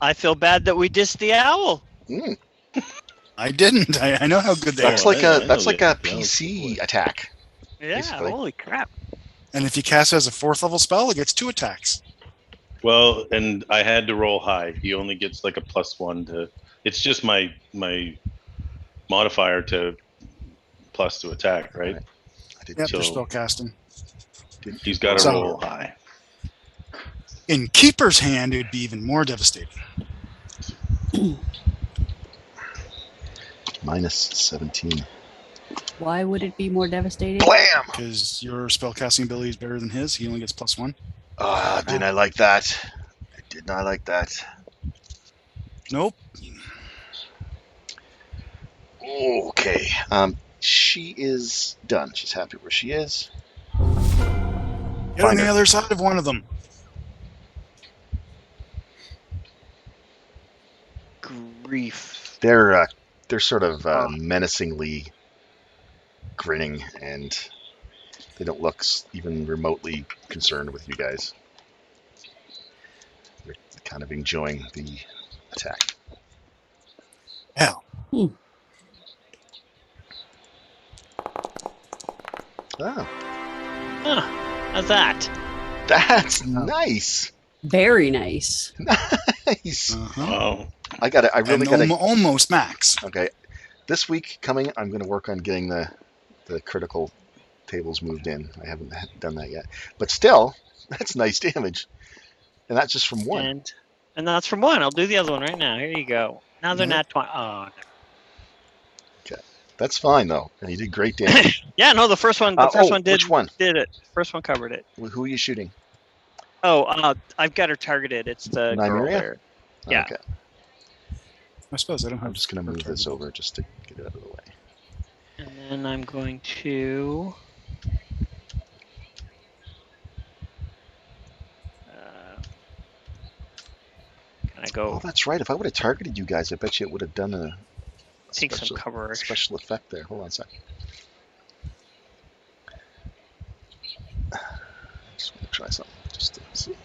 I feel bad that we dissed the owl. Mm. I didn't. I know how good they That's are. like I a know that's like the a owl's PC cool. attack. Yeah, Basically. holy crap. And if you cast it as a 4th level spell, it gets 2 attacks. Well, and I had to roll high. He only gets like a +1 to. It's just my modifier to plus to attack, right? Right. I didn't, Yep, So- for spell casting. didn't He's do got to So- roll high. In Keeper's hand, it would be even more devastating. minus 17. Why would it be more devastating? Blam! Because your spell casting ability is better than his. He only gets +1. Ah, didn't I like that? I did not like that. Nope. Okay. She is done. She's happy where she is. Get on Find the her. other side of one of them. Grief. They're sort of menacingly grinning, and they don't look even remotely concerned with you guys. They're kind of enjoying the attack. Hell. Oh, Huh, how's that? that's nice. Very nice. Nice. Uh-huh. Wow. I really And gotta. almost max. Okay, this week coming, I'm going to work on getting the critical tables moved in. I haven't done that yet, but still, that's nice damage, and that's just from one. And that's from one. I'll do the other one right now. Here you go. Now they're Yep. not 20. Oh, That's fine though, and you did great damage. yeah, no, the first one. The first one did. Which one? Did it? First one covered it. Who are you shooting? Oh, I've got her targeted. It's the girl Nymeria? there. Yeah. Okay. I suppose I don't have I'm just going to move this target. over just to get it out of the way. And then I'm going to. Can I Oh, go that's right. If I would have targeted you guys, I bet you it would have done a take some cover? special effect there. Hold on a sec. Just want to try something just to see.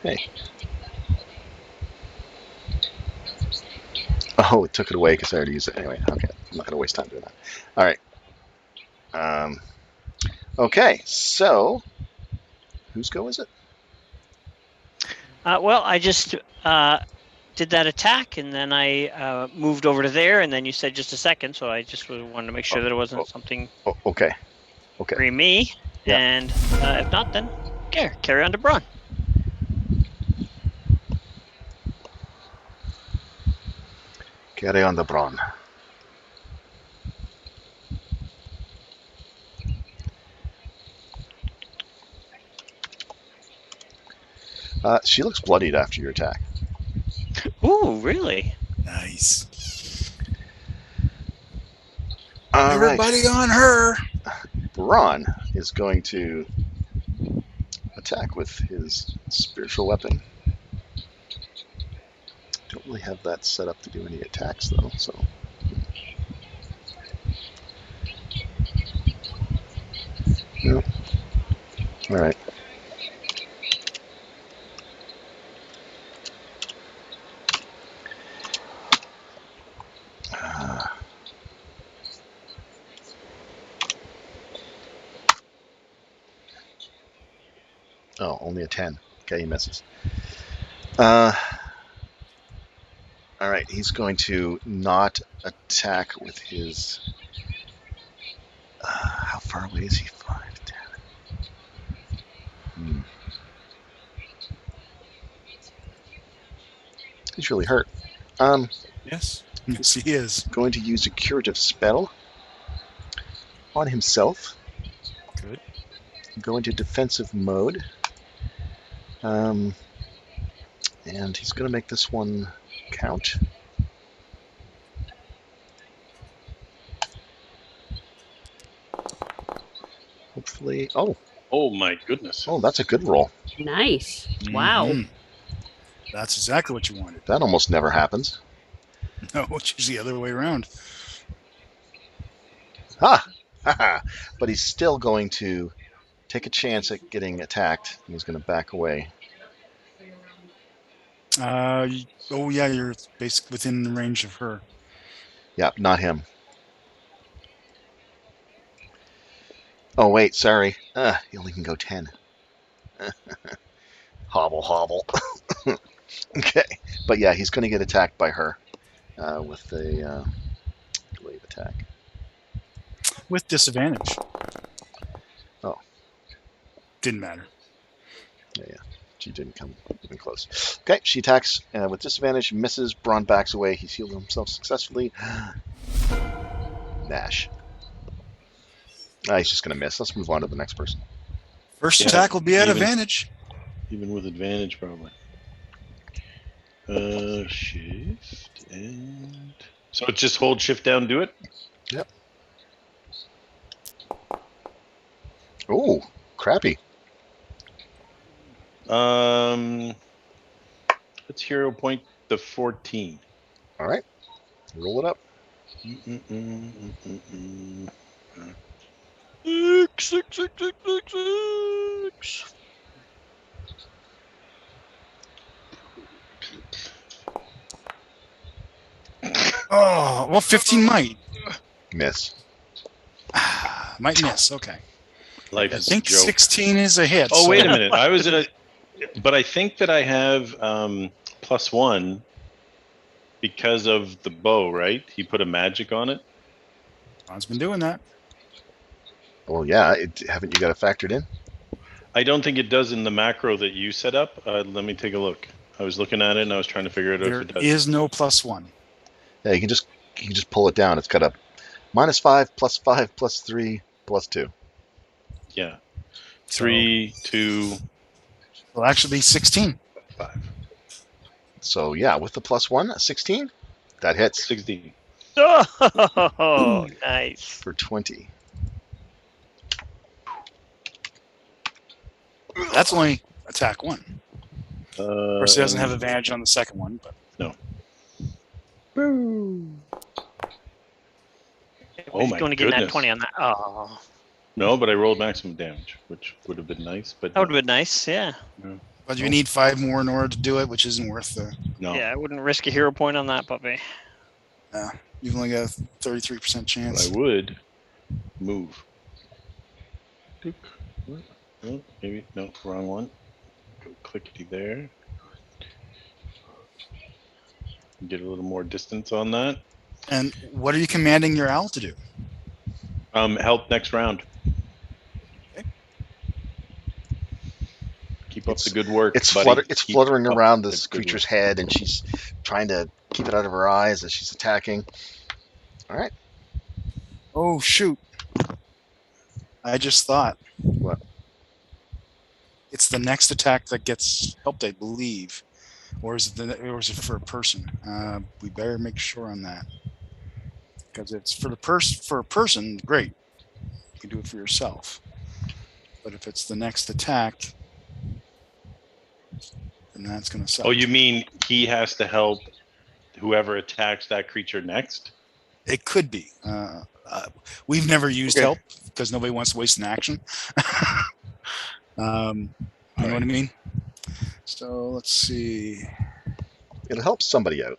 Hey. Oh, it took it away because I already used it. Anyway, okay. I'm not going to waste time doing that. All right. Okay, so whose go is it? Well, I just did that attack, and then I moved over to there, and then you said just a second, so I just wanted to make sure that it wasn't something Oh, okay. Okay. for me. Yeah. And if not, then carry on to Braun. Carry on the Braun. She looks bloodied after your attack. Ooh, really? Nice. All right. Everybody on her. Braun is going to attack with his spiritual weapon. Don't really have that set up to do any attacks though, so. No. All right. Oh, only a 10. Okay, he misses. All right, he's going to not attack with his. How far away is he? 5, 10. He's really hurt. Yes. Yes, he is. Going to use a curative spell on himself. Good. Go into defensive mode. And he's going to make this one count. Hopefully. Oh my goodness. Oh, that's a good roll. Nice. Wow. Mhm. That's exactly what you wanted. That almost never happens. No, it's the other way around. Ha! But he's still going to take a chance at getting attacked. And he's going to back away. Oh yeah, you're basically within the range of her. Yeah, not him. Oh, wait, sorry. He only can go 10. Hobble, hobble. Okay. But yeah, he's going to get attacked by her with a wave attack. With disadvantage. Oh. Didn't matter. Yeah. She didn't come even close. Okay, she attacks with disadvantage, misses. Braun backs away. He's healed himself successfully. Nash. He's just going to miss. Let's move on to the next person. First Yeah, attack will be at even- advantage. Even with advantage, probably. Shift and so it's just hold shift down, do it. Yep. Oh, crappy. Let's hero point the 14. All right. Roll it up. Six. Oh, well, 15 might. Miss. Might miss. Okay. Life I is a think joke. 16 is a hit. Oh, so- wait a minute. I was in a, but I think that I have +1 because of the bow, right? He put a magic on it. Ron's been doing that. Well, yeah. Haven't you got it factored in? I don't think it does in the macro that you set up. Let me take a look. I was looking at it and I was trying to figure it out There if it does. is no +1. Yeah, you can just pull it down. It's got a -5, +5, +3, +2. Yeah. 3, 2, Will actually be 16. 5, So yeah, with the +1, a 16, that hits 16. Oh, nice. for 20. That's only attack 1. Of course, he doesn't have and- advantage on the second one, but Oh He's my going to get that goodness. 20 on that. Oh, No, but I rolled maximum damage, which would have been nice. But that would have been nice. Yeah. but you need 5 more in order to do it, which isn't worth the. no. Yeah, I wouldn't risk a hero point on that puppy. You've only got a 33% But chance. I would move. Oh, maybe no, wrong one. Go clickety there. Get a little more distance on that. And what are you commanding your owl to do? Help next round. Okay. Keep up the good work. It's buddy. it's Keep fluttering up around the this good creature's work. head, and she's trying to keep it out of her eyes as she's attacking. All right. Oh, shoot. I just thought. What? It's the next attack that gets helped, I believe. Or is it for a person? We better make sure on that. Because it's for a person, great. You can do it for yourself. But if it's the next attack, then that's going to suck. Oh, you mean he has to help whoever attacks that creature next? It could be. We've never used Okay. help because nobody wants to waste an action. You know what I mean? So let's see. It'll help somebody out,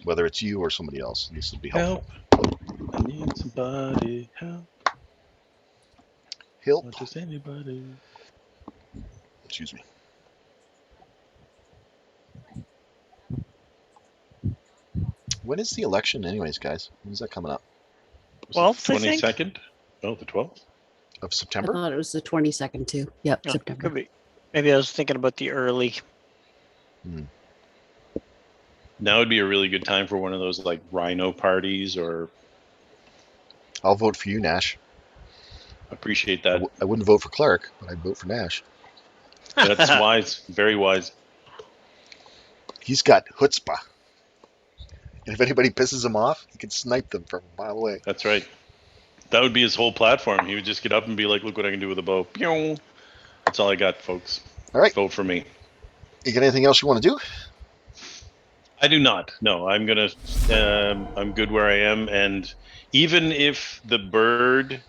whether it's you or somebody else. This will be helpful. Help. I need somebody. Help. Help. Not just anybody. Excuse me. When is the election, anyways, guys? When's that coming up? Was it 12th, I think? 22nd? Oh, the 12th? Of I September? thought it was the 22nd too. Yep, Oh, September. could be. Maybe I was thinking about the early. Now would be a really good time for one of those like rhino parties, or I'll vote for you, Nash. appreciate I, that. I wouldn't vote for Clark, but I'd vote for Nash. That's wise. Very wise. He's got chutzpah. And if anybody pisses him off, he can snipe them from a mile away. That's right. That would be his whole platform. He would just get up and be like, look what I can do with a bow. Pew! That's all I got, folks. All right. Vote for me. You got anything else you want to do? I do not. No, I'm gonna. I'm good where I am, and even if the bird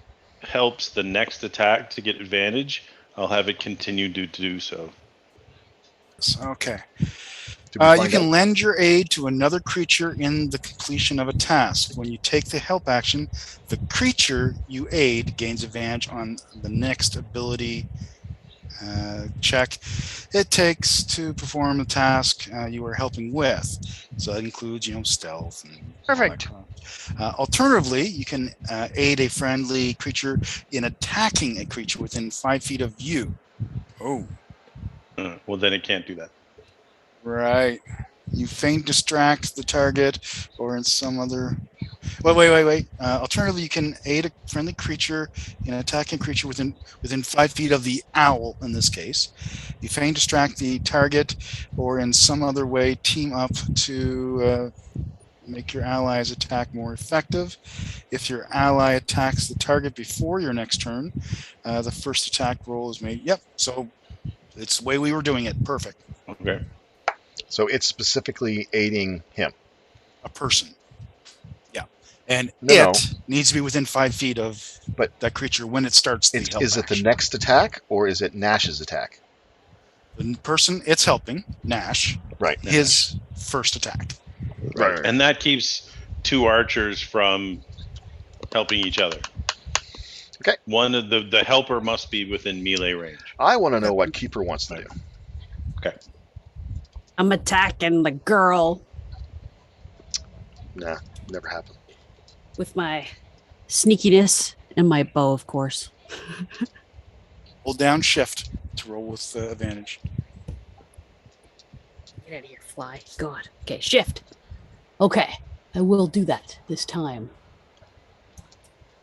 helps the next attack to get advantage, I'll have it continue to do so. Okay. Did we You find can out? lend your aid to another creature in the completion of a task. When you take the help action, the creature you aid gains advantage on the next ability check it takes to perform the task you are helping with. So that includes, stealth. And Perfect. all that. Alternatively, you can aid a friendly creature in attacking a creature within 5 feet of you. Oh. Well, then it can't do that. Right. You feint distract the target or in some other... Wait. Alternatively, you can aid a friendly creature in attacking a creature within 5 feet of the owl, in this case. You feint distract the target or in some other way team up to make your ally's attack more effective. If your ally attacks the target before your next turn, the first attack roll is made. Yep, so it's the way we were doing it. Perfect. Okay. So it's specifically aiding him. A person. Yeah. And No. needs to be within 5 feet of that creature when it starts the help Is it the action. next attack, or is it Nash's attack? The person it's helping, Nash, Right. his first attack. Right. And that keeps 2 archers from helping each other. Okay. One of the helper must be within melee range. I want to know what Keeper wants to do. Okay. I'm attacking the girl Nah, never happened. with my sneakiness and my bow, of course. Hold down shift to roll with advantage. Get out of here, fly. God. Okay, shift. Okay, I will do that this time.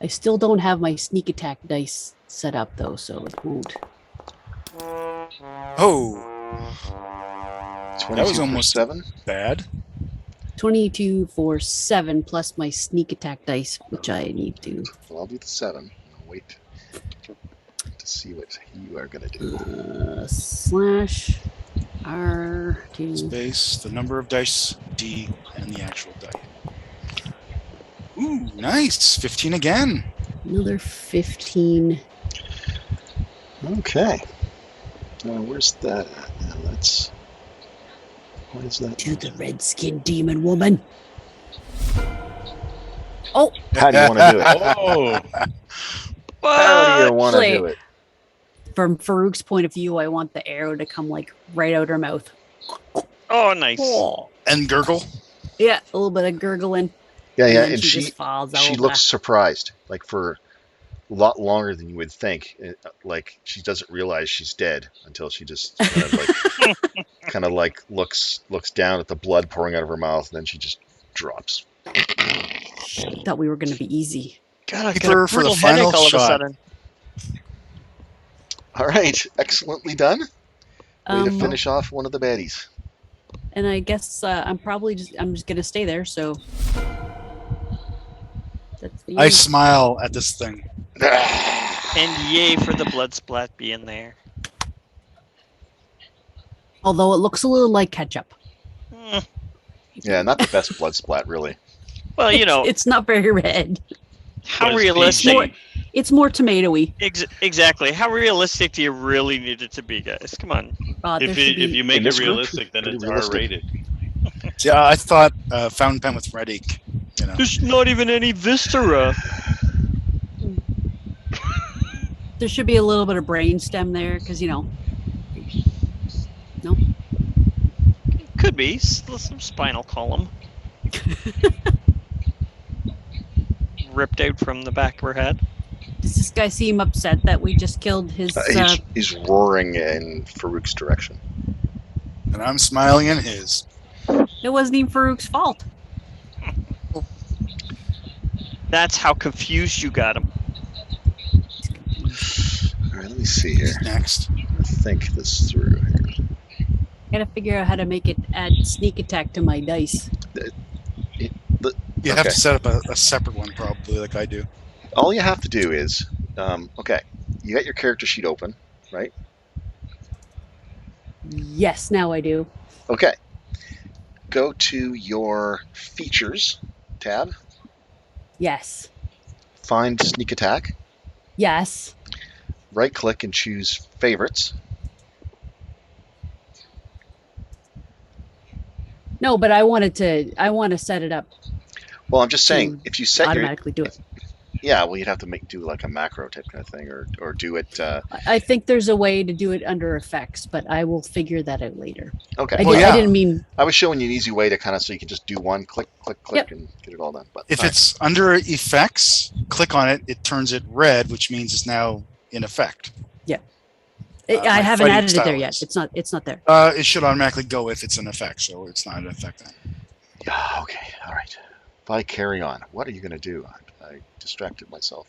I still don't have my sneak attack dice set up, though, so it won't. Oh, 22 that was for almost 7. bad. 22 for 7 plus my sneak attack dice, which I need to. Well, I'll do the 7. I'll wait to see what you are going to do. Slash R2. Space, the number of dice, D, and the actual die. Ooh, nice. 15 again. Another 15. Okay. Now, where's that at? Now, that's... What is that? To the red skinned demon woman. Oh, How do you want to do it? Oh, How do you want to Actually- do it? from Farouk's point of view, I want the arrow to come like right out her mouth. Oh, nice. And gurgle. Yeah, a little bit of gurgling. Yeah, and yeah, then and she just falls she over. looks surprised, like for a lot longer than you would think. Like she doesn't realize she's dead until she just kind of like looks down at the blood pouring out of her mouth, and then she just drops. I thought we were going to be easy. God, I Keep got a her for the brutal final headache all of a shot. sudden. All right, excellently done. Way to finish off one of the baddies. And I guess I'm just going to stay there. So that's the I end. smile at this thing. And yay for the blood splat being there. Although it looks a little like ketchup. Mm, Yeah, not the best blood splat, really. well, you know, It's not very red. how What is realistic. PG? It's more tomatoey. Exactly. How realistic do you really need it to be, guys? Come on. There should If be. you make In it this group, realistic, then pretty it's realistic. R-rated. See, I thought fountain pen with red ink. There's not even any viscera. There should be a little bit of brainstem there because no. Could be some spinal column ripped out from the back of her head. Does this guy seem upset that we just killed his? He's roaring in Farouk's direction. And I'm smiling in his. It wasn't even Farouk's fault. That's how confused you got him. All right, let me see here. He's next. Think this through here. Gotta figure out how to make it add sneak attack to my dice. You have to set up a separate one, probably, like I do. All you have to do is, okay, you got your character sheet open, right? Yes, now I do. Okay. Go to your features tab. Yes. Find sneak attack. Yes. Right click and choose favorites. No, but I want to set it up. Well, I'm just saying, if you set automatically do it. Yeah, well, you'd have to do like a macro type kind of thing, or do it. I think there's a way to do it under effects, but I will figure that out later. Okay. I didn't mean. I was showing you an easy way to kind of so you can just do one click, click, click, Yep. and get it all done. But If it's under effects, click on it. It turns it red, which means it's now in effect. Yeah. My I haven't fighting added it there style yet. is- It's not there. It should automatically go if it's an effect, so it's not an effect then. yeah, okay, all right. If I carry on, what are you going to do? I distracted myself.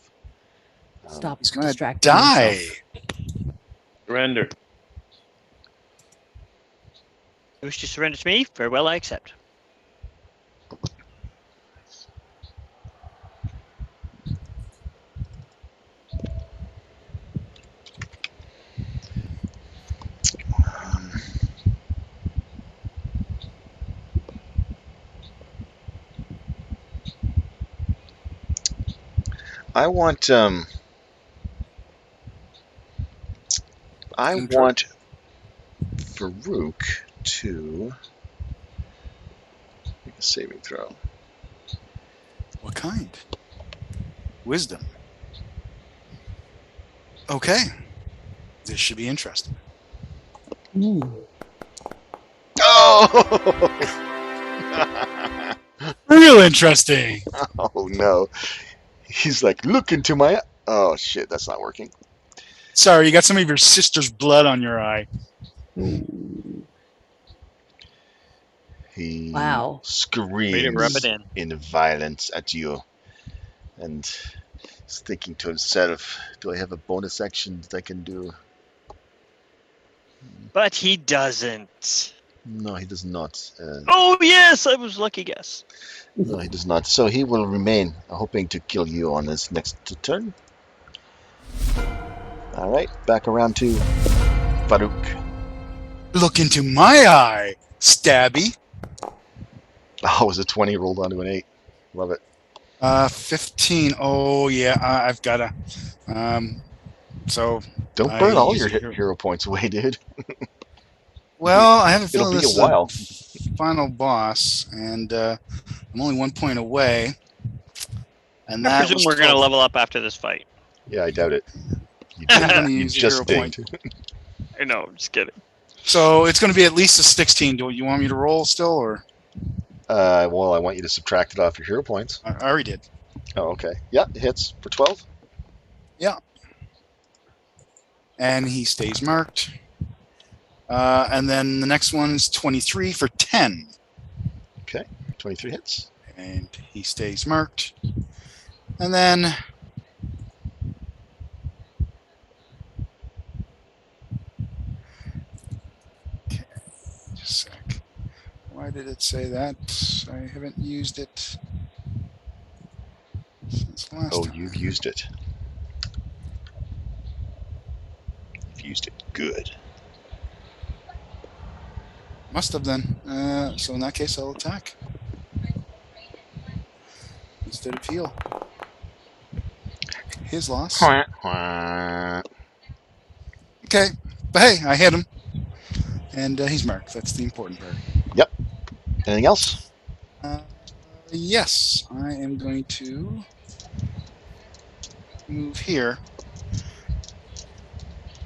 Stop He's gonna distracting die. yourself. Surrender. You wish to surrender to me? Very well, I accept. I want Farouk to make a saving throw. What kind? Wisdom. Okay. This should be interesting. Ooh. Oh! Real interesting. Oh no! He's like, look into my. Oh shit! That's not working. Sorry, you got some of your sister's blood on your eye. He Wow. Way to screams rub it in. in violence at you, and is thinking to himself, "Do I have a bonus action that I can do?" But he doesn't. No, he does not. Oh, yes! I was lucky guess. No, he does not. So he will remain, hoping to kill you on his next turn. All right, back around to Farouk. Look into my eye, Stabby. Oh, it was a 20 rolled onto an 8. Love it. 15. Oh yeah, I've gotta. So Don't burn all your hero points away, dude. well, I have a It'll feeling be this a while. is the final boss, and I'm only 1 point away. And I that presume was we're going to 12. level up after this fight. Yeah, I doubt it. You I'm gonna you use a just hero point. dinged. I know, I'm just kidding. So it's going to be at least a 16. Do you want me to roll still, or Well, I want you to subtract it off your hero points. I already did? Oh, okay. Yeah, it hits for 12. And he stays marked. And then the next one is 23 for 10. Okay, 23 hits. And he stays marked. And then okay, just a sec. Why did it say that? I haven't used it since last Oh, time. you've used it. You've used it good. Must have then. So in that case, I'll attack instead of heal. his loss. Wah. Okay, but hey, I hit him, and he's marked. That's the important part. Anything else? Yes, I am going to move here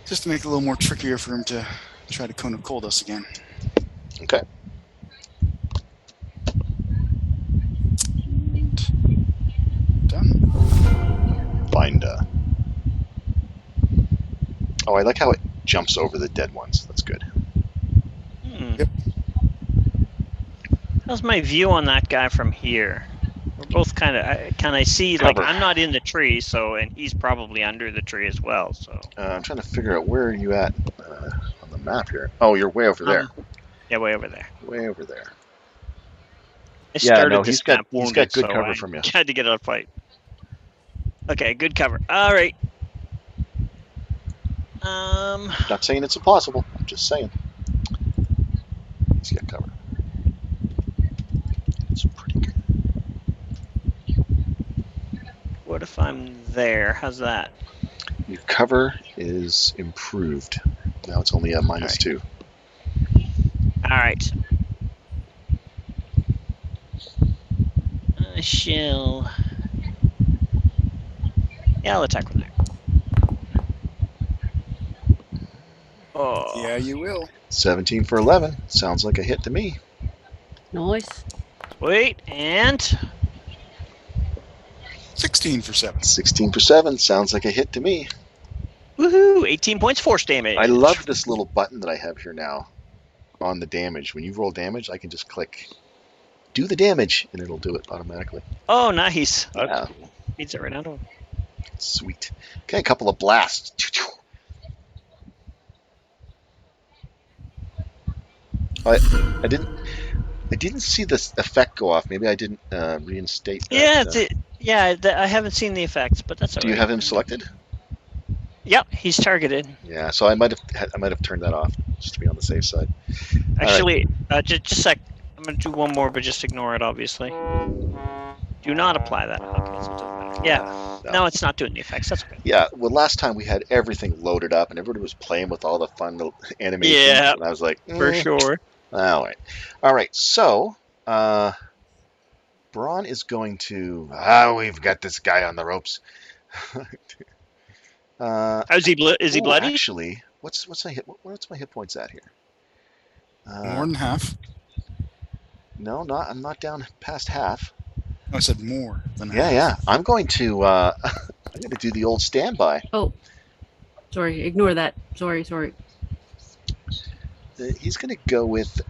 just to make it a little more trickier for him to try to cone of cold us again. Okay. And done. Find. Oh, I like how it jumps over the dead ones. That's good. Yep. How's my view on that guy from here? We're both kind of. Can I see? Like, Cover. I'm not in the tree, so and he's probably under the tree as well. So. I'm trying to figure out where are you at on the map here. Oh, you're way over there. Yeah, way over there. Way over there. I Yeah, started no, this he's got map wounded, good so cover I from you. had to get out of fight. Okay, good cover. All right. Not saying it's impossible. I'm just saying. He's got cover. It's pretty good. What if I'm there? How's that? Your cover is improved. Now it's only a -2. All right. I shall. Yeah, I'll attack from there. Oh. Yeah, you will. 17 for 11. Sounds like a hit to me. Nice. Wait, and 16 for 7. 16 for 7. Sounds like a hit to me. woohoo! 18 points force damage. I love this little button that I have here now on the damage. When you roll damage, I can just click do the damage, and it'll do it automatically. Oh, nice. That's Yeah. cool. Beats it right out of him. Sweet. Okay, a couple of blasts. I didn't see this effect go off. Maybe I didn't reinstate that. Yeah, I haven't seen the effects, but that's all Do right. you have him selected? Yep, he's targeted. Yeah, so I might have turned that off just to be on the safe side. Actually, just a sec. I'm gonna do one more, but just ignore it. Obviously. Do not apply that. Okay, so it doesn't matter. Yeah. No, it's not doing the effects. That's okay. Yeah, well, last time we had everything loaded up and everybody was playing with all the fun little animations. Yeah, and I was like, for sure. All right. So, Braun is going to. We've got this guy on the ropes. Is he bloody? Actually, what's my hit points at here? More than half. No, not. I'm not down past half. No, I said more than half. Yeah. I'm going to. I'm going to do the old standby. Oh, sorry. Ignore that. Sorry. He's going to go with.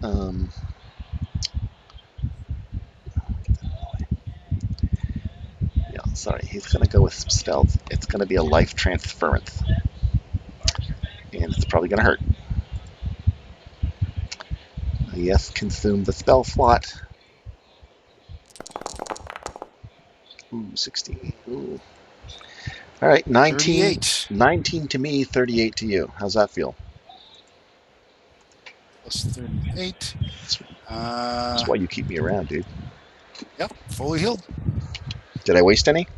Yeah, sorry. He's going to go with stealth. It's going to be a life transference, and it's probably going to hurt. Yes, consume the spell slot. Ooh, 16. Ooh. All right, 19. 38. 19 to me, 38 to you. How's that feel? Plus 38. That's why you keep me around, dude. Yep, fully healed. Did I waste any?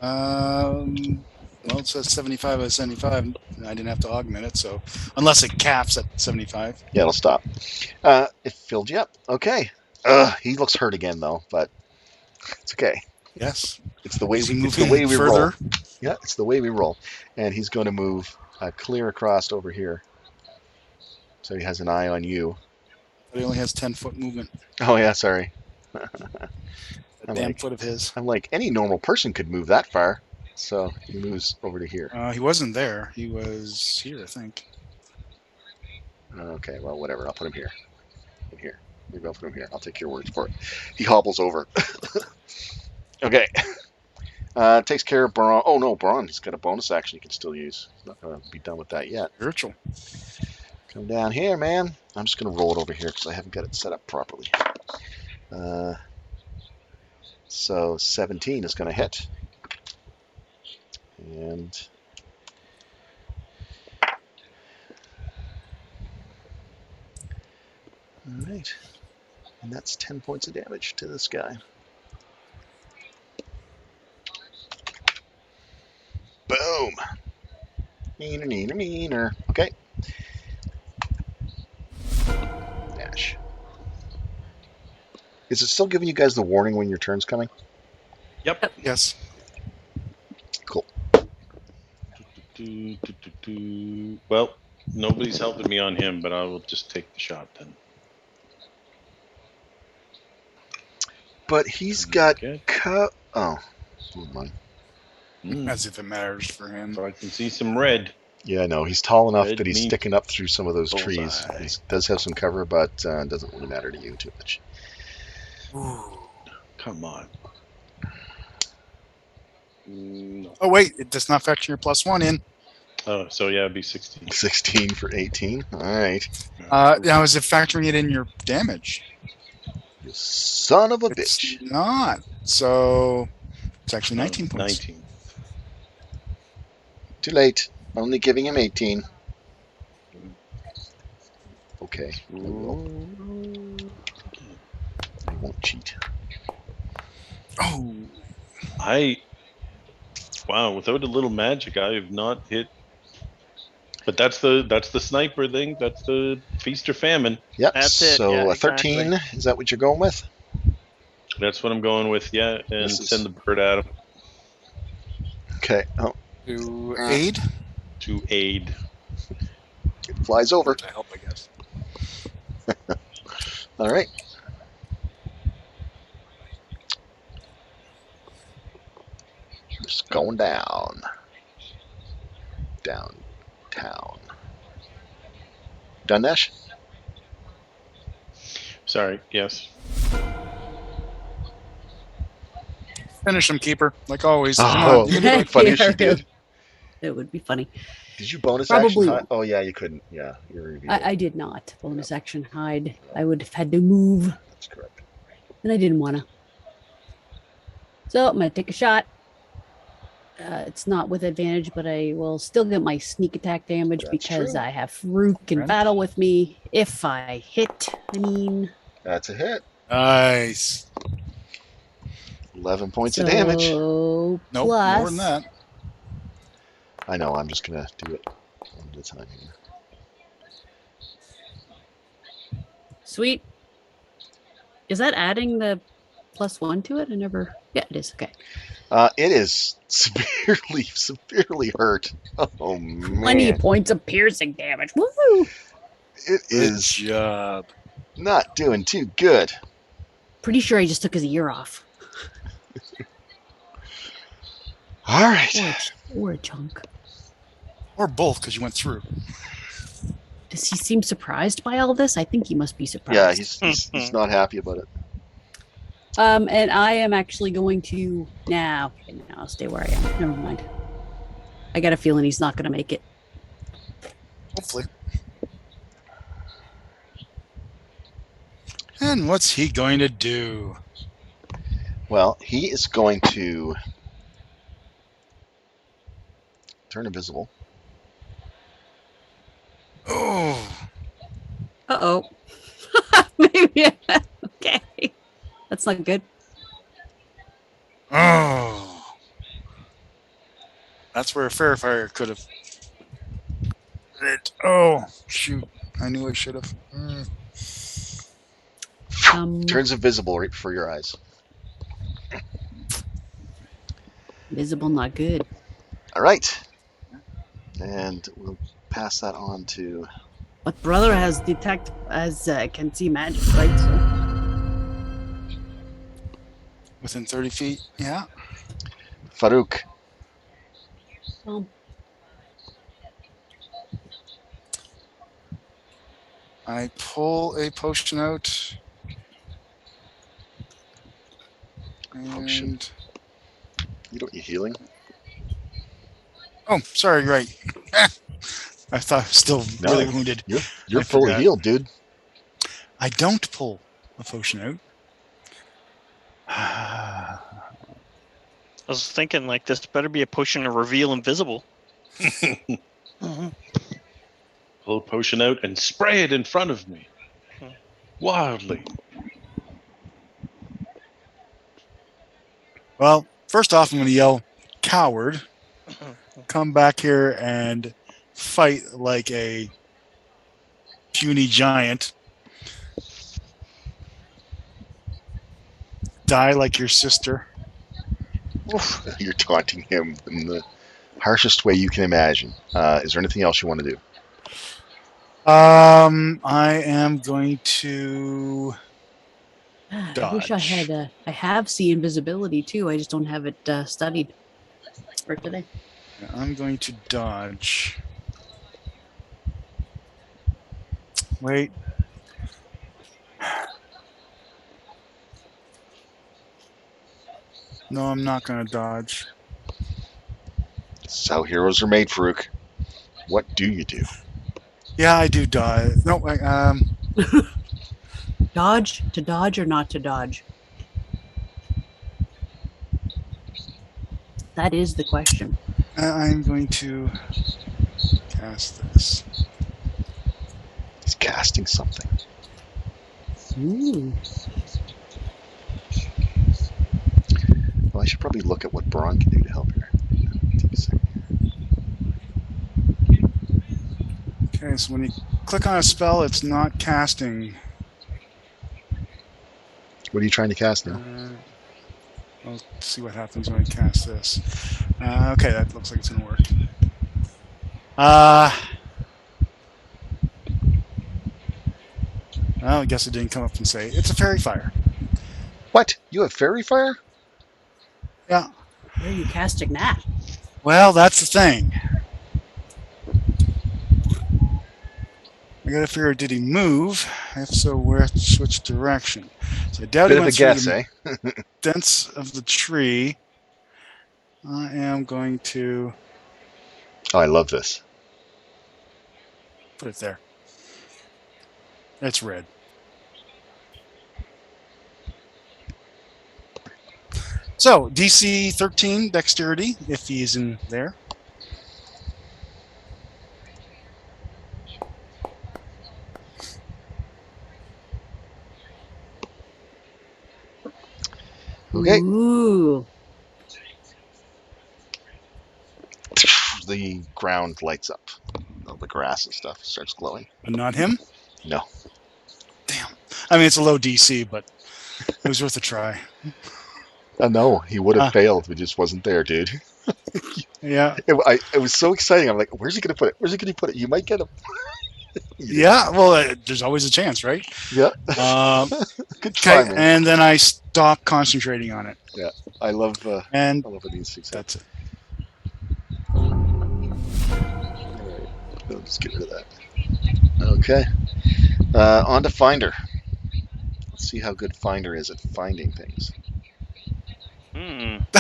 Well, it says 75 out of 75. And I didn't have to augment it, so unless it caps at 75. Yeah, it'll stop. It filled you up. Okay. He looks hurt again, though, but it's okay. Yes. It's the way Is he we moving roll. further? Yeah, it's the way we roll. And he's going to move clear across over here. So he has an eye on you. But he only has 10-foot movement. Oh, yeah, sorry. A damn foot of his. I'm like, any normal person could move that far. So he moves over to here. He wasn't there. He was here, I think. Okay, well, whatever. I'll put him here. In here. Maybe I'll put him here. I'll take your words for it. He hobbles over. Okay. Takes care of Braun. Oh, no, Braun. He's got a bonus action he can still use. He's not going to be done with that yet. Spiritual. Come down here, man. I'm just going to roll it over here because I haven't got it set up properly. So 17 is going to hit. And all right. And that's 10 points of damage to this guy. Boom. Neener, neener, neener. Okay. Dash. Is it still giving you guys the warning when your turn's coming? Yep. Yes. Cool. Well, nobody's helping me on him, but I will just take the shot then. But he's got Okay. Oh, never mind. As if it matters for him. So I can see some red. Yeah, no, he's tall enough Red that he's meat. sticking up through some of those trees. Bullseye. He does have some cover, but doesn't really matter to you too much. Ooh. Come on. No. Oh wait, it does not factor your +1 in. Oh, so yeah, it'd be 16. 16 for 18. All right. Now is it factoring it in your damage? You son of a It's bitch. not. So it's actually No, 19 points. 19. Too late. Only giving him 18. Okay. I will. I won't cheat. Oh, Wow, without a little magic, I have not hit. But that's the sniper thing. That's the feast or famine. Yep. That's it, So yeah, a 13. Is that what you're going with? That's what I'm going with. Yeah, and Misses. send the bird at him Okay. Oh, to aid. to aid. it flies over. To help, I guess. All right. Just going down. Downtown. Done, Nash? Sorry. Yes. Finish him, keeper, like always. Come Oh, on, you can do it. funny if Yeah, you did. It would be funny. Did you bonus Probably action hide? won't. Oh, yeah, you couldn't. Yeah, you're revealed. I did not bonus action hide. I would have had to move, That's correct. and I didn't want to. So I'm gonna take a shot. It's not with advantage, but I will still get my sneak attack damage That's because true. I have Farouk in Right. battle with me. If I hit, I mean, That's a hit. Nice. 11 points of damage. Nope, plus, more than that. I know, I'm just going to do it one at a time here. Sweet. Is that adding the +1 to it? I never. Yeah, it is. Okay. It is severely hurt. Oh, 20 man. points of piercing damage. Woo! It Good is job. not doing too good. Pretty sure I just took his ear off. All right. Or a chunk. Or both, because you went through. Does he seem surprised by all this? I think he must be surprised. Yeah, he's not happy about it. And I am actually going to now. Okay, now I'll stay where I am. Never mind. I got a feeling he's not going to make it. Hopefully. And what's he going to do? Well, he is going to turn invisible. Oh, Uh-oh. Maybe. Okay. That's not good. oh. That's where a fair fire could have. Oh, shoot. I knew I should have. Turns invisible right before your eyes. Visible, not good. All right. And we'll pass that on to But brother has can see magic, right? So Within 30 feet. Yeah. Farouk. I pull a potion out. Potion. And... You don't need healing. Oh, sorry, right. I thought I was still No, really wounded. You're I fully forgot. healed, dude. I don't pull a potion out. I was thinking, like, this better be a potion to reveal invisible. Pull a potion out and spray it in front of me. Wildly. Well, first off, I'm going to yell, coward. come back here and fight like a puny giant. Die like your sister. You're taunting him in the harshest way you can imagine. Is there anything else you want to do? I am going to I wish I had. dodge. I have see invisibility too. I just don't have it studied for today. I'm going to dodge. Wait. No, I'm not going to dodge. This is how heroes are made, Farouk. What do you do? Yeah, I do dodge. No, Dodge to dodge or not to dodge? That is the question. I'm going to cast this. He's casting something. Ooh. Well, I should probably look at what Braun can do to help here. Take a second. Okay, so when you click on a spell, it's not casting. What are you trying to cast now? I'll see what happens when I cast this. Okay, that looks like it's going to work. Well, I guess it didn't come up and say, it's a fairy fire. What? You have fairy fire? Yeah. Where are you casting that? Well, that's the thing. I gotta figure, did he move? If so, where to switch direction? So I doubt Bit he of a went through guess, the eh? dents of the tree. I am going to Oh, I love this. put it there. It's red. So, DC 13 dexterity, if he's in there. Okay. Ooh. The ground lights up. All the grass and stuff starts glowing. But not him? No. Damn. I mean, it's a low DC, but it was worth a try. No, he would have Ah. failed if he just wasn't there, dude. Yeah. It was so exciting. I'm like, where's he going to put it? Where's he going to put it? You might get him. Yeah, well, there's always a chance, right? Yeah. Good try, Okay, man. and then I stop concentrating on it. Yeah. I love And when these things happen. that's it. All right. I'll just get rid of that. Okay. On to Finder. Let's see how good Finder is at finding things.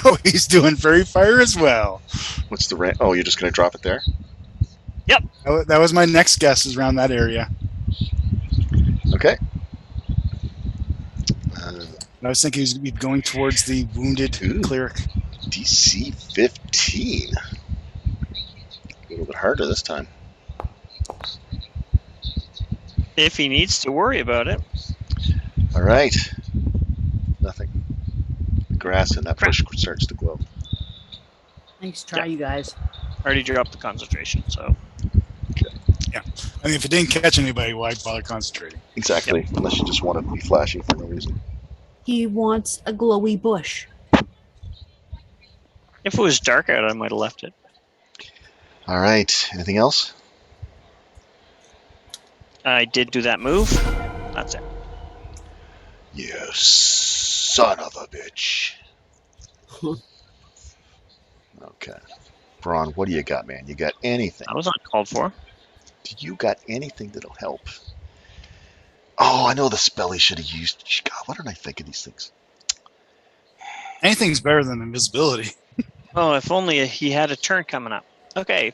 Oh, he's doing fairy fire as well. What's the range? Oh, you're just going to drop it there? That was my next guess, is around that area. Okay. I was thinking he'd be going towards the wounded Ooh. cleric. DC 15. A little bit harder this time. If he needs to worry about it. All right. Nothing. The grass in that bush starts to glow. Nice try, you guys. Already dropped the concentration, so. I mean, if it didn't catch anybody, why bother concentrating? Exactly. Unless you just want to be flashy for no reason. He wants a glowy bush. If it was dark out, I might have left it. All right. Anything else? I did do that move. That's it. You son of a bitch. Okay. Braun, what do you got, man? You got anything? That was not called for. Do you got anything that'll help? Oh, I know the spell he should have used. God, why don't I think of these things? Anything's better than invisibility. Oh, if only he had a turn coming up. Okay.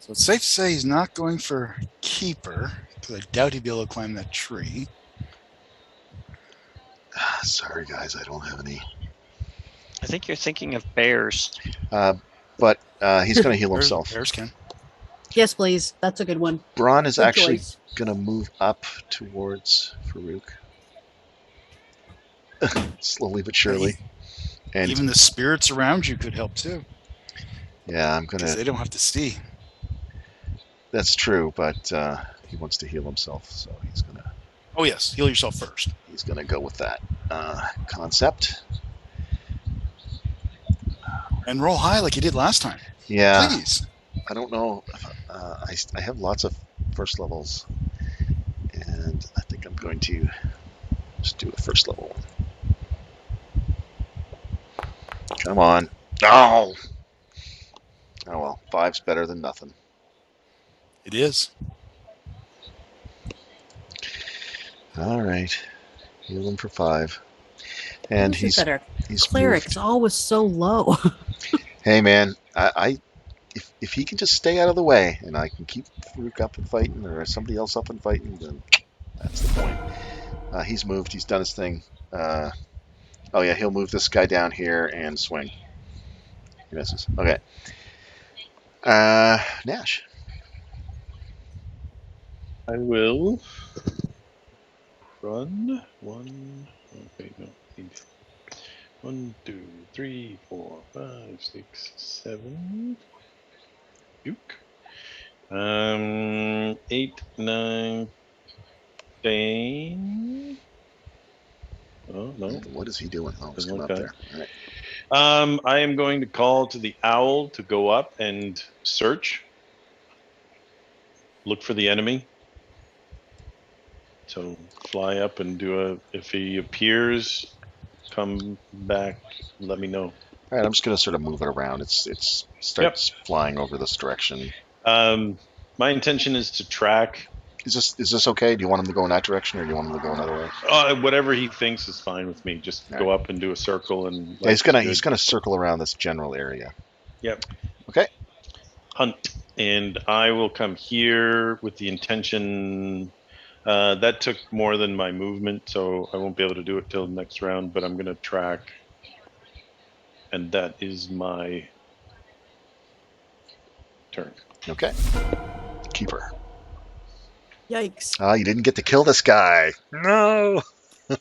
So it's safe to say he's not going for keeper, because I doubt he'd be able to climb that tree. Sorry, guys, I don't have any. I think you're thinking of bears. But he's going to heal himself. Bears can. Yes, please. That's a good one. Braun is Good actually choice. going to move up towards Farouk. Slowly but surely. And Even the spirits around you could help too, yeah, I'm going because to. they don't have to see. That's true, but he wants to heal himself, so Oh yes, heal yourself first. he's gonna go with that concept. And roll high like you did last time. Yeah, Please. I don't know. I have lots of first levels, and I think I'm going to just do a first level one. Come on. Oh! Oh well, 5's better than nothing. It is. All right. Heal him for 5. And Why is it that our he's cleric's moved. always so low? Hey man, if he can just stay out of the way and I can keep Farouk up and fighting or somebody else up and fighting, then that's the point. He's moved. He's done his thing. Oh yeah, he'll move this guy down here and swing. He misses. Okay. Nash. I will run. One. Oh, wait, no. Need 1, 2, 3, 4, 5, 6, 7. Duke. 8, 9, 10. Oh no, What is he doing? Oh, he's doesn't coming look up bad. there. All right. I am going to call to the owl to go up and search, look for the enemy. So fly up and if he appears, come back, let me know. All right. I'm just gonna sort of move it around. It starts flying over this direction. My intention is to track. Is this okay? Do you want him to go in that direction or do you want him to go another way? Whatever he thinks is fine with me. Just All go right. up and do a circle and Yeah, life is he's good. gonna circle around this general area. Yep. Okay. Hunt. And I will come here with the intention. That took more than my movement, so I won't be able to do it till next round, but I'm going to track. And that is my turn. Okay. Keeper. Yikes. You didn't get to kill this guy. No. I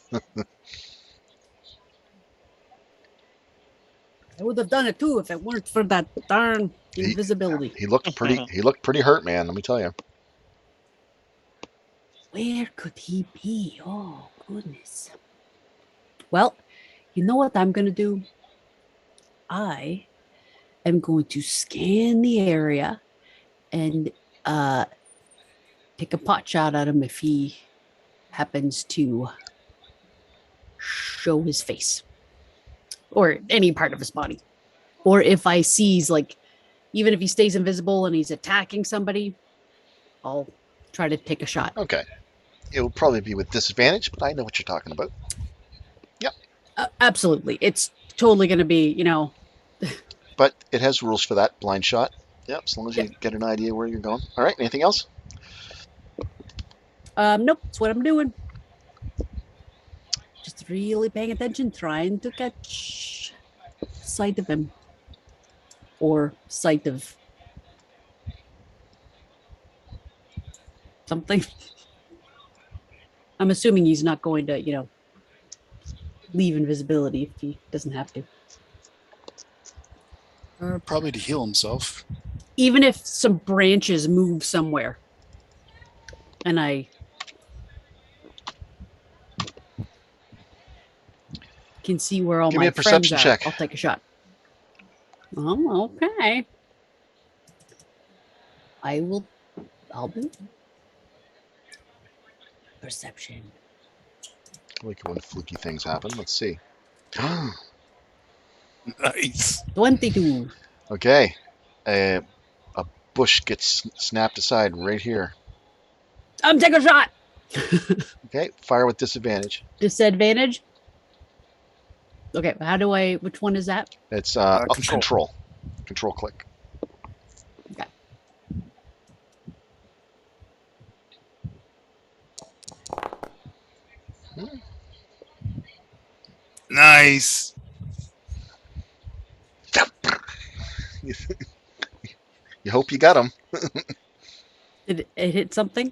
would have done it too if it weren't for that darn invisibility. He looked pretty. He looked pretty hurt, man. Let me tell you. Where could he be? Oh, goodness. Well, you know what I'm going to do? I am going to scan the area and take a pot shot at him if he happens to show his face or any part of his body. Or if I sees, like, even if he stays invisible and he's attacking somebody, I'll try to take a shot. Okay. It will probably be with disadvantage, but I know what you're talking about. Yep. Absolutely. It's totally going to be, But it has rules for that. Blind shot. Yep. As long as you get an idea where you're going. All right. Anything else? nope, that's what I'm doing. Just really paying attention, trying to catch sight of him or sight of something. I'm assuming he's not going to, leave invisibility if he doesn't have to. Probably to heal himself. Even if some branches move somewhere and I can see where all Give me my a perception friends are, check. I'll take a shot. Oh, okay. I'll do perception. I like when fluky things happen. Let's see. Nice. 22. Okay. A bush gets snapped aside right here. I'm taking a shot. Okay. Fire with disadvantage. Disadvantage. Okay, which one is that? It's Control. Control click. Okay. Nice. You hope you got him. Did it hit something?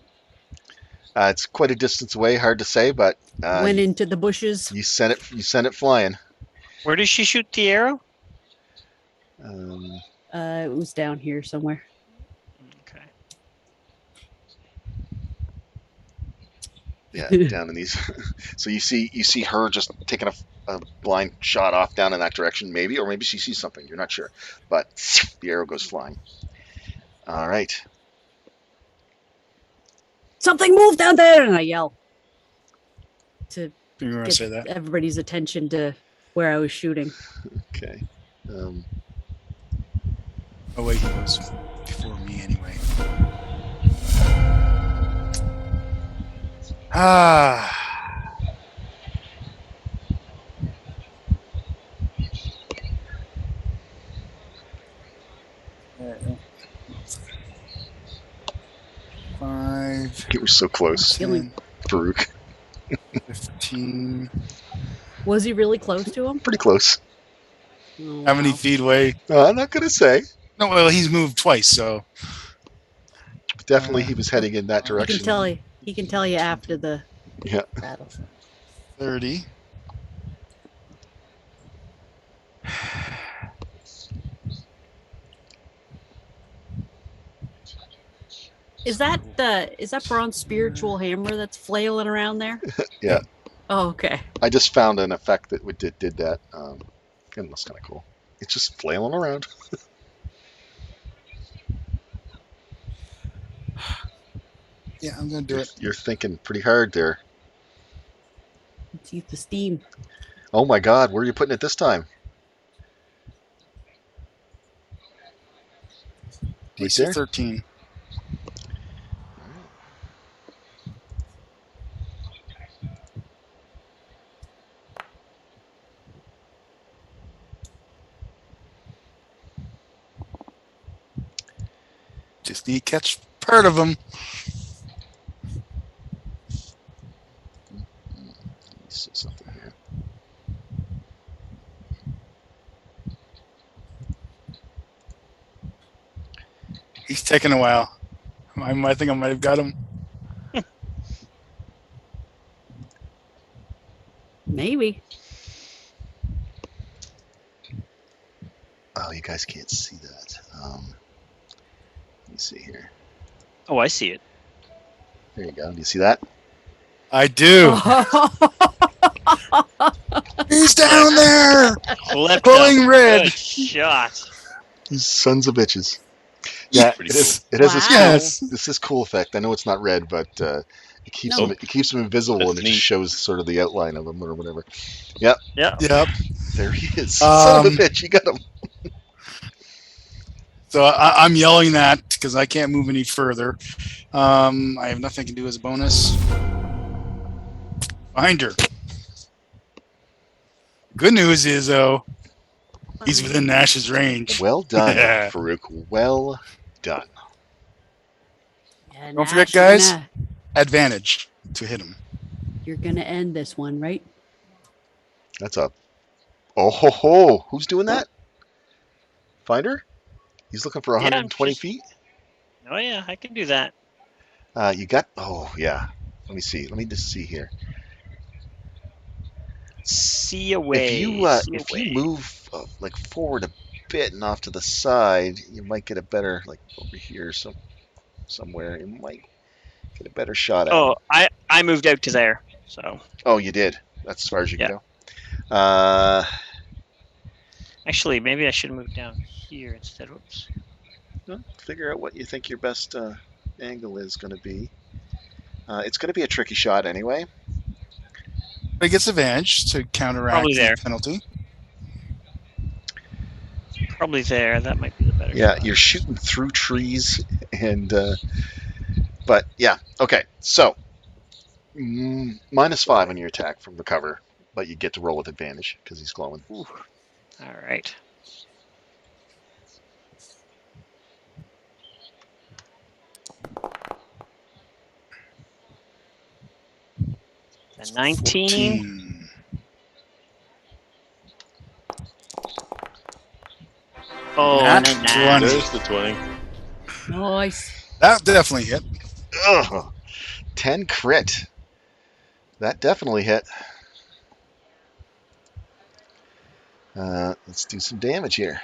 It's quite a distance away, hard to say, but Went into the bushes. you sent it flying. Where did she shoot the arrow? Um, It was down here somewhere. Okay. yeah, down in these. So you see her just taking a blind shot off down in that direction, maybe, or maybe she sees something. You're not sure, but the arrow goes flying. All right. Something moved down there, and I yell to You want to get say that? everybody's attention to where I was shooting. Okay. Oh wait, he was before me anyway. Ah. Five, You were so close, 10, Farouk. 15. Was he really close to him? Pretty close. Oh, How many wow. feet away? I'm not gonna say. No, well, he's moved twice, so Definitely, he was heading in that He can direction. tell you. He can tell you after the Yeah. battle. 30. Is that bronze spiritual hammer that's flailing around there? Yeah. Oh, okay. I just found an effect that did that. And that's kind of cool. It's just flailing around. Yeah, I'm gonna do it. You're thinking pretty hard there. Let's use the steam. Oh my God, where are you putting it this time? Right DC there? 13. Just need to catch part of them. See something here. He's taking a while. I think I might have got him. Maybe. Oh, you guys can't see that. Let me see here. Oh, I see it. There you go. Do you see that? I do. He's down there. Clipped Glowing him. red. Good shot. These sons of bitches. Yeah, Pretty it is. cool. It has this Wow. Yes. this cool effect. I know it's not red, but it keeps No. them. It keeps them invisible, That's and it just neat. shows sort of the outline of them or whatever. Yeah. Yep. There he is. Son of a bitch! You got him. So I'm yelling that because I can't move any further. I have nothing to do as a bonus. Find her. Good news is, though, he's within Nash's range. Well done, Yeah. Farouk. Well done. Yeah, Don't forget, Nash, you're guys. gonna- Advantage to hit him. You're gonna end this one, right? That's up. Oh ho ho! Who's doing that? Finder? He's looking for Yeah, 120 just- feet. Oh yeah, I can do that. You got. Oh yeah. Let me see. Let me just see here. See away. If you move like forward a bit and off to the side, you might get a better like over here somewhere. You might get a better shot at him. Oh, I moved out to there. So Oh, you did. That's as far as you Yeah. can go. actually, maybe I should move down here instead. Whoops. Figure out what you think your best angle is going to be. It's going to be a tricky shot anyway. But he gets advantage to counteract Probably the there. penalty. Probably there. That might be the better Yeah, shot. you're shooting through trees, and but yeah, okay. So -5 on your attack from the cover, but you get to roll with advantage because he's glowing. Ooh. All right. The 19. 14. Oh, Nat and a nat. 20. There's the 20. Nice. That definitely hit. Ugh. 10 crit. That definitely hit. Let's do some damage here.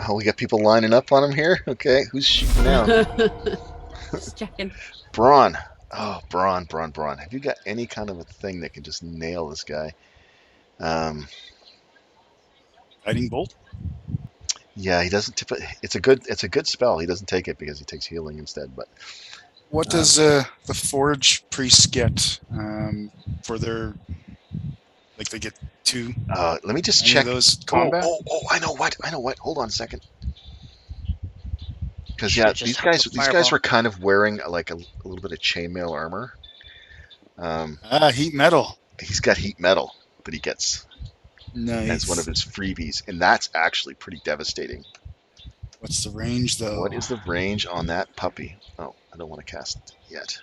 Oh, we got people lining up on him here. Okay, who's shooting now? Just checking. Braun. Oh, Braun. Have you got any kind of a thing that can just nail this guy? Guiding bolt. Yeah, he doesn't. It's a good spell. He doesn't take it because he takes healing instead. But What does the forge priest get for their? Like they get 2. let me just Any check. of those combat? I know what. Hold on a second. Because Should yeah, have just hucked the these guys fireball. were kind of wearing like a little bit of chainmail armor. Heat metal. He's got heat metal that he gets as one of Nice. his freebies, and that's actually pretty devastating. What's the range though? What is the range on that puppy? Oh, I don't want to cast it yet.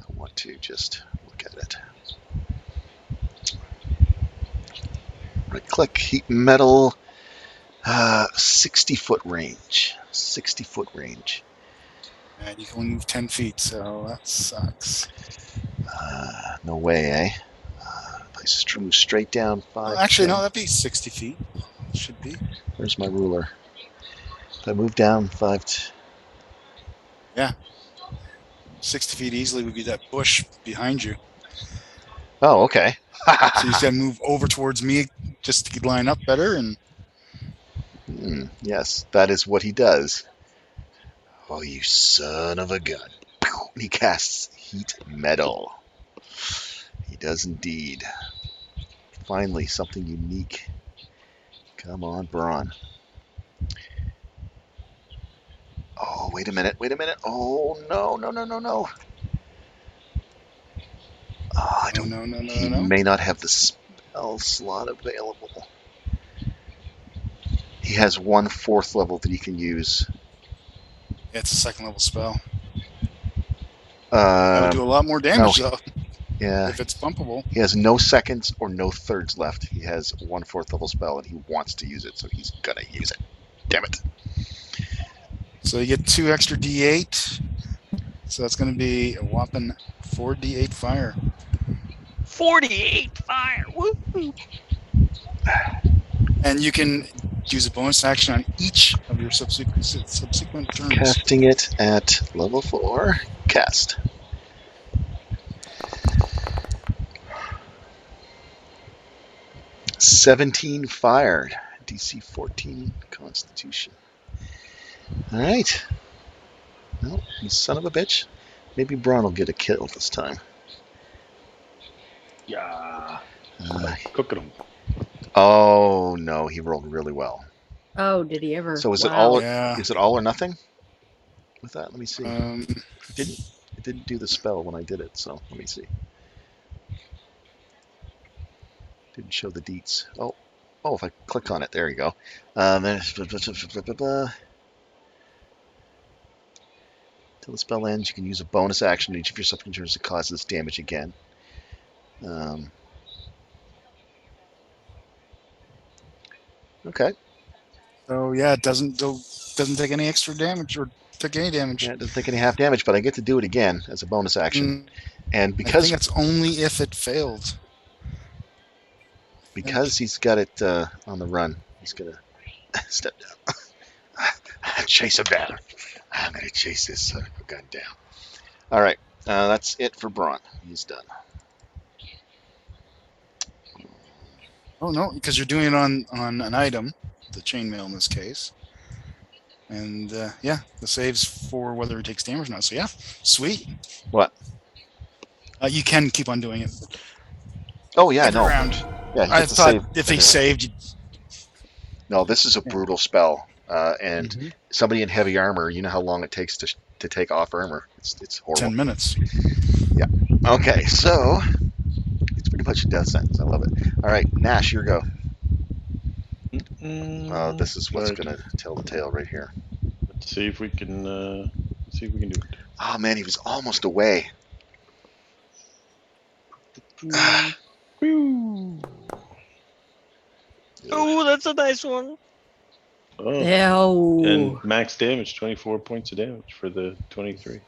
I want to just look at it. Right click, heat metal, 60-foot range. 60-foot range. And you can only move 10 feet, so that sucks. No way, eh? If I move straight down 5. Well, actually, 10. no, that'd be 60 feet. Should be. Where's my ruler? If I move down 5. Yeah. 60 feet easily would be that bush behind you. Oh, okay. So you just gotta move over towards me just to line up better. And Yes, that is what he does. Oh, you son of a gun. He casts heat metal. He does indeed. Finally, something unique. Come on, Braun. Oh, wait a minute. Oh, no. Oh, I don't. no. He may not have the spell slot available. He has 1 4th level that he can use. Yeah, it's a 2nd level spell. That would do a lot more damage though. Yeah. If it's bumpable. He has no 2nds or no 3rds left. He has 1 4th level spell and he wants to use it, so he's gonna use it. Damn it. So you get 2 extra D8. So that's going to be a whopping 4d8 fire. 48 fire. Woo! And you can use a bonus action on each of your subsequent turns. Casting it at level 4. Cast. $17 fired. DC 14 Constitution. All right. Well, you son of a bitch. Maybe Braun will get a kill this time. Yeah. Uh, Cooking them. oh no, he rolled really well. Oh, did he ever? So is it Wow. all? Yeah. Is it all or nothing? With that, let me see. It It didn't do the spell when I did it, so let me see. Didn't show the deets. Oh, if I click on it, there you go. Till the spell ends, you can use a bonus action in each of your subsequent turns to cause this damage again. Okay. So yeah, it doesn't take any extra damage or took any damage. Yeah, it doesn't take any half damage, but I get to do it again as a bonus action. And I because think it's only if it failed. he's got it on the run, he's gonna step down. Chase him down. I'm gonna chase this son of a gun down. All right, that's it for Braun. He's done. Oh no, because you're doing it on an item, the chainmail in this case. And yeah, the saves for whether it takes damage or not. So yeah, sweet. What? You can keep on doing it. Oh yeah, Every no. round. Yeah, he I gets a thought save. if he saved, you'd... No, this is a Yeah. brutal spell, and Mhm. somebody in heavy armor. You know how long it takes to take off armor. It's horrible. 10 minutes. Okay, so it's pretty much a death sentence. I love it. All right, Nash, your go. This is what's Right. going to tell the tale right here. Let's see if we can do it. Oh, man, he was almost away. Whew. Oh, that's a nice one. Oh, and Oh, max damage, 24 points of damage for the 23.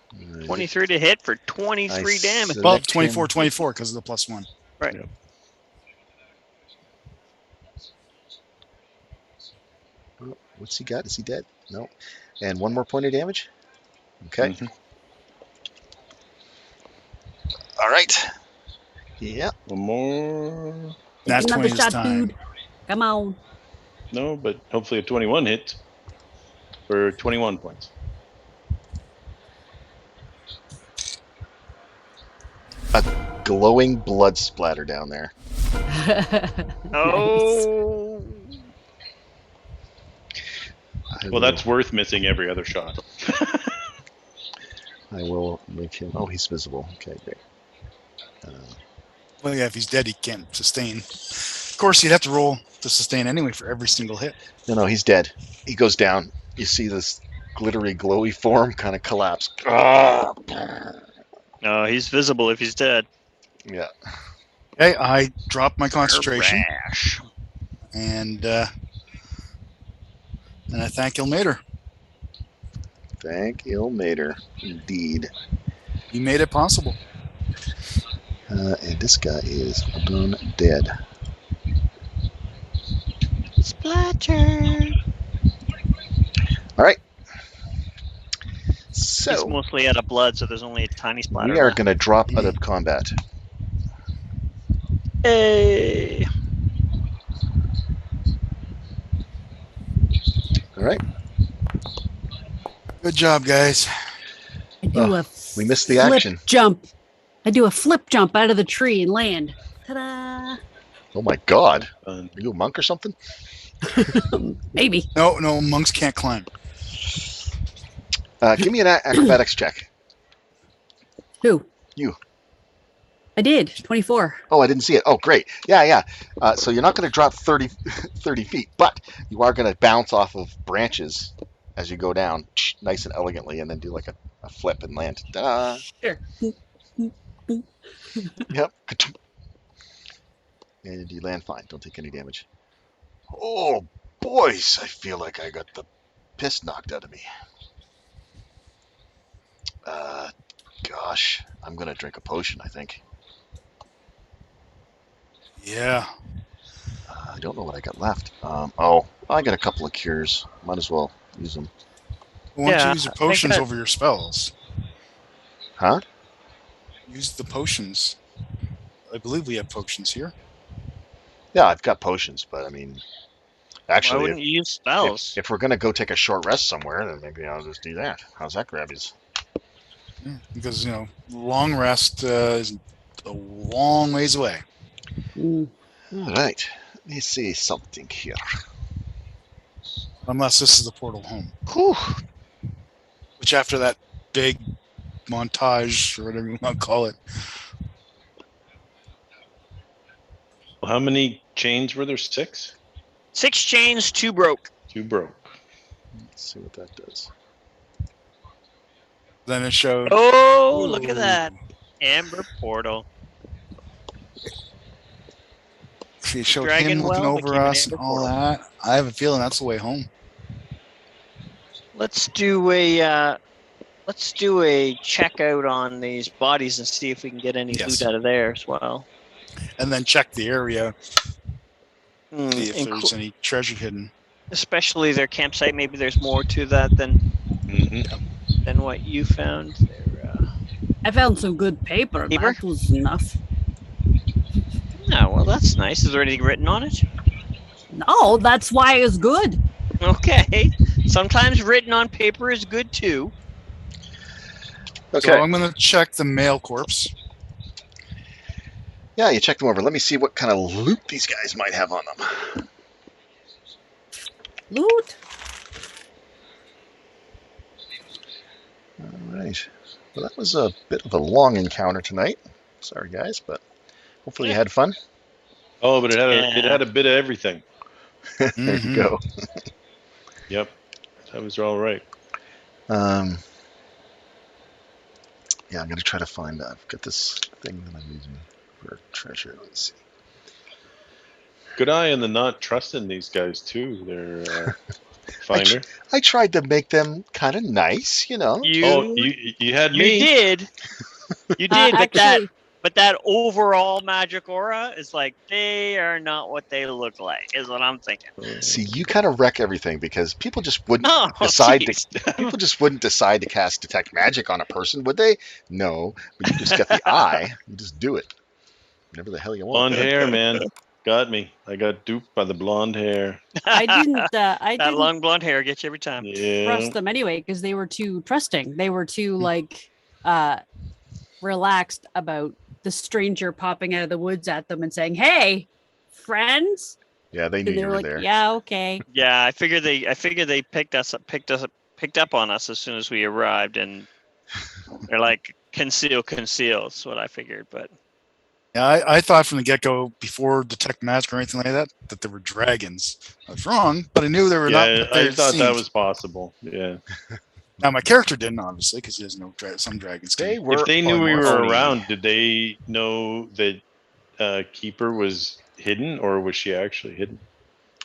23 to hit for 23 I damage. select Well, him. 24, 24 because of the +1. Right. Yep. Oh, what's he got? Is he dead? No. And 1 more point of damage? Okay. Mhm. All right. Yeah. One more. take Nat 20 another this shot, time. dude. Come on. No, but hopefully a 21 hits for 21 points. Glowing blood splatter down there. Oh. Well, that's worth missing every other shot. I will make him. Oh, he's visible. Okay, great. Well, yeah, if he's dead, he can't sustain. Of course, you'd have to roll to sustain anyway for every single hit. No, he's dead. He goes down. You see this glittery, glowy form kind of collapse. Ah! Oh, he's visible if he's dead. Yeah. Okay, I drop my concentration Rash. and I thank Ilmater. Thank Ilmater. Indeed. You made it possible. And this guy is done dead. Splatter. All right. He's So mostly out of blood, so there's only a tiny splatter. we are left. going to drop out of combat. Hey. All right. Good job, guys. I do a We missed the flip action. jump. I do a flip jump out of the tree and land. Ta-da! Oh my God. Fun. Are you a monk or something? Maybe. No, monks can't climb. Give me an acrobatics check. Who? You. I did. 24. Oh, I didn't see it. Oh, great. Yeah. So you're not going to drop 30 feet, but you are going to bounce off of branches as you go down, nice and elegantly, and then do like a flip and land. Ta-da. Sure. Yep. And you land fine. Don't take any damage. Oh, boys, I feel like I got the piss knocked out of me. Gosh, I'm going to drink a potion, I think. Yeah. I don't know what I got left. Oh, I got a couple of cures. Might as well use them. Why don't Yeah, you use your I think potions I- over your spells? Huh? Use the potions. I believe we have potions here. Yeah, I've got potions, but I mean, Why actually, wouldn't you use spells? if we're going to go take a short rest somewhere, then maybe I'll just do that. How's that, grabbies? Yeah, because, long rest is a long ways away. Mm. All right. Let me see something here. Unless this is the portal home. Whew. Which after that big montage, or whatever you want to call it. How many chains were there? 6? 6 chains, 2 broke. 2 broke. Let's see what that does. Then it showed. Oh, look at Ooh. that. Amber portal. She showed Dragon him looking well over became an us and amber all portal. that. I have a feeling that's the way home. Let's do a check out on these bodies and see if we can get any Yes. loot out of there as well. And then check the area, Hmm, see if there's any treasure hidden. especially their campsite. Maybe there's more to that than Mm-hmm. what you found. There. I found some good paper. Paper? That was enough. Oh, well, that's nice. Is there anything written on it? No, that's why it's good. Okay. Sometimes written on paper is good too. Okay. So I'm going to check the male corpse. Yeah, you check them over. Let me see what kind of loot these guys might have on them. Loot. All right. Well, that was a bit of a long encounter tonight. Sorry, guys, but hopefully you had fun. Oh, but it had Yeah. a bit of everything. There you Mhm. go. Yep, that was all right. Yeah, I'm gonna try to find. I've got this thing that I'm using for treasure. Let's see. Good eye on the not trusting these guys too. Their finder. I tried to make them kind of nice, you know. Oh, You you had you me. did. You did, Actually, but that overall magic aura is like they are not what they look like, is what I'm thinking. See, you kind of wreck everything because people just wouldn't Oh, decide to. jeez. People just wouldn't decide to cast detect magic on a person, would they? No, but you just get the eye. You just do it. Whatever the hell you want. Blonde hair, man. Got me. I got duped by the blonde hair. I didn't. I That didn't long blonde hair gets you every time. Yeah. trust them anyway because they were too trusting. They were too like relaxed about the stranger popping out of the woods at them and saying, "Hey, friends," Yeah, they knew and they you were were like, there. "Yeah, okay." Yeah, I figured they picked up on us as soon as we arrived, and they're like conceal. That's what I figured, but Yeah, I thought from the get go, before detect magic or anything like that, that there were dragons. I was wrong, but I knew they were not Yeah, what I they thought that seemed. was possible. Yeah. Now my character didn't, obviously, because he has no some dragons can. They If were. they knew we were Oni. around, did they know that Keeper was hidden, or was she actually hidden?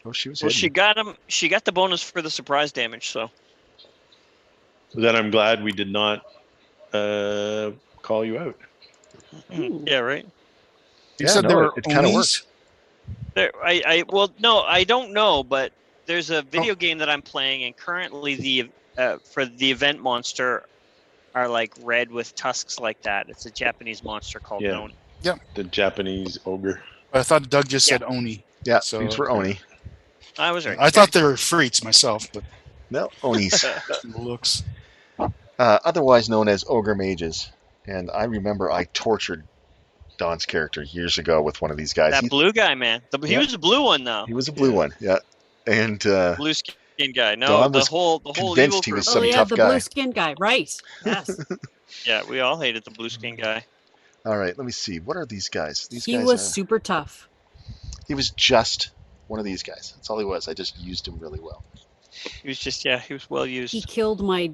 Oh, she was well, hidden. she got him. She got the bonus for the surprise damage. So Then I'm glad we did not call you out. Ooh. yeah, right. You Yeah, said they no, were it kind of Onis. worked. There, well, no, I don't know, but there's a video game that I'm playing, and currently the for the event monster are like red with tusks like that. It's a Japanese monster called Yeah. Noni. The Japanese ogre. But I thought Doug just Yeah. said Oni. Yeah, So these were Oni. I was right. I thought they were freaks myself, but No, Onis. looks. Otherwise known as ogre mages. And I remember I tortured Don's character years ago with one of these guys. That blue guy, man. He Yeah. was a blue one though. He was a blue Yeah. one, yeah. And Blue skin guy. No, Don the was whole evil convinced he crew. was Oh some yeah, tough the guy. blue skin guy. Right. Yes. Yeah, we all hated the blue skin guy. All right, let me see. What are these guys? These He guys was are. super tough. He was just one of these guys. That's all he was. I just used him really well. He was just he was well He used. killed my.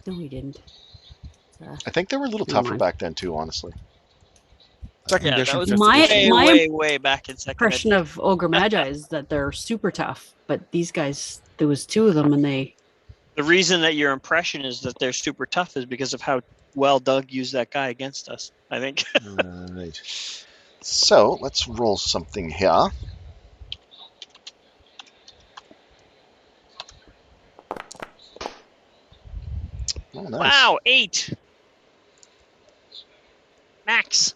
No, he didn't. I think they were a little Never tougher mind. back then too, honestly. Second Yeah, that edition, was fifth My- edition. way back in second Impression edition. of Ogre Magi is that they're super tough, but these guys, there was two of them, and they. The reason that your impression is that they're super tough is because of how well Doug used that guy against us. I think. All right. So let's roll something here. Oh, nice. Wow, 8. Max.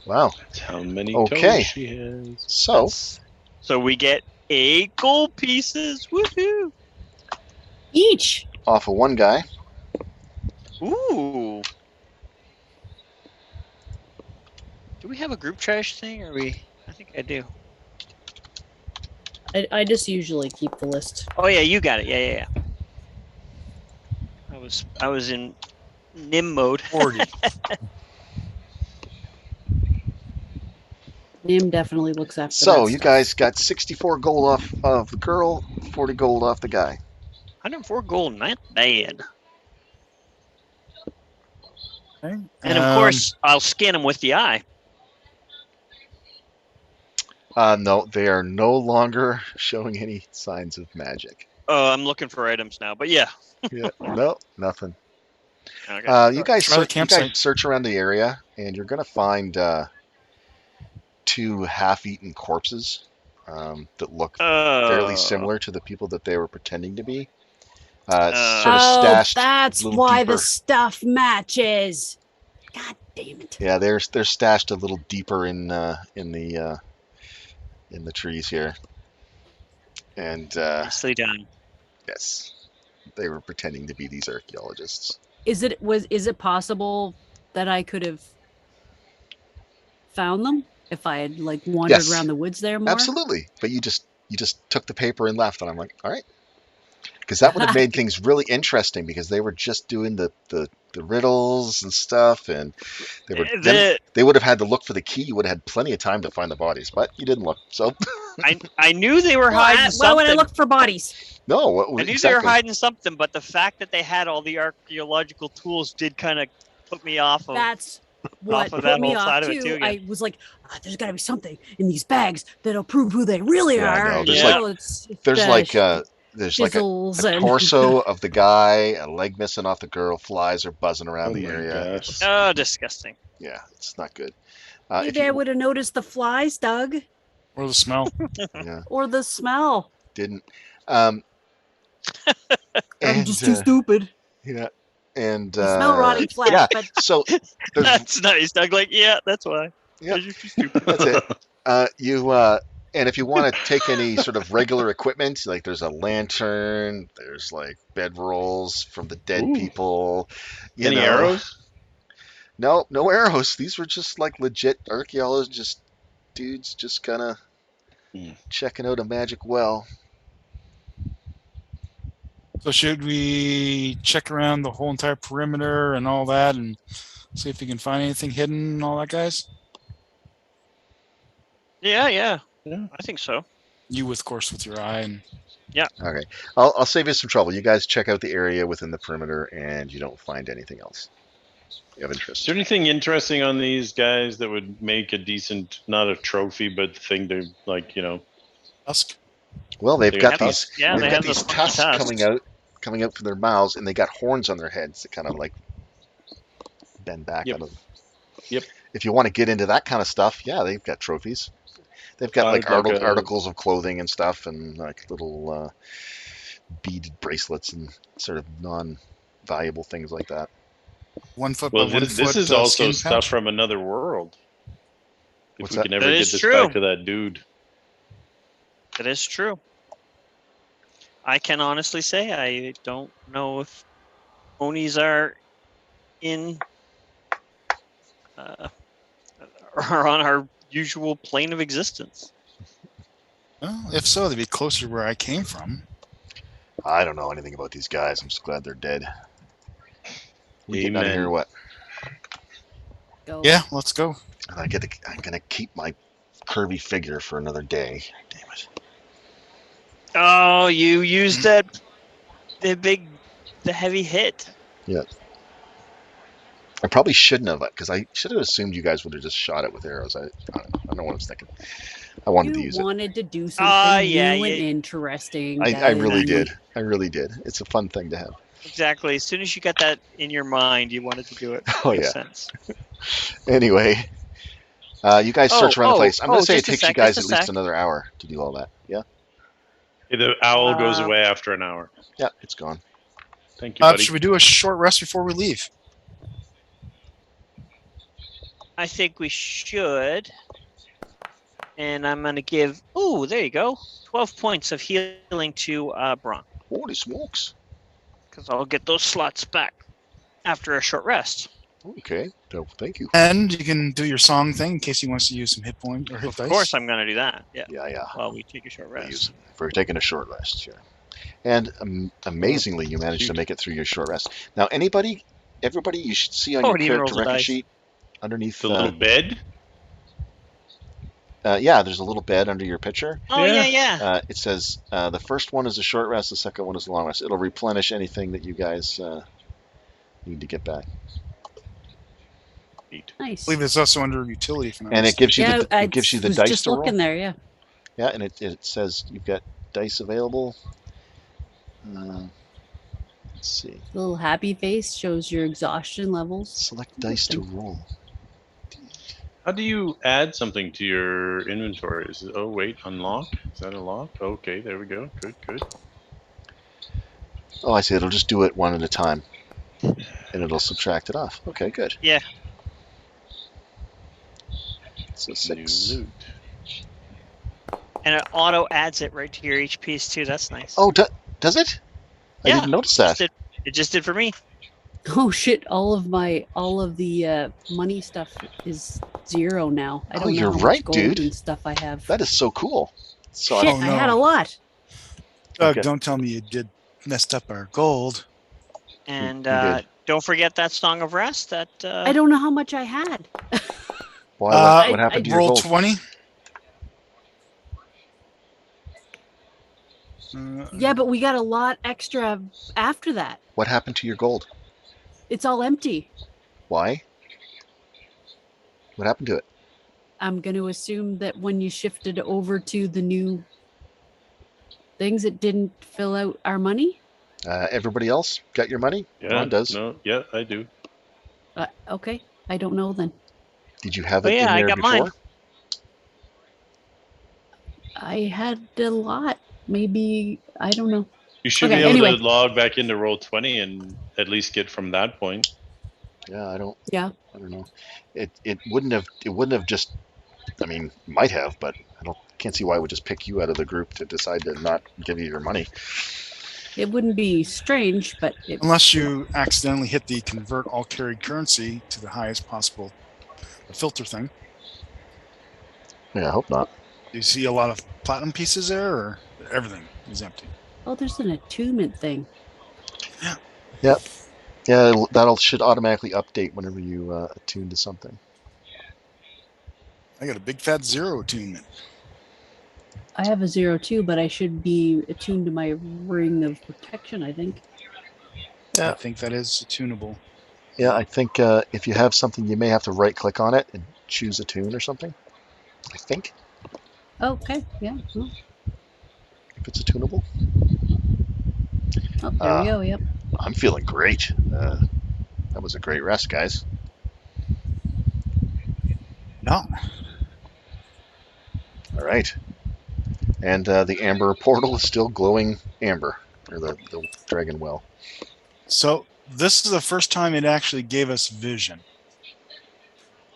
Wow. That's how many Okay. toes she has. So So we get 8 gold pieces. Woohoo! Each. off of one guy. Ooh. Do we have a group trash thing, or we? I think I do. I just usually keep the list. Oh yeah, you got it. Yeah. I was in Nim mode. 40. Nim definitely looks after So that you stuff. guys got 64 gold off of the girl, 40 gold off the guy. 104 gold, not bad. Okay. And of course, I'll scan him with the eye. No, they are no longer showing any signs of magic. Oh, I'm looking for items now, but yeah. Yeah, no, nothing. Okay. You guys Try the search, search around the area, and you're going to find 2 half-eaten corpses that look fairly similar to the people that they were pretending to be. Sort of stashed. That's a little why deeper. the stuff matches. God damn it! Yeah, they're stashed a little deeper in the trees here, and Nicely done. yes, they were pretending to be these archaeologists. Is it possible that I could have found them if I had like wandered Yes. around the woods there more? Absolutely, but you just took the paper and left, and I'm like, all right, because that would have made things really interesting because they were just doing the the riddles and stuff, and The they would have had to look for the key. You would have had plenty of time to find the bodies, but you didn't look. So I knew they were hiding Why would I something. look for bodies? no, I knew they were exactly. hiding something, but the fact that they had all the archaeological tools did kind of put me off of. That's what of put that me whole off side of it too. too, yeah. I was like, there's got to be something in these bags that'll prove who they really Yeah, are. no, You there's like- know, it's There's the like there's like a chisels and torso of the guy, a leg missing off the girl, flies are buzzing around Oh the my area. gosh. It's, Oh, disgusting. yeah, it's not good. If maybe I you, would have noticed the flies, Doug, Or the smell. yeah, or the smell. didn't. I'm And just too stupid. yeah, and I smell rotting flesh, yeah. but So there's That's nice. Doug, like, yeah, that's why. Yeah. 'Cause you're too stupid. that's it. And if you want to take any sort of regular equipment, like there's a lantern, there's like bedrolls from the dead Ooh. people. You Any know. arrows? No, no arrows. These were just like legit archaeologists, dudes, just kind of Hmm. checking out a magic well. So should we check around the whole entire perimeter and all that and see if we can find anything hidden and all that, guys? Yeah. Yeah. I think so. You, of course, with your eye. And Okay, I'll save you some trouble. You guys check out the area within the perimeter, and you don't find anything else. You have Is interest. there anything interesting on these guys that would make a decent, not a trophy, but thing to like, Tusk. Well, they've They got got these. tusks? Yeah, They've they got have these those funky tusks tusks. coming out from their mouths, and they got horns on their heads that kind of like bend back Yep. out of. Yep. If you want to get into that kind of stuff, yeah, they've got trophies. They've got like Like a- articles of clothing and stuff, and like little beaded bracelets and sort of non-valuable things like that. 1 foot Well, by 1 this foot. is also skin stuff pouch. from another world. If What's we that? can ever That get is this true. back to that dude. That is true. I can honestly say I don't know if Onis are in are on our usual plane of existence. Well, if so, they'd be closer to where I came from. I don't know anything about these guys. I'm just glad they're dead. We getting out of here or Amen. what? go. Yeah, let's go. I'm gonna keep my curvy figure for another day. Damn it. Oh, you used the heavy hit. I probably shouldn't have, because I should have assumed you guys would have just shot it with arrows. I don't know what I was thinking. I wanted to You use it. wanted to do something yeah, new and yeah. interesting. I really Daddy. did. I really did. It's a fun thing to have. Exactly. As soon as you got that in your mind, you wanted to do it. Oh, Makes yeah. sense. Anyway, you guys search around the place. I'm going to say it just a takes you sec, guys at just a least sec. another hour to do all that. Yeah? The owl goes Uh, away after an hour. Yeah, it's gone. Thank you, buddy. Should we do a short rest before we leave? I think we should. And I'm going to give, ooh, there you go. 12 points of healing to Braun. Holy smokes. Because I'll get those slots back after a short rest. Okay. So, thank you. And you can do your song thing in case he wants to use some hit point or hit Of dice. course, I'm going to do that. Yeah. Yeah. While we take a short We'll rest. use it. We're taking a short rest here. And amazingly, you managed to make it through your short rest. Now, everybody, you should see on Oh, your it even character rolls a record dice. sheet underneath. The little bed. Yeah, there's a little bed under your picture. Oh, Yeah. yeah. It says the first one is a short rest, the second one is a long rest. It'll replenish anything that you guys need to get back. Neat. I Nice. believe it's also under utility. If I'm not And it gives you Yeah, it gives you the was dice just to roll. looking there. Yeah. Yeah, and it says you've got dice available. Let's see. The little happy face shows your exhaustion levels. Select dice to roll. How do you add something to your inventory? Is it, oh wait, unlock? Is that a lock? Okay, there we go. Good. Oh, I see. It'll just do it one at a time, and it'll subtract it off. Okay, good. Yeah. So New 6. loot. And it auto adds it right to your HPs too. That's nice. Oh, does it? I Yeah, didn't notice that. It just did for me. Oh shit! All of the money stuff is 0 now. I Oh, don't know you're how right, much gold dude. and stuff I have. That is so cool. So Shit, Oh, I had a no. lot. Doug, Okay. don't tell me you messed up our gold. And You did. don't forget that Song of Rest. That I don't know how much I had. Why? What happened to your Roll gold? 20. Yeah, but we got a lot extra after that. What happened to your gold? It's all empty. Why? What happened to it? I'm going to assume that when you shifted over to the new things, it didn't fill out our money. Everybody else got your money? Yeah, Ron does. No, yeah, I do. Okay, I don't know then. Did you have Oh, it yeah, in I there got mine. before? I had a lot. Maybe, I don't know. You should Okay, be able anyway. to log back into Roll20 and at least get from that point. Yeah, I don't know. It wouldn't have just. I mean, might have, but can't see why it would just pick you out of the group to decide to not give you your money. It wouldn't be strange, but it, Unless you accidentally hit the convert all carried currency to the highest possible filter thing. Yeah, I hope not. Do you see a lot of platinum pieces there, or everything is empty? oh, there's an attunement thing. Yeah, that'll should automatically update whenever you attune to something. I got a big fat 0 attunement. I have a 0 too, but I should be attuned to my ring of protection, I think. Yeah. I think that is attunable. Yeah, I think if you have something, you may have to right click on it and choose a tune or something. I think Okay, yeah. Well, if it's attunable. oh, there we go. Yep. I'm feeling great. That was a great rest, guys. No. All right. And the amber portal is still glowing amber, or the dragon well. So this is the first time it actually gave us vision.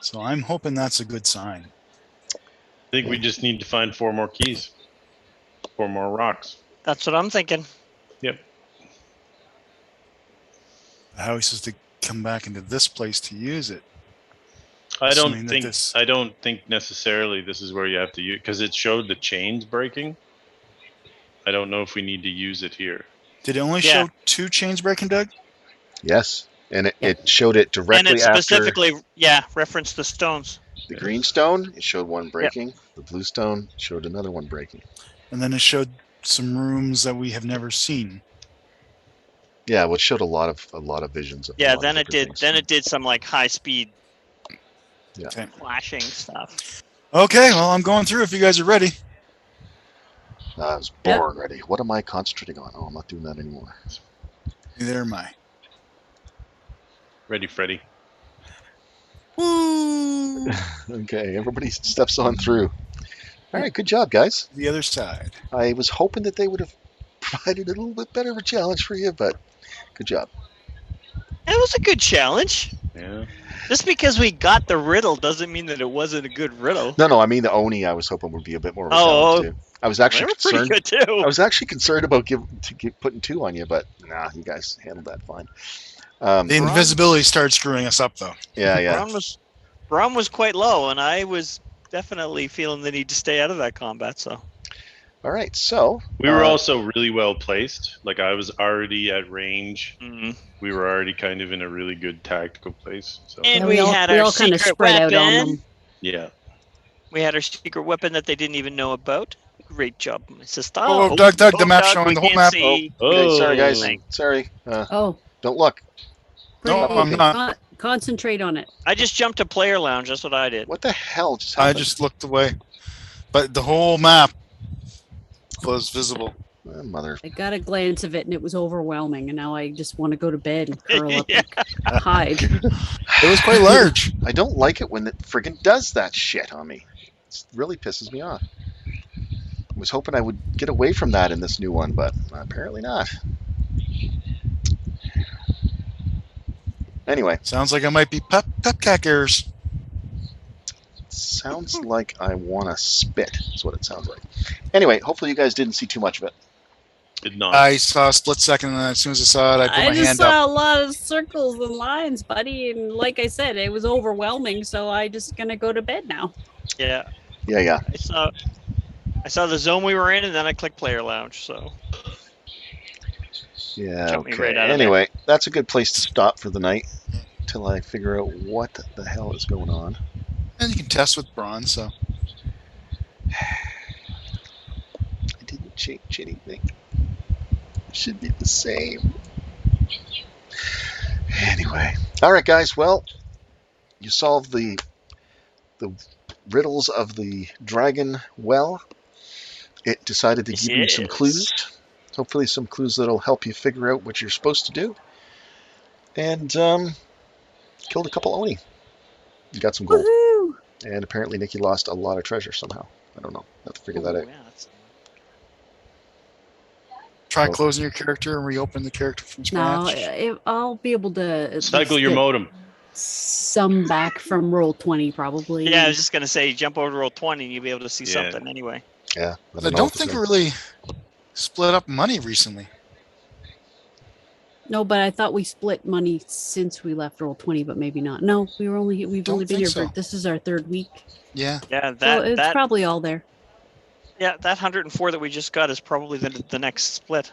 So I'm hoping that's a good sign. I think we just need to find 4 more keys. 4 more rocks. That's what I'm thinking. Yep. How are we supposed to come back into this place to use it? I Assuming don't that think I don't think necessarily this is where you have to use, because it showed the chains breaking. I don't know if we need to use it here. Did it only Yeah. show 2 chains breaking, Doug? Yes, and Yeah. it showed it And directly it after specifically, referenced the stones. the green stone. It showed one breaking. The blue stone showed another one breaking. And then it showed some rooms that we have never seen. Yeah, well, it showed a lot of visions of. a Yeah, lot of then it different did. things. Then it did some like high speed Yeah. Okay. flashing stuff. Okay, well, I'm going through if you guys are ready. I was Yep. bored already. What am I concentrating on? Oh, I'm not doing that anymore. Neither am I. Ready, Freddy? Woo! Okay, everybody steps on through. All right, good job, guys. The other side. I was hoping that they would have provided a little bit better of a challenge for you, but good job. It was a good challenge. Yeah. Just because we got the riddle doesn't mean that it wasn't a good riddle. No, I mean the Oni. I was hoping would be a bit more of a Oh, challenge too. I was They actually were pretty concerned. good too. I was actually concerned about putting 2 on you, but nah, you guys handled that fine. The invisibility started screwing us up, though. Yeah. Braun was quite low, and I was definitely feeling the need to stay out of that combat. So All right, so We were also really well placed. Like, I was already at range. Mhm. We were already kind of in a really good tactical place. So And Yeah, we we had all our kind of secret spread out on weapon. them. yeah. We had our secret weapon that they didn't even know about. Great job, my sister. Oh, Doug, the map showing we the whole can't map. see. okay, sorry guys. Thank- Sorry. Oh, Don't look. No, pretty- I'm not. Concentrate on it. I just jumped to player lounge. That's what I did. What the hell just I happened? just looked away. But the whole map was visible. Mother. I got a glance of it and it was overwhelming, and now I just want to go to bed and curl up Yeah. and hide. It was quite large. I don't like it when it friggin' does that shit on me. It really pisses me off. I was hoping I would get away from that in this new one, but apparently not. Anyway, Sounds like I might be pepcack errors. sounds like I want to spit. Is what it sounds like. Anyway, hopefully you guys didn't see too much of it. Did not. I saw a split second, and then as soon as I saw it, I put I my just hand saw up. a lot of circles and lines, buddy, and like I said, it was overwhelming, so I just gonna go to bed now. Yeah, Yeah. I saw the zone we were in, and then I clicked player lounge. So Yeah. Jump me Okay. right out of Anyway, that's a good place to stop for the night till I figure out what the hell is going on. And you can test with bronze. So I didn't change anything. Should be the same. Anyway. All right, guys. Well, you solved the riddles of the dragon well. It decided to Yes, give you some clues. yes. Hopefully some clues that'll help you figure out what you're supposed to do. And killed a couple Oni. You got some gold. Woohoo! And apparently Nikki lost a lot of treasure somehow. I don't know. Have to figure that Ooh, out. yeah, that's try So- closing your character and reopen the character from No, scratch. I'll be able to at Cycle least your get modem. some back from roll 20 probably. yeah. I was just gonna say, jump over to roll 20, and you'll be able to see Yeah. something anyway. Yeah. I don't think we really split up money recently. No, but I thought we split money since we left roll 20, but maybe not. No, we've only Don't been think here so. for this is our third week. Yeah. Yeah, So that it's that probably all there. yeah, that 104 that we just got is probably the next split.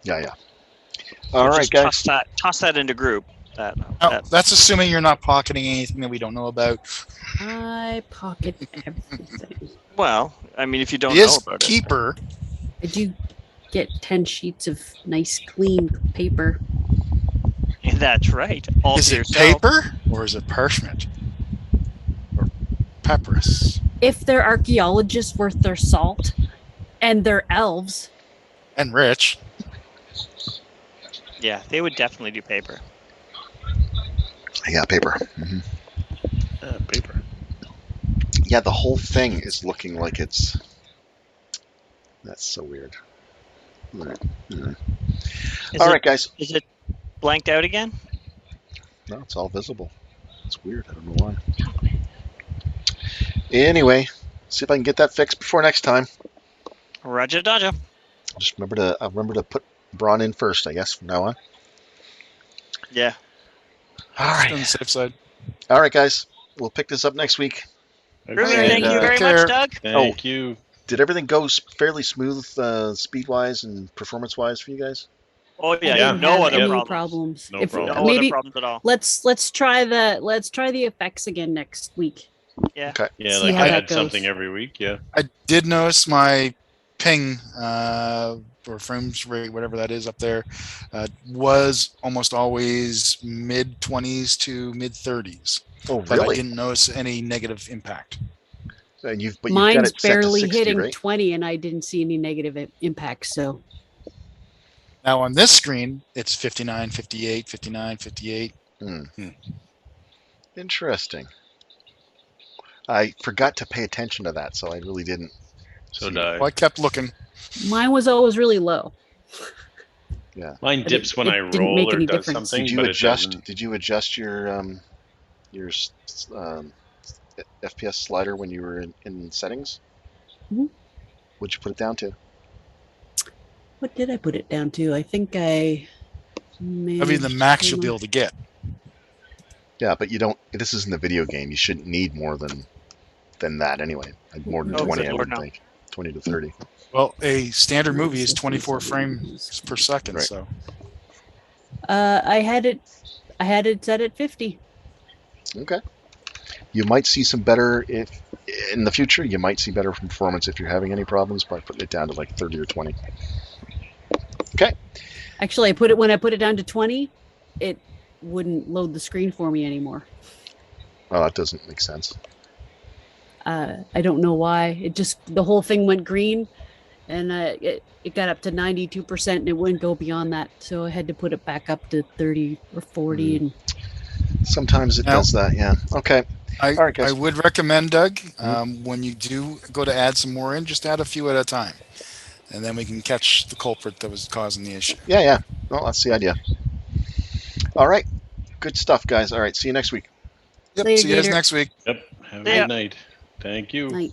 Yeah. So All right, just guys. toss that into group. That, Oh, that that's assuming you're not pocketing anything that we don't know about. I pocket everything. well, I mean, if you don't He know is about keeper. I do get 10 sheets of nice clean paper. it, that's right. All Is to it yourself. paper or is it parchment? Or papyrus? If they're archaeologists worth their salt and they're elves, And rich. Yeah, they would definitely do paper. Yeah, paper. Hmm. Paper. Yeah, the whole thing is looking like it's... That's so weird. Mhm. Is All it, right, guys. Is it blanked out again? No, it's all visible. It's weird. I don't know why. Anyway, see if I can get that fixed before next time. Roger, Dodger. Just remember to put Braun in first, I guess, from now on. Yeah. All Just on the right. safe side. All right, guys. We'll pick this up next week. Ruby, Okay. thank you And, very take care. much, Doug. Thank you. Did everything go fairly smooth, speed-wise and performance-wise for you guys? Oh I yeah, didn't no have other any problems. No If problem. No maybe other problems at all. let's try the effects again next week. Yeah, See like how I that had goes. something every week. Yeah. I did notice my ping or frames rate, whatever that is up there, was almost always mid 20s to mid 30s. Oh, But I really? didn't notice any negative impact. And you've got Mine's it set to barely 60, hitting right? 20 and I didn't see any negative impact. So Now on this screen, it's 59, 58, 59, 58. Interesting. I forgot to pay attention to that, so I really didn't. So See. did I. Well, I kept looking. mine was always really low. Mine But dips when it I didn't roll make or any does difference. something, Did you but adjust? it doesn't. Did you adjust your FPS slider when you were in settings? Mhm. What'd you put it down to? What did I put it down to? I think I That'd be the max you'll be able to get. Yeah, but you don't. This isn't a video game. You shouldn't need more than that anyway. Like more than Oh, 20, good I Lord, would no. think. 20 to 30. Well, a standard movie is Yes, 24 yes, frames per second. Right. So I had it set at 50. Okay. You might see some better if in the future. You might see better performance if you're having any problems by putting it down to like 30 or 20. Okay. Actually, when I put it down to 20, it wouldn't load the screen for me anymore. Well, that doesn't make sense. I don't know why. It just the whole thing went green, and it got up to 92%, and it wouldn't go beyond that. So I had to put it back up to 30 or 40. And Sometimes it Now- does that. Yeah. Okay. All right, guys. I would recommend, Doug, when you do go to add some more in, just add a few at a time. And then we can catch the culprit that was causing the issue. Yeah. Well, that's the idea. All right. Good stuff, guys. All right. See you next week. Yep. Later, See you guys Gator. next week. Yep. Have a Yeah. good night. Thank you. night.